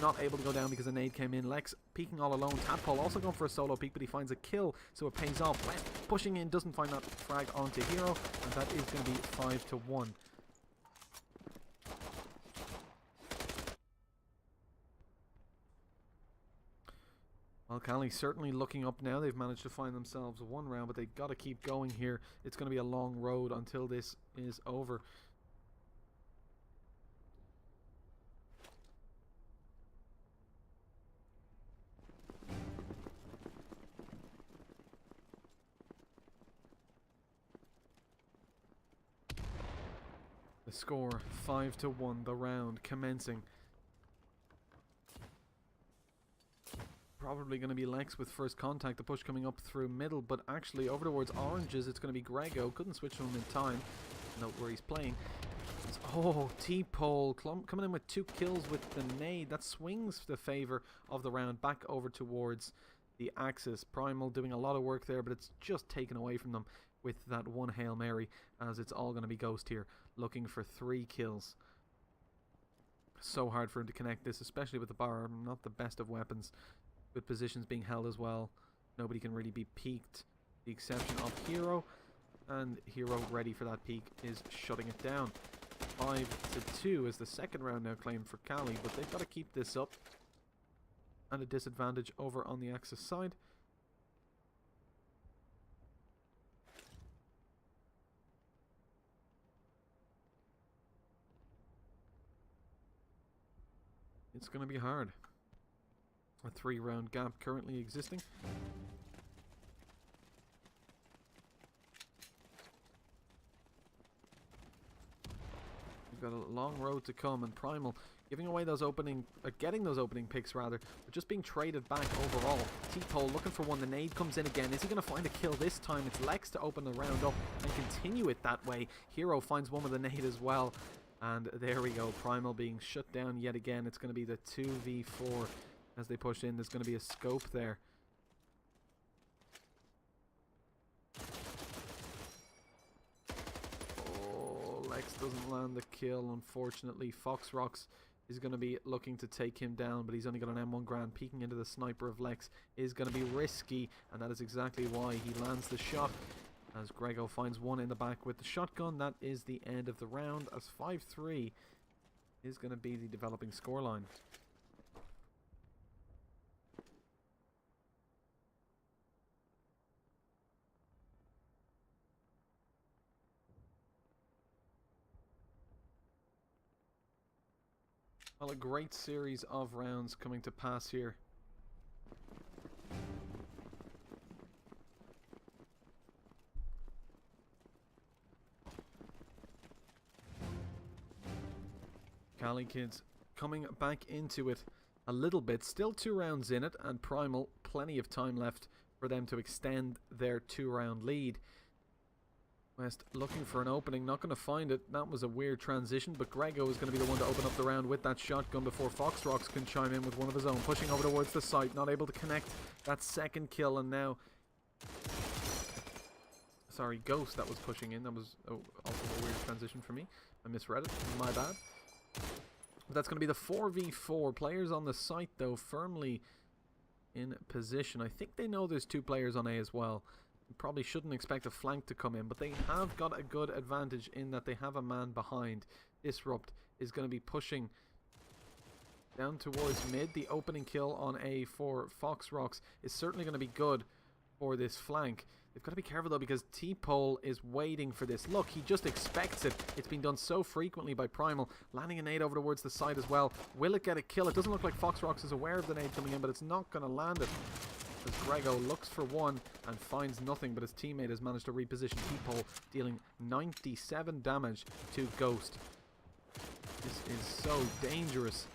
not able to go down because a nade came in. Lex peeking all alone. Tadpole also going for a solo peek, but he finds a kill, so it pays off. West pushing in, doesn't find that frag onto Hero, and that is going to be 5-1. Well, Cali certainly looking up now. They've managed to find themselves 1 round, but they've got to keep going here. It's going to be a long road until this is over. The The score 5-1. The round commencing. Probably going to be Lex with first contact. The push coming up through middle, but actually over towards oranges, it's going to be Grego. Couldn't switch to him in time. Note where he's playing. Oh, T-Pole coming in with 2 kills with the nade. That swings the favour of the round back over towards the Axis. Primal doing a lot of work there, but it's just taken away from them with that one Hail Mary, as it's all going to be Ghost here, looking for 3 kills. So hard for him to connect this, especially with the bar. Not the best of weapons, with positions being held as well. Nobody can really be peeked. The exception of Hero, and Hero ready for that peek is shutting it down. 5-2 is the second round now claimed for Cali, but they've got to keep this up. And a disadvantage over on the Axis side. It's going to be hard. A 3-round gap currently existing. We've got a long road to come, and Primal giving away those opening, getting those opening picks rather, but just being traded back overall. T-Pole looking for one. The nade comes in again. Is he going to find a kill this time? It's Lex to open the round up and continue it that way. Hero finds one with the nade as well. And there we go. Primal being shut down yet again. It's going to be the 2v4 as they push in. There's going to be a scope there. Oh, Lex doesn't land the kill, unfortunately. Foxrox is going to be looking to take him down, but he's only got an M1 Grand. Peeking into the sniper of Lex is going to be risky, and that is exactly why he lands the shot. As Grego finds one in the back with the shotgun. That is the end of the round, as 5-3 is going to be the developing scoreline. Well, a great series of rounds coming to pass here. Cali kids coming back into it a little bit. Still 2 rounds in it, and Primal, plenty of time left for them to extend their 2-round lead. West looking for an opening, not going to find it. That was a weird transition, but Grego is going to be the one to open up the round with that shotgun before Foxrox can chime in with one of his own. Pushing over towards the site, not able to connect that second kill, and now... Sorry, Ghost that was pushing in. That was also a weird transition for me. I misread it. My bad. But that's going to be the 4v4. Players on the site, though, firmly in position. I think they know there's 2 players on A as well. You probably shouldn't expect a flank to come in, but they have got a good advantage in that they have a man behind. Disrupt is going to be pushing down towards mid. The opening kill on A for Foxrox is certainly going to be good for this flank. They've got to be careful though, because T-Pole is waiting for this. Look, he just expects it. It's been done so frequently by Primal. Landing a nade over towards the side as well. Will it get a kill? It doesn't look like Foxrox is aware of the nade coming in, but it's not going to land it. As Grego looks for one and finds nothing, but his teammate has managed to reposition T-Pole, dealing 97 damage to Ghost. This is so dangerous.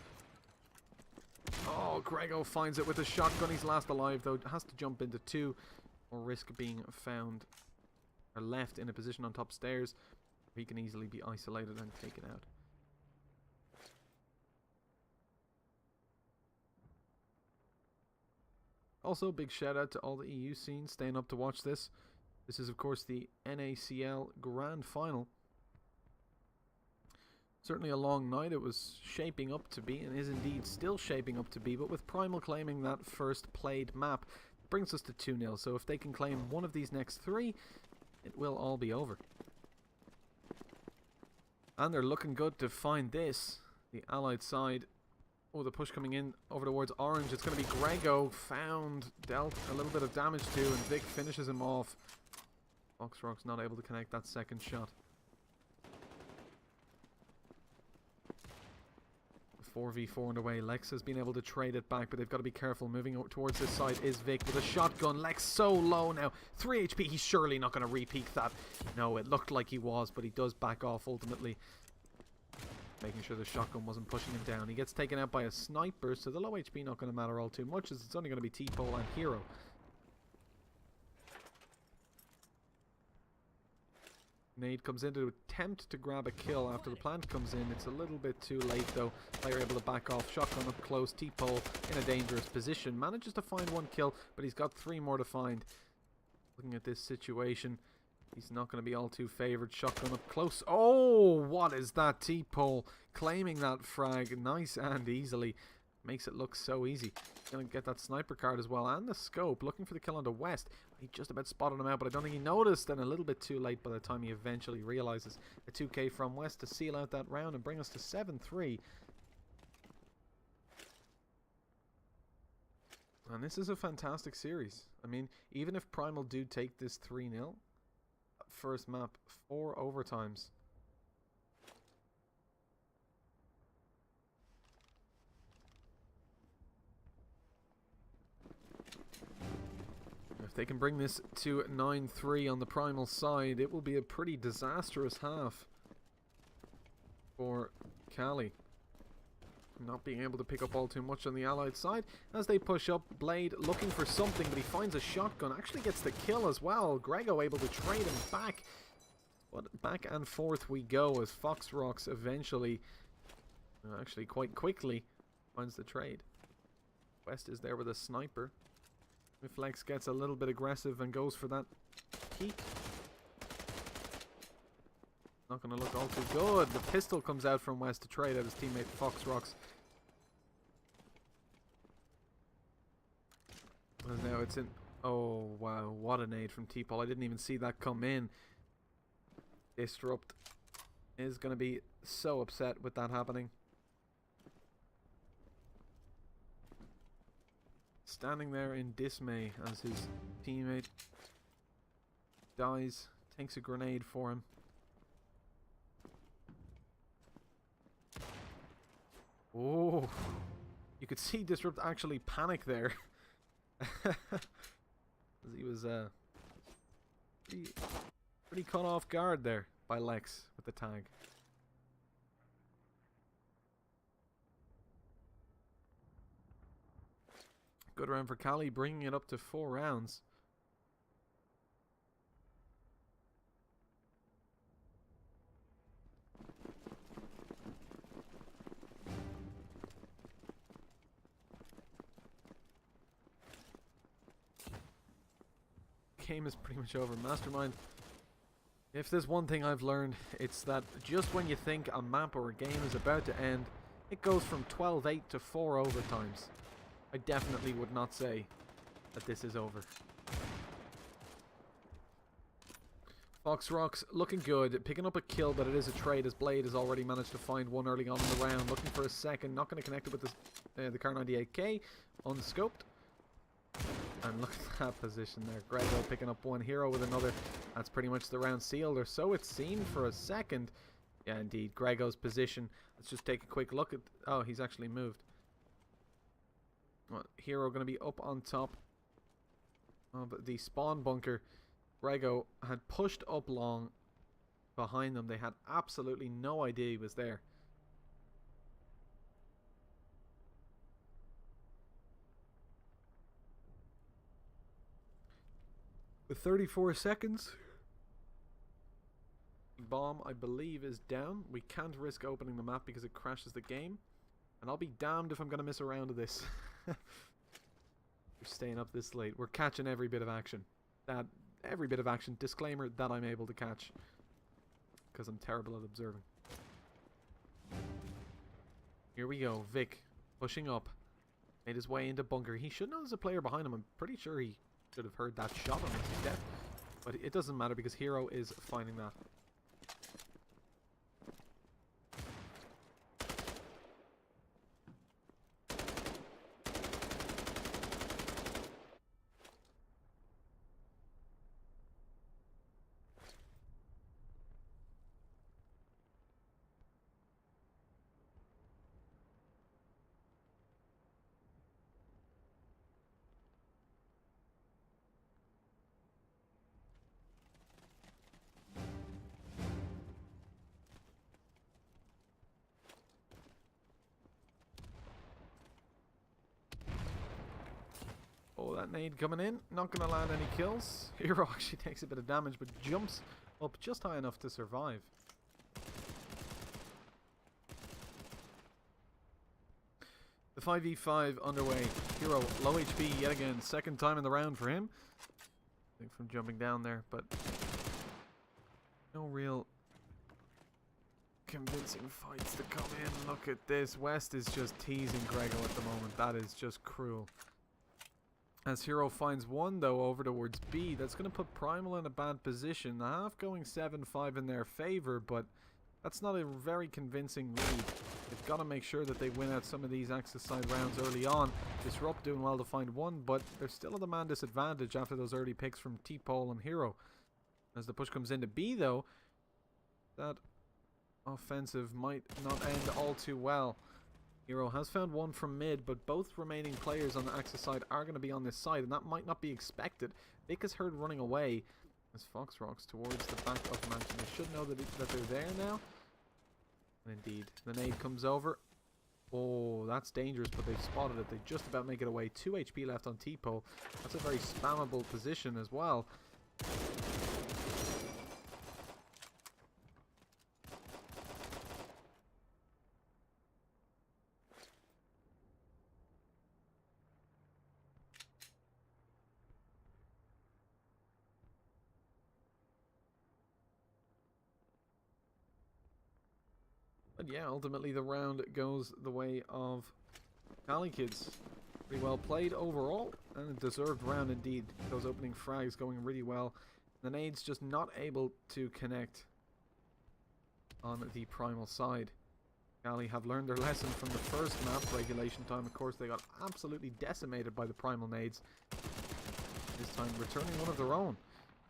Oh, Grego finds it with a shotgun. He's last alive though. Has to jump into 2. Or risk being found or left in a position on top stairs where he can easily be isolated and taken out. Also, big shout out to all the EU scene staying up to watch this. This is of course the NACL Grand Final. Certainly a long night it was shaping up to be, and is indeed still shaping up to be, but with Primal claiming that first played map, brings us to 2-0, so if they can claim one of these next 3, it will all be over. And they're looking good to find this. The allied side. Oh, the push coming in over towards orange. It's going to be Grego found, dealt a little bit of damage to, and Vic finishes him off. Foxrox not able to connect that second shot. 4v4 underway. Lex has been able to trade it back, but they've got to be careful. Moving towards this side is Vic with a shotgun. Lex so low now. 3 HP. He's surely not going to re-peek that. No, it looked like he was, but he does back off ultimately. making sure the shotgun wasn't pushing him down. He gets taken out by a sniper, so the low HP not going to matter all too much, as it's only going to be T-Pole and Hero. Nade comes in to attempt to grab a kill after the plant comes in. It's a little bit too late though. Player able to back off. Shotgun up close. T-Pole in a dangerous position. Manages to find one kill, but he's got 3 more to find. Looking at this situation, he's not going to be all too favoured. Shotgun up close. Oh, what is that? T-Pole claiming that frag. Nice and easily. Makes it look so easy. Going to get that sniper card as well. And the scope. Looking for the kill on the west. He just about spotted him out, but I don't think he noticed. And a little bit too late by the time he eventually realises. A 2k from west to seal out that round and bring us to 7-3. And this is a fantastic series. I mean, even if Primal do take this 3-0, first map, 4 overtimes. If they can bring this to 9-3 on the Primal side, it will be a pretty disastrous half for Cali. Not being able to pick up all too much on the Allied side. As they push up, Blade looking for something, but he finds a shotgun. Actually gets the kill as well. Grego able to trade him back. But back and forth we go as Fox Rocks eventually, actually quite quickly, finds the trade. West is there with a sniper. Flex gets a little bit aggressive and goes for that peek. Not going to look all too good. The pistol comes out from West to trade out his teammate Fox Rocks. And now it's in. Oh wow, what a nade from T-Pole. I didn't even see that come in. Disrupt is going to be so upset with that happening. Standing there in dismay as his teammate dies, takes a grenade for him. Oh, you could see Disrupt actually panic there. As he was pretty caught off guard there by Lex with the tag. Good round for Cali, bringing it up to 4 rounds. Game is pretty much over. Mastermind, if there's one thing I've learned, it's that just when you think a map or a game is about to end, it goes from 12-8 to 4 overtimes. I definitely would not say that this is over. Fox Rocks looking good, picking up a kill, but it is a trade as Blade has already managed to find one early on in the round. Looking for a second, not going to connect it with the Car 98K, unscoped. And look at that position there. Grego picking up one, Hero with another. That's pretty much the round sealed, or so it seemed for a second. Yeah, indeed, Grego's position. Let's just take a quick look at... Oh, he's actually moved. Well, Hero going to be up on top of the spawn bunker. Grego had pushed up long behind them. They had absolutely no idea he was there. With 34 seconds, bomb I believe is down. We can't risk opening the map because it crashes the game, and I'll be damned if I'm going to miss a round of this. We're staying up this late. We're catching every bit of action. Every bit of action. Disclaimer that I'm able to catch, because I'm terrible at observing. Here we go. Vic pushing up. Made his way into bunker. He should know there's a player behind him. I'm pretty sure he should have heard that shot on his death. But it doesn't matter because Hero is finding that. Oh, that nade coming in. Not going to land any kills. Hero actually takes a bit of damage, but jumps up just high enough to survive. The 5v5 underway. Hero low HP yet again. Second time in the round for him. I think from jumping down there, but no real convincing fights to come in. Look at this. West is just teasing Grego at the moment. That is just cruel. As Hero finds one, though, over towards B. That's going to put Primal in a bad position. The half going 7-5 in their favor, but that's not a very convincing lead. They've got to make sure that they win out some of these Axis side rounds early on. Disrupt doing well to find one, but they're still at a man disadvantage after those early picks from T-Pole and Hero. As the push comes into B, though, that offensive might not end all too well. Hero has found one from mid, but both remaining players on the Axis side are going to be on this side, and that might not be expected. Vic is heard running away as Fox rocks towards the back of Mansion. They should know that they're there now. And indeed, the nade comes over. Oh, that's dangerous, but they've spotted it. They just about make it away. 2 HP left on T-Pole. That's a very spammable position as well. But yeah, ultimately the round goes the way of Cali kids. Pretty well played overall, and a deserved round indeed. Those opening frags going really well. The nades just not able to connect on the Primal side. Cali have learned their lesson from the first map, regulation time. Of course, they got absolutely decimated by the Primal nades. This time returning one of their own.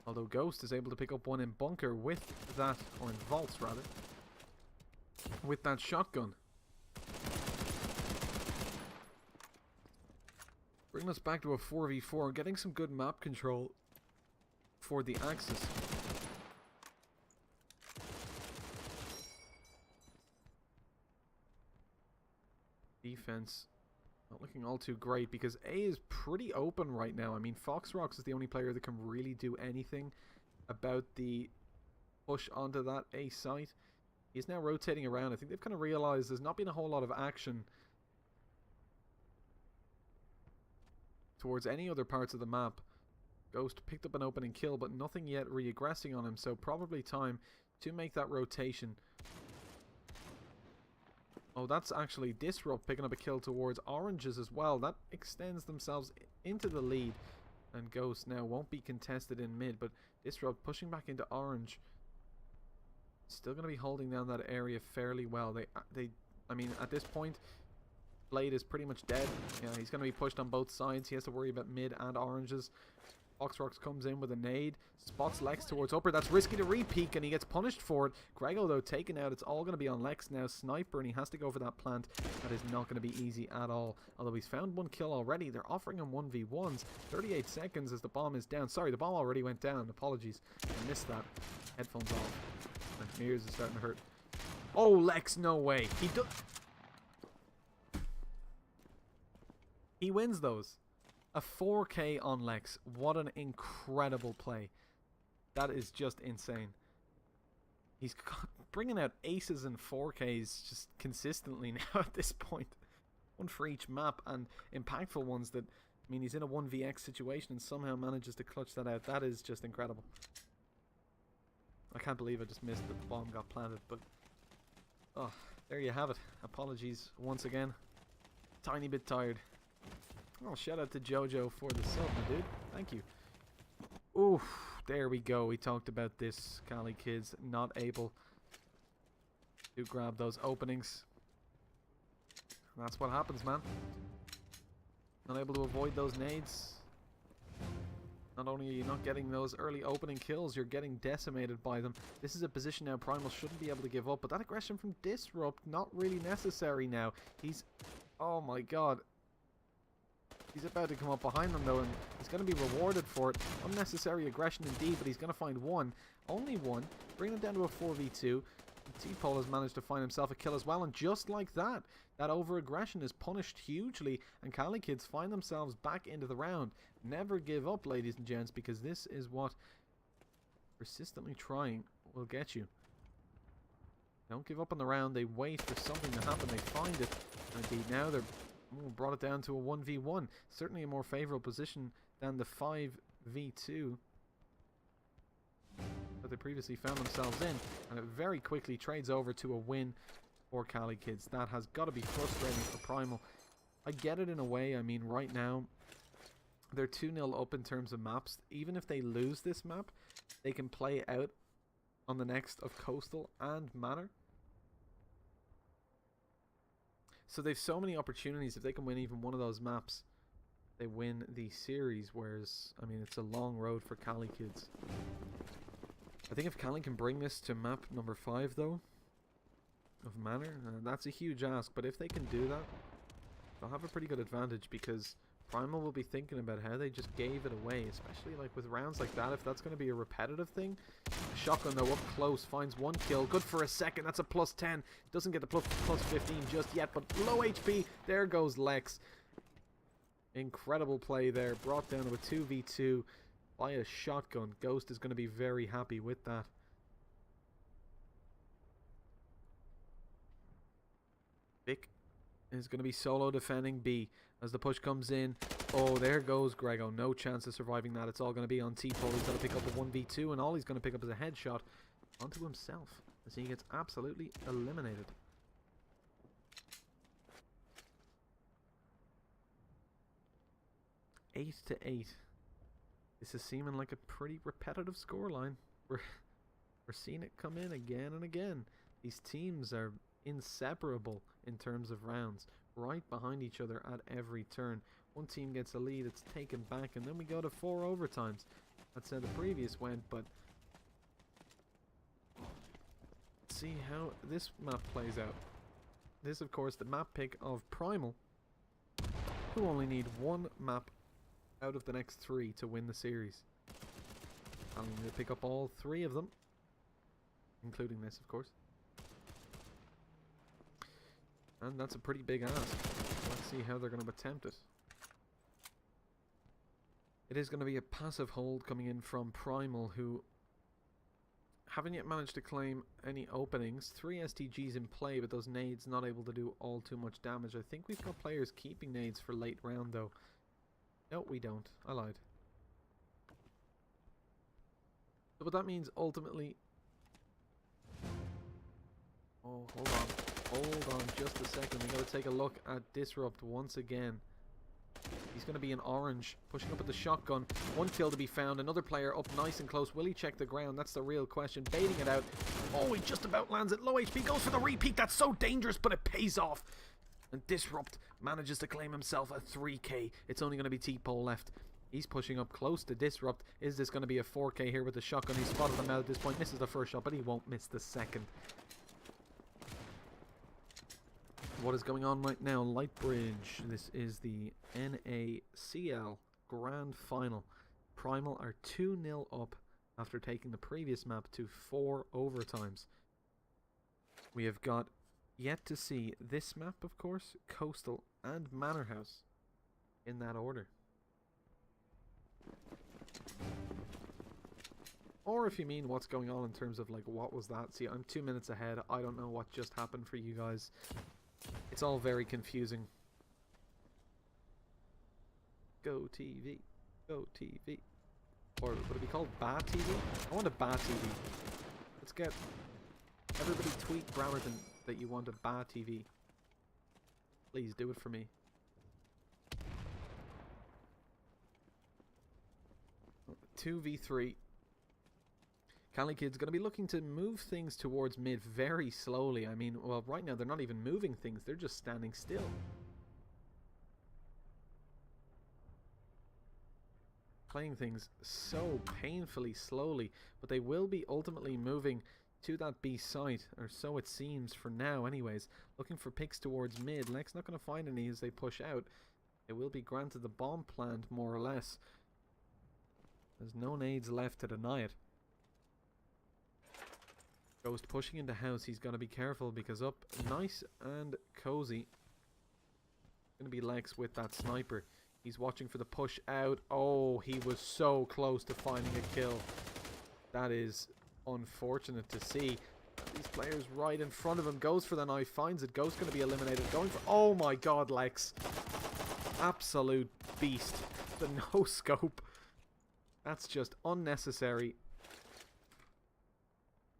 Although Ghost is able to pick up one in bunker with that, or in vaults rather, with that shotgun. Bringing us back to a 4v4, getting some good map control for the Axis. Defense not looking all too great because A is pretty open right now. I mean, Foxrocks is the only player that can really do anything about the push onto that A site. He's now rotating around. I think they've kind of realized there's not been a whole lot of action towards any other parts of the map. Ghost picked up an opening kill, but nothing yet re-aggressing on him, so probably time to make that rotation. Oh, that's actually Disrupt picking up a kill towards Oranges as well. That extends themselves into the lead, and Ghost now won't be contested in mid, but Disrupt pushing back into Orange. Still going to be holding down that area fairly well. I mean, at this point, Blade is pretty much dead. Yeah, he's going to be pushed on both sides. He has to worry about mid and Oranges. Foxrocks comes in with a nade, spots Lex towards upper. That's risky to re-peek, and he gets punished for it. Grego, though, taken out. It's all going to be on Lex now. Sniper, and he has to go for that plant. That is not going to be easy at all. Although he's found one kill already. They're offering him 1v1s. 38 seconds as the bomb is down. Sorry, the bomb already went down. Apologies. I missed that. Headphones off. My ears is starting to hurt. Oh, Lex, no way. He wins those. A 4K on Lex. What an incredible play. That is just insane. He's bringing out aces and 4Ks just consistently now at this point. One for each map, and impactful ones that, I mean, he's in a 1vx situation and somehow manages to clutch that out. That is just incredible. I can't believe I just missed that the bomb got planted, but oh, there you have it. Apologies once again. Tiny bit tired. Oh, shout out to Jojo for the sub, my dude. Thank you. Oof, there we go. We talked about this. Cali kids not able to grab those openings. That's what happens, man. Not able to avoid those nades. Not only are you not getting those early opening kills, you're getting decimated by them. This is a position now Primal shouldn't be able to give up, but that aggression from Disrupt, not really necessary now. He's... oh my god. He's about to come up behind them though, and he's going to be rewarded for it. Unnecessary aggression indeed, but he's going to find one. Only one. Bring him down to a 4v2. T-Pole has managed to find himself a kill as well, and just like that, that over-aggression is punished hugely, and Cali kids find themselves back into the round. Never give up, ladies and gents, because this is what persistently trying will get you. Don't give up on the round. They wait for something to happen. They find it. And indeed, now they're brought it down to a 1v1. Certainly a more favourable position than the 5v2 that they previously found themselves in. And it very quickly trades over to a win for Cali kids. That has got to be frustrating for Primal. I get it in a way. I mean, right now, they're 2-0 up in terms of maps. Even if they lose this map, they can play out on the next of Coastal and Manor. So they've so many opportunities. If they can win even one of those maps, they win the series. Whereas, I mean, it's a long road for Cali kids. I think if Cali can bring this to map number 5, though, of Manor, that's a huge ask. But if they can do that, they'll have a pretty good advantage, because Primal will be thinking about how they just gave it away, especially like with rounds like that. If that's going to be a repetitive thing. Shotgun though, up close, finds 1 kill, good for a second. That's a +10. Doesn't get the plus 15 just yet, but low HP. There goes Lex. Incredible play there, brought down to a 2v2 by a shotgun. Ghost is going to be very happy with that. Vic is going to be solo defending B as the push comes in. Oh, there goes Grego. No chance of surviving that. It's all going to be on T-Pole. He's going to pick up a 1v2, and all he's going to pick up is a headshot onto himself as he gets absolutely eliminated. Eight to 8. This is seeming like a pretty repetitive scoreline. We're seeing it come in again and again. These teams are inseparable in terms of rounds, right behind each other at every turn. One team gets a lead, it's taken back, and then we go to 4 overtimes. That's how the previous went, but let's see how this map plays out. This, of course, the map pick of Primal, who only need 1 map out of the next 3 to win the series. I'm going to pick up all 3 of them, including this, of course. And that's a pretty big ask. Let's see how they're going to attempt it. It is going to be a passive hold coming in from Primal, who haven't yet managed to claim any openings. 3 STGs in play, but those nades not able to do all too much damage. I think we've got players keeping nades for late round, though. No, we don't. I lied. So what that means ultimately... Oh, hold on. Hold on just a second. We got to take a look at Disrupt once again. He's going to be in orange, pushing up with the shotgun. 1 kill to be found. Another player up nice and close. Will he check the ground? That's the real question. Baiting it out. Oh, he just about lands it. Low HP. Goes for the repeat. That's so dangerous, but it pays off. And Disrupt manages to claim himself a 3k. It's only going to be T-Pole left. He's pushing up close to Disrupt. Is this going to be a 4k here with the shotgun? He's spotted them out at this point. Misses the first shot, but he won't miss the second. What is going on right now? Lightbridge. This is the NACL Grand Final. Primal are 2-0 up after taking the previous map to 4 overtimes. We have got yet to see this map, of course, Coastal and Manor House in that order. Or if you mean what's going on in terms of like what was that? See, I'm 2 minutes ahead. I don't know what just happened for you guys. It's all very confusing. Go TV. Go TV. Or would it be called Ba TV? I want a Ba TV. Let's get everybody tweet Grammarton that you want a Ba TV. Please do it for me. Oh, 2v3. Cali kids going to be looking to move things towards mid very slowly. I mean, well, right now they're not even moving things. They're just standing still. Playing things so painfully slowly. But they will be ultimately moving to that B site. Or so it seems for now anyways. Looking for picks towards mid. Lex not going to find any as they push out. They will be granted the bomb plant more or less. There's no nades left to deny it. Ghost pushing into house. He's got to be careful because up nice and cozy. Going to be Lex with that sniper. He's watching for the push out. Oh, he was so close to finding a kill. That is unfortunate to see. These players right in front of him. Goes for the knife. Finds it. Ghost going to be eliminated. Going for... Oh my god, Lex. Absolute beast. The no scope. That's just unnecessary.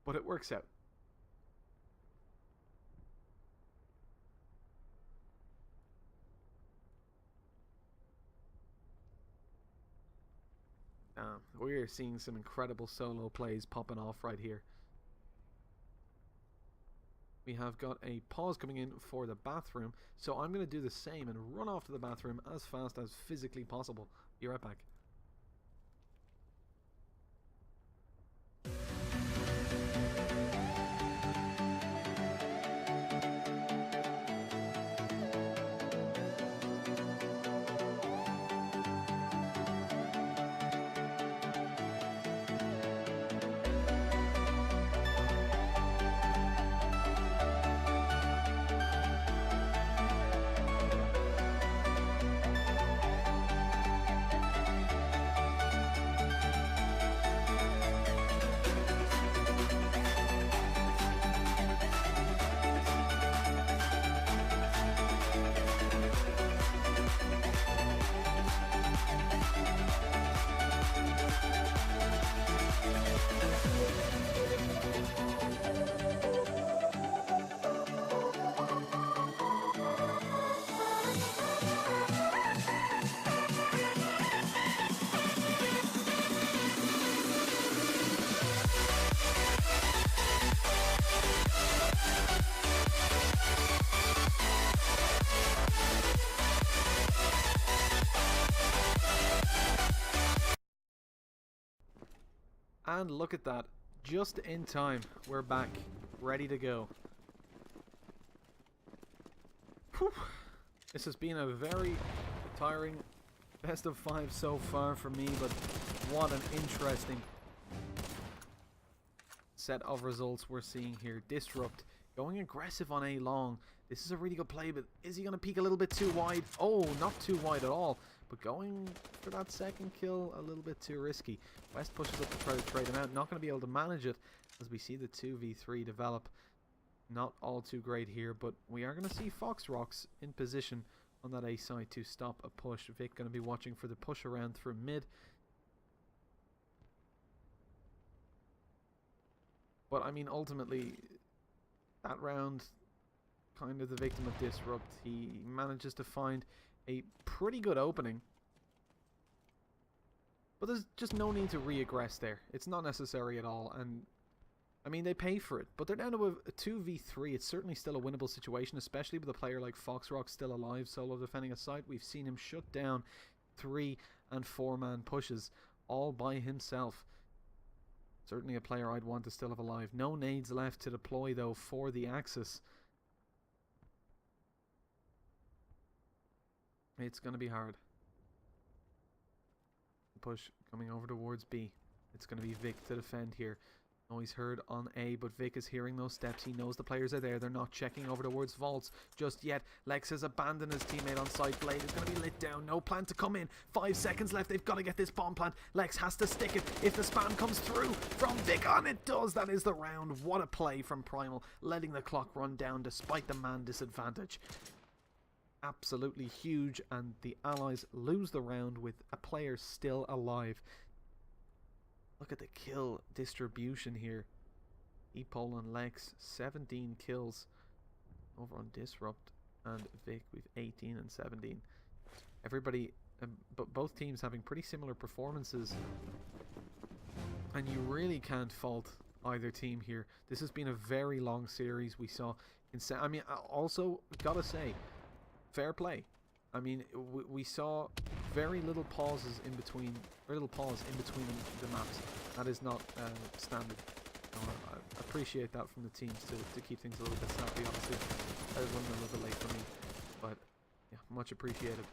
But it works out. We're seeing some incredible solo plays popping off right here. We have got a pause coming in for the bathroom, so I'm going to do the same and run off to the bathroom as fast as physically possible. Be right back. And look at that. Just in time. We're back. Ready to go. Whew. This has been a very tiring best of 5 so far for me, but what an interesting set of results we're seeing here. Disrupt going aggressive on A long. This is a really good play, but is he going to peek a little bit too wide? Oh, not too wide at all. But going for that second kill, a little bit too risky. West pushes up to try to trade him out. Not going to be able to manage it as we see the 2v3 develop. Not all too great here, but we are going to see Fox Rocks in position on that A side to stop a push. Vic going to be watching for the push around through mid. But I mean, ultimately, that round, kind of the victim of Disrupt. He manages to find a pretty good opening. But there's just no need to re-aggress there. It's not necessary at all. And I mean, they pay for it. But they're down to a 2v3. It's certainly still a winnable situation, especially with a player like Foxrock still alive, solo defending a site. We've seen him shut down 3 and 4-man pushes all by himself. Certainly a player I'd want to still have alive. No nades left to deploy, though, for the Axis. It's going to be hard. Push coming over towards B. It's going to be Vic to defend here. Noise heard on A, but Vic is hearing those steps. He knows the players are there. They're not checking over towards vaults just yet. Lex has abandoned his teammate on site. Blade is going to be lit down. No plan to come in. 5 seconds left. They've got to get this bomb plant. Lex has to stick it if the spam comes through from Vic on. It does. That is the round. What a play from Primal, letting the clock run down despite the man disadvantage. Absolutely huge, and the Allies lose the round with a player still alive. Look at the kill distribution here. Epol and Lex, 17 kills over on Disrupt, and Vic with 18 and 17. Everybody, but both teams having pretty similar performances, and you really can't fault either team here. This has been a very long series. We saw, I mean, also gotta say, fair play. I mean, we saw very little pauses in between, or little pause in between the maps. That is not standard. I appreciate that from the teams to keep things a little bit snappy. Obviously, that is running a little bit late for me, but yeah, much appreciated.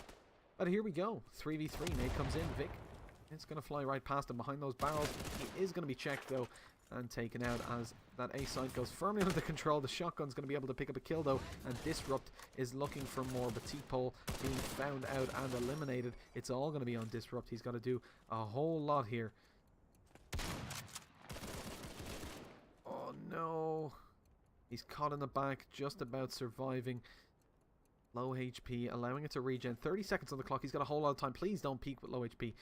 But here we go, 3v3. Nate comes in. Vic, it's going to fly right past him behind those barrels. He is going to be checked though. and taken out as that A side goes firmly under control. The shotgun's going to be able to pick up a kill though, and Disrupt is looking for more, but T-Pole being found out and eliminated. It's all going to be on Disrupt. He's got to do a whole lot here. Oh no. He's caught in the back, just about surviving. Low HP, allowing it to regen. 30 seconds on the clock. He's got a whole lot of time. Please don't peek with low HP.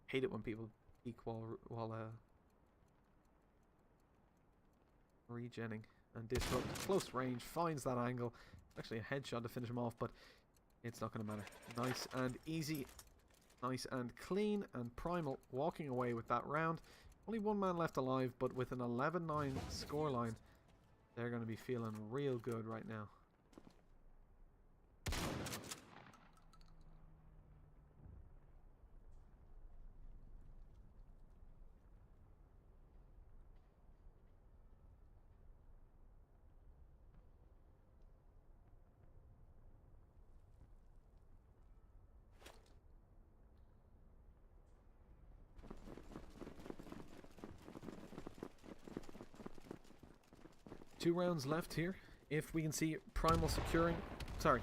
Hate it when people peek while regenning. And Disrupt, close range, finds that angle. Actually a headshot to finish him off, but it's not going to matter. Nice and easy. Nice and clean. And Primal walking away with that round. Only one man left alive, but with an 11-9 scoreline, they're going to be feeling real good right now. Two rounds left here. If we can see Primal securing... Sorry.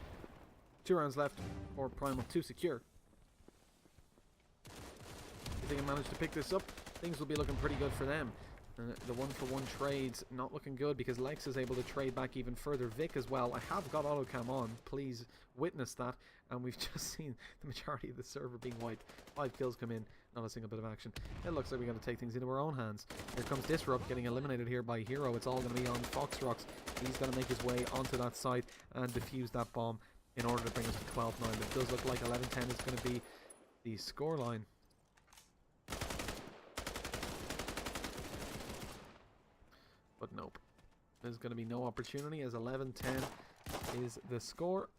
2 rounds left for Primal to secure. If they can manage to pick this up, things will be looking pretty good for them. The 1-for-1 trades not looking good because Lex is able to trade back even further. Vic as well. I have got autocam on. Please witness that. And we've just seen the majority of the server being wiped. 5 kills come in. Not a single bit of action. It looks like we're going to take things into our own hands. Here comes Disrupt getting eliminated here by Hero. It's all going to be on Foxrocks. He's going to make his way onto that site and defuse that bomb in order to bring us to 12-9. It does look like 11-10 is going to be the scoreline. But nope. There's going to be no opportunity as 11-10 is the score.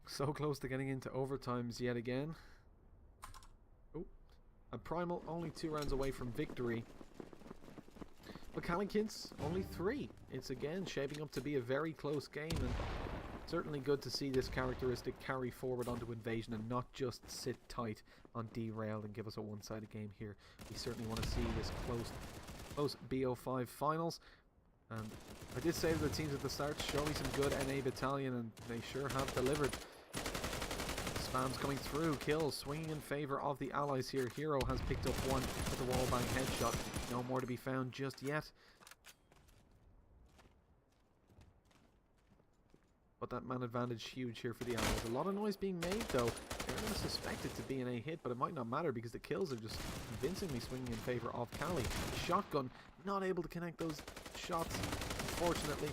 So close to getting into overtimes yet again. Oh. And Primal only 2 rounds away from victory. But Cali kids, only 3. It's again shaping up to be a very close game, and certainly good to see this characteristic carry forward onto Invasion and not just sit tight on Derailed and give us a one-sided game here. We certainly want to see this close BO5 finals. And I did say to the teams at the start, show me some good NA battalion, and they sure have delivered. Spam's coming through, kills swinging in favor of the allies here. Hero has picked up one with the wallbang headshot. No more to be found just yet. But that man advantage huge here for the allies. A lot of noise being made though. They're going to suspect it to be an A hit, but it might not matter because the kills are just convincingly swinging in favor of Cali. Shotgun not able to connect those shots, unfortunately.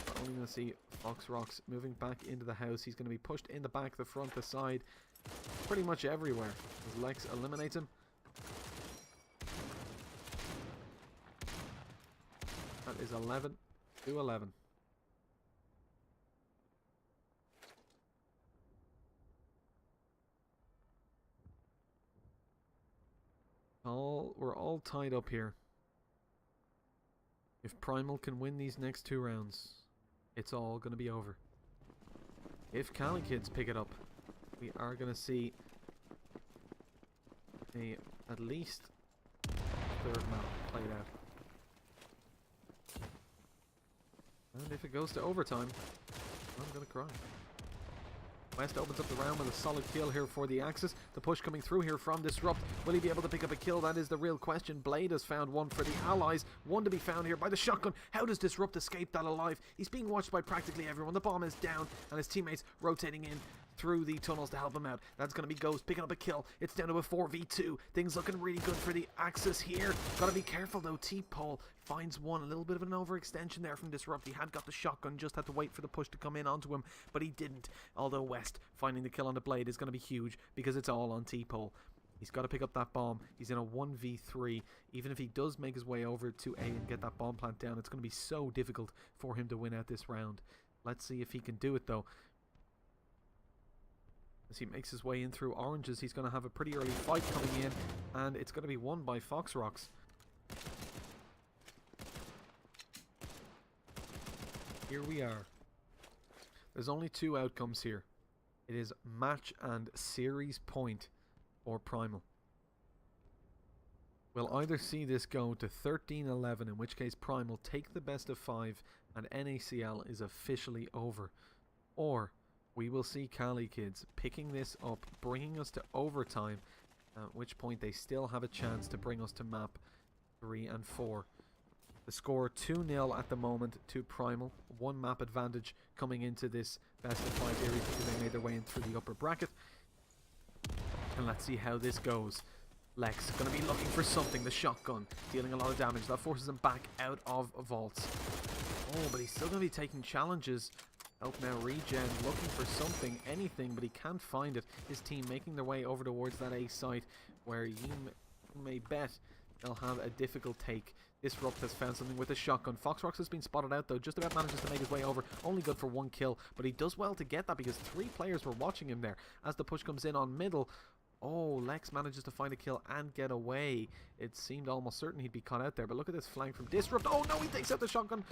We're only going to see Foxrocks moving back into the house. He's going to be pushed in the back, the front, the side, pretty much everywhere as Lex eliminates him. That is 11-11. We're all tied up here. If Primal can win these next 2 rounds, it's all going to be over. If Cali kids pick it up, we are going to see at least 3rd map played out. And if it goes to overtime, I'm going to cry. West opens up the round with a solid kill here for the Axis. The push coming through here from Disrupt. Will he be able to pick up a kill? That is the real question. Blade has found one for the allies. One to be found here by the shotgun. How does Disrupt escape that alive? He's being watched by practically everyone. The bomb is down and his teammates rotating in through the tunnels to help him out. That's going to be Ghost picking up a kill. It's down to a 4v2. Things looking really good for the Axis here. Got to be careful though. T-Pole finds one. A little bit of an overextension there from Disrupt. He had got the shotgun, just had to wait for the push to come in onto him, but he didn't. Although West finding the kill on the Blade is going to be huge because it's all on T-Pole. He's got to pick up that bomb. He's in a 1v3. Even if he does make his way over to A and get that bomb plant down, it's going to be so difficult for him to win out this round. Let's see if he can do it though. As he makes his way in through oranges, he's going to have a pretty early fight coming in, and it's going to be won by Foxrocks. here we are. There's only two outcomes here. It is match and series point for Primal. We'll either see this go to 13-11, in which case Primal take the best of 5 and NACL is officially over. Or we will see Cali kids picking this up, bringing us to overtime, at which point they still have a chance to bring us to map 3 and 4. The score 2-0 at the moment to Primal. 1 map advantage coming into this best of 5 series because they made their way in through the upper bracket. And let's see how this goes. Lex going to be looking for something. The shotgun dealing a lot of damage. That forces him back out of vaults. Oh, but he's still going to be taking challenges. Help now regen, looking for something, anything, but he can't find it. His team making their way over towards that A site where you may bet they'll have a difficult take. Disrupt has found something with a shotgun. Foxrox has been spotted out though, just about manages to make his way over. Only good for 1 kill, but he does well to get that because 3 players were watching him there. As the push comes in on middle, oh, Lex manages to find a kill and get away. It seemed almost certain he'd be caught out there, but look at this flank from Disrupt. Oh no, he takes out the shotgun.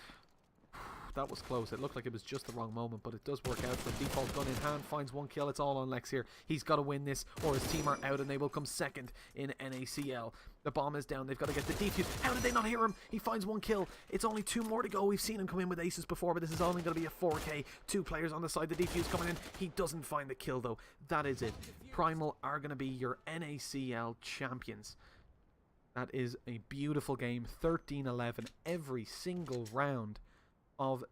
That was close. It looked like it was just the wrong moment, but it does work out. The default gun in hand finds 1 kill. It's all on Lex here. He's got to win this, or his team are out and they will come second in NACL. The bomb is down. They've got to get the defuse. How did they not hear him? He finds 1 kill. It's only 2 more to go. We've seen him come in with aces before, but this is only going to be a 4K. 2 players on the side. The defuse coming in. He doesn't find the kill, though. That is it. Primal are going to be your NACL champions. That is a beautiful game. 13-11 every single round of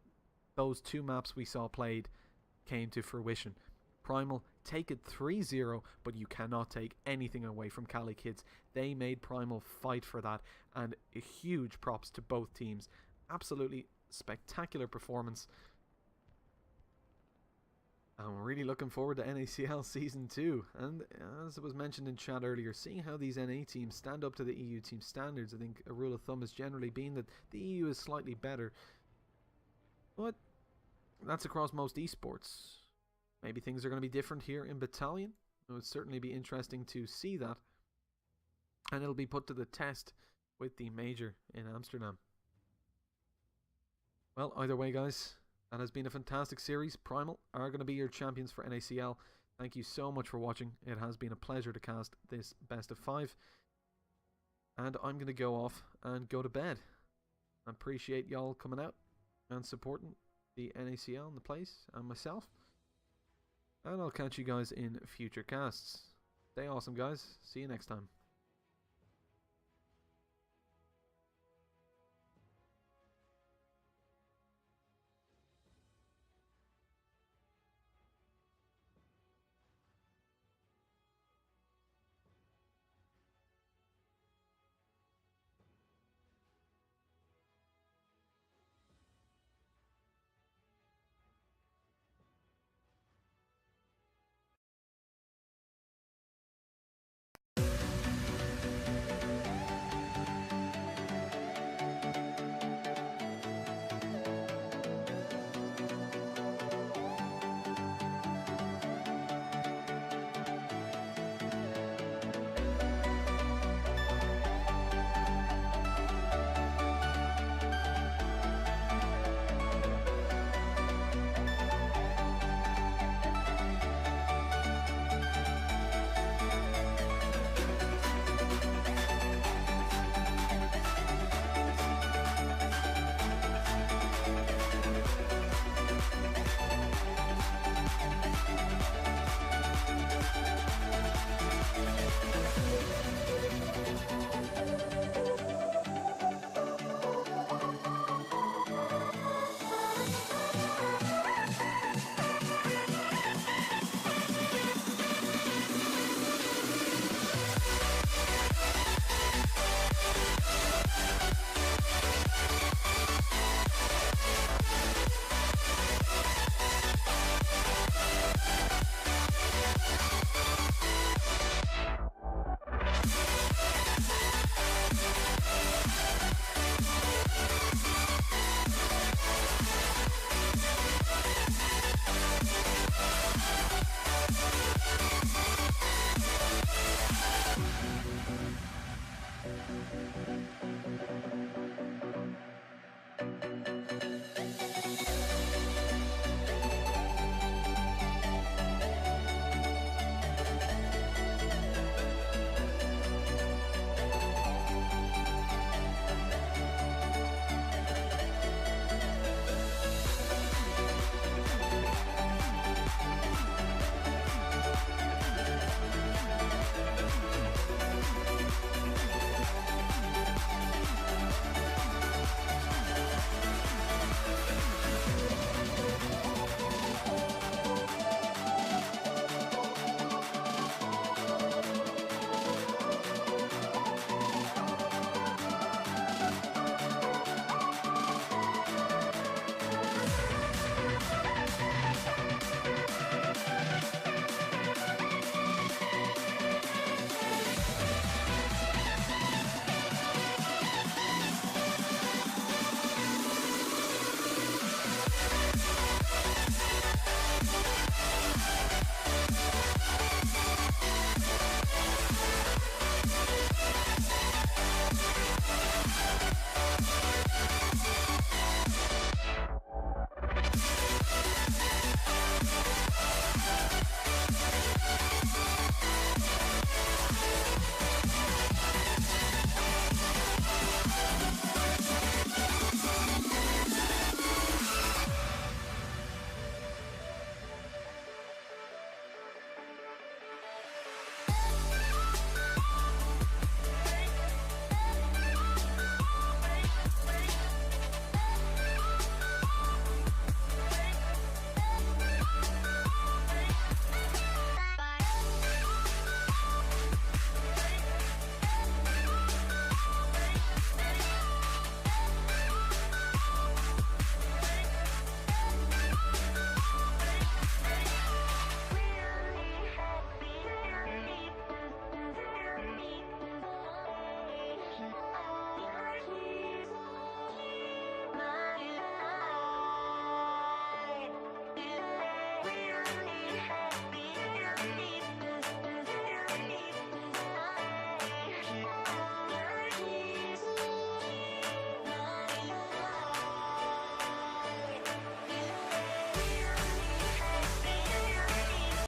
those 2 maps we saw played came to fruition. Primal take it 3-0, but you cannot take anything away from Cali kids. They made Primal fight for that, and a huge props to both teams. Absolutely spectacular performance. And we're really looking forward to NACL Season 2. And as it was mentioned in chat earlier, seeing how these NA teams stand up to the EU team standards, I think a rule of thumb has generally been that the EU is slightly better. But that's across most esports. Maybe things are going to be different here in Battalion. It would certainly be interesting to see that. And it'll be put to the test with the Major in Amsterdam. Well, either way, guys, that has been a fantastic series. Primal are going to be your champions for NACL. Thank you so much for watching. It has been a pleasure to cast this best of 5. And I'm going to go off and go to bed. I appreciate y'all coming out and supporting the NACL and the place and myself. And I'll catch you guys in future casts. Stay awesome, guys. See you next time.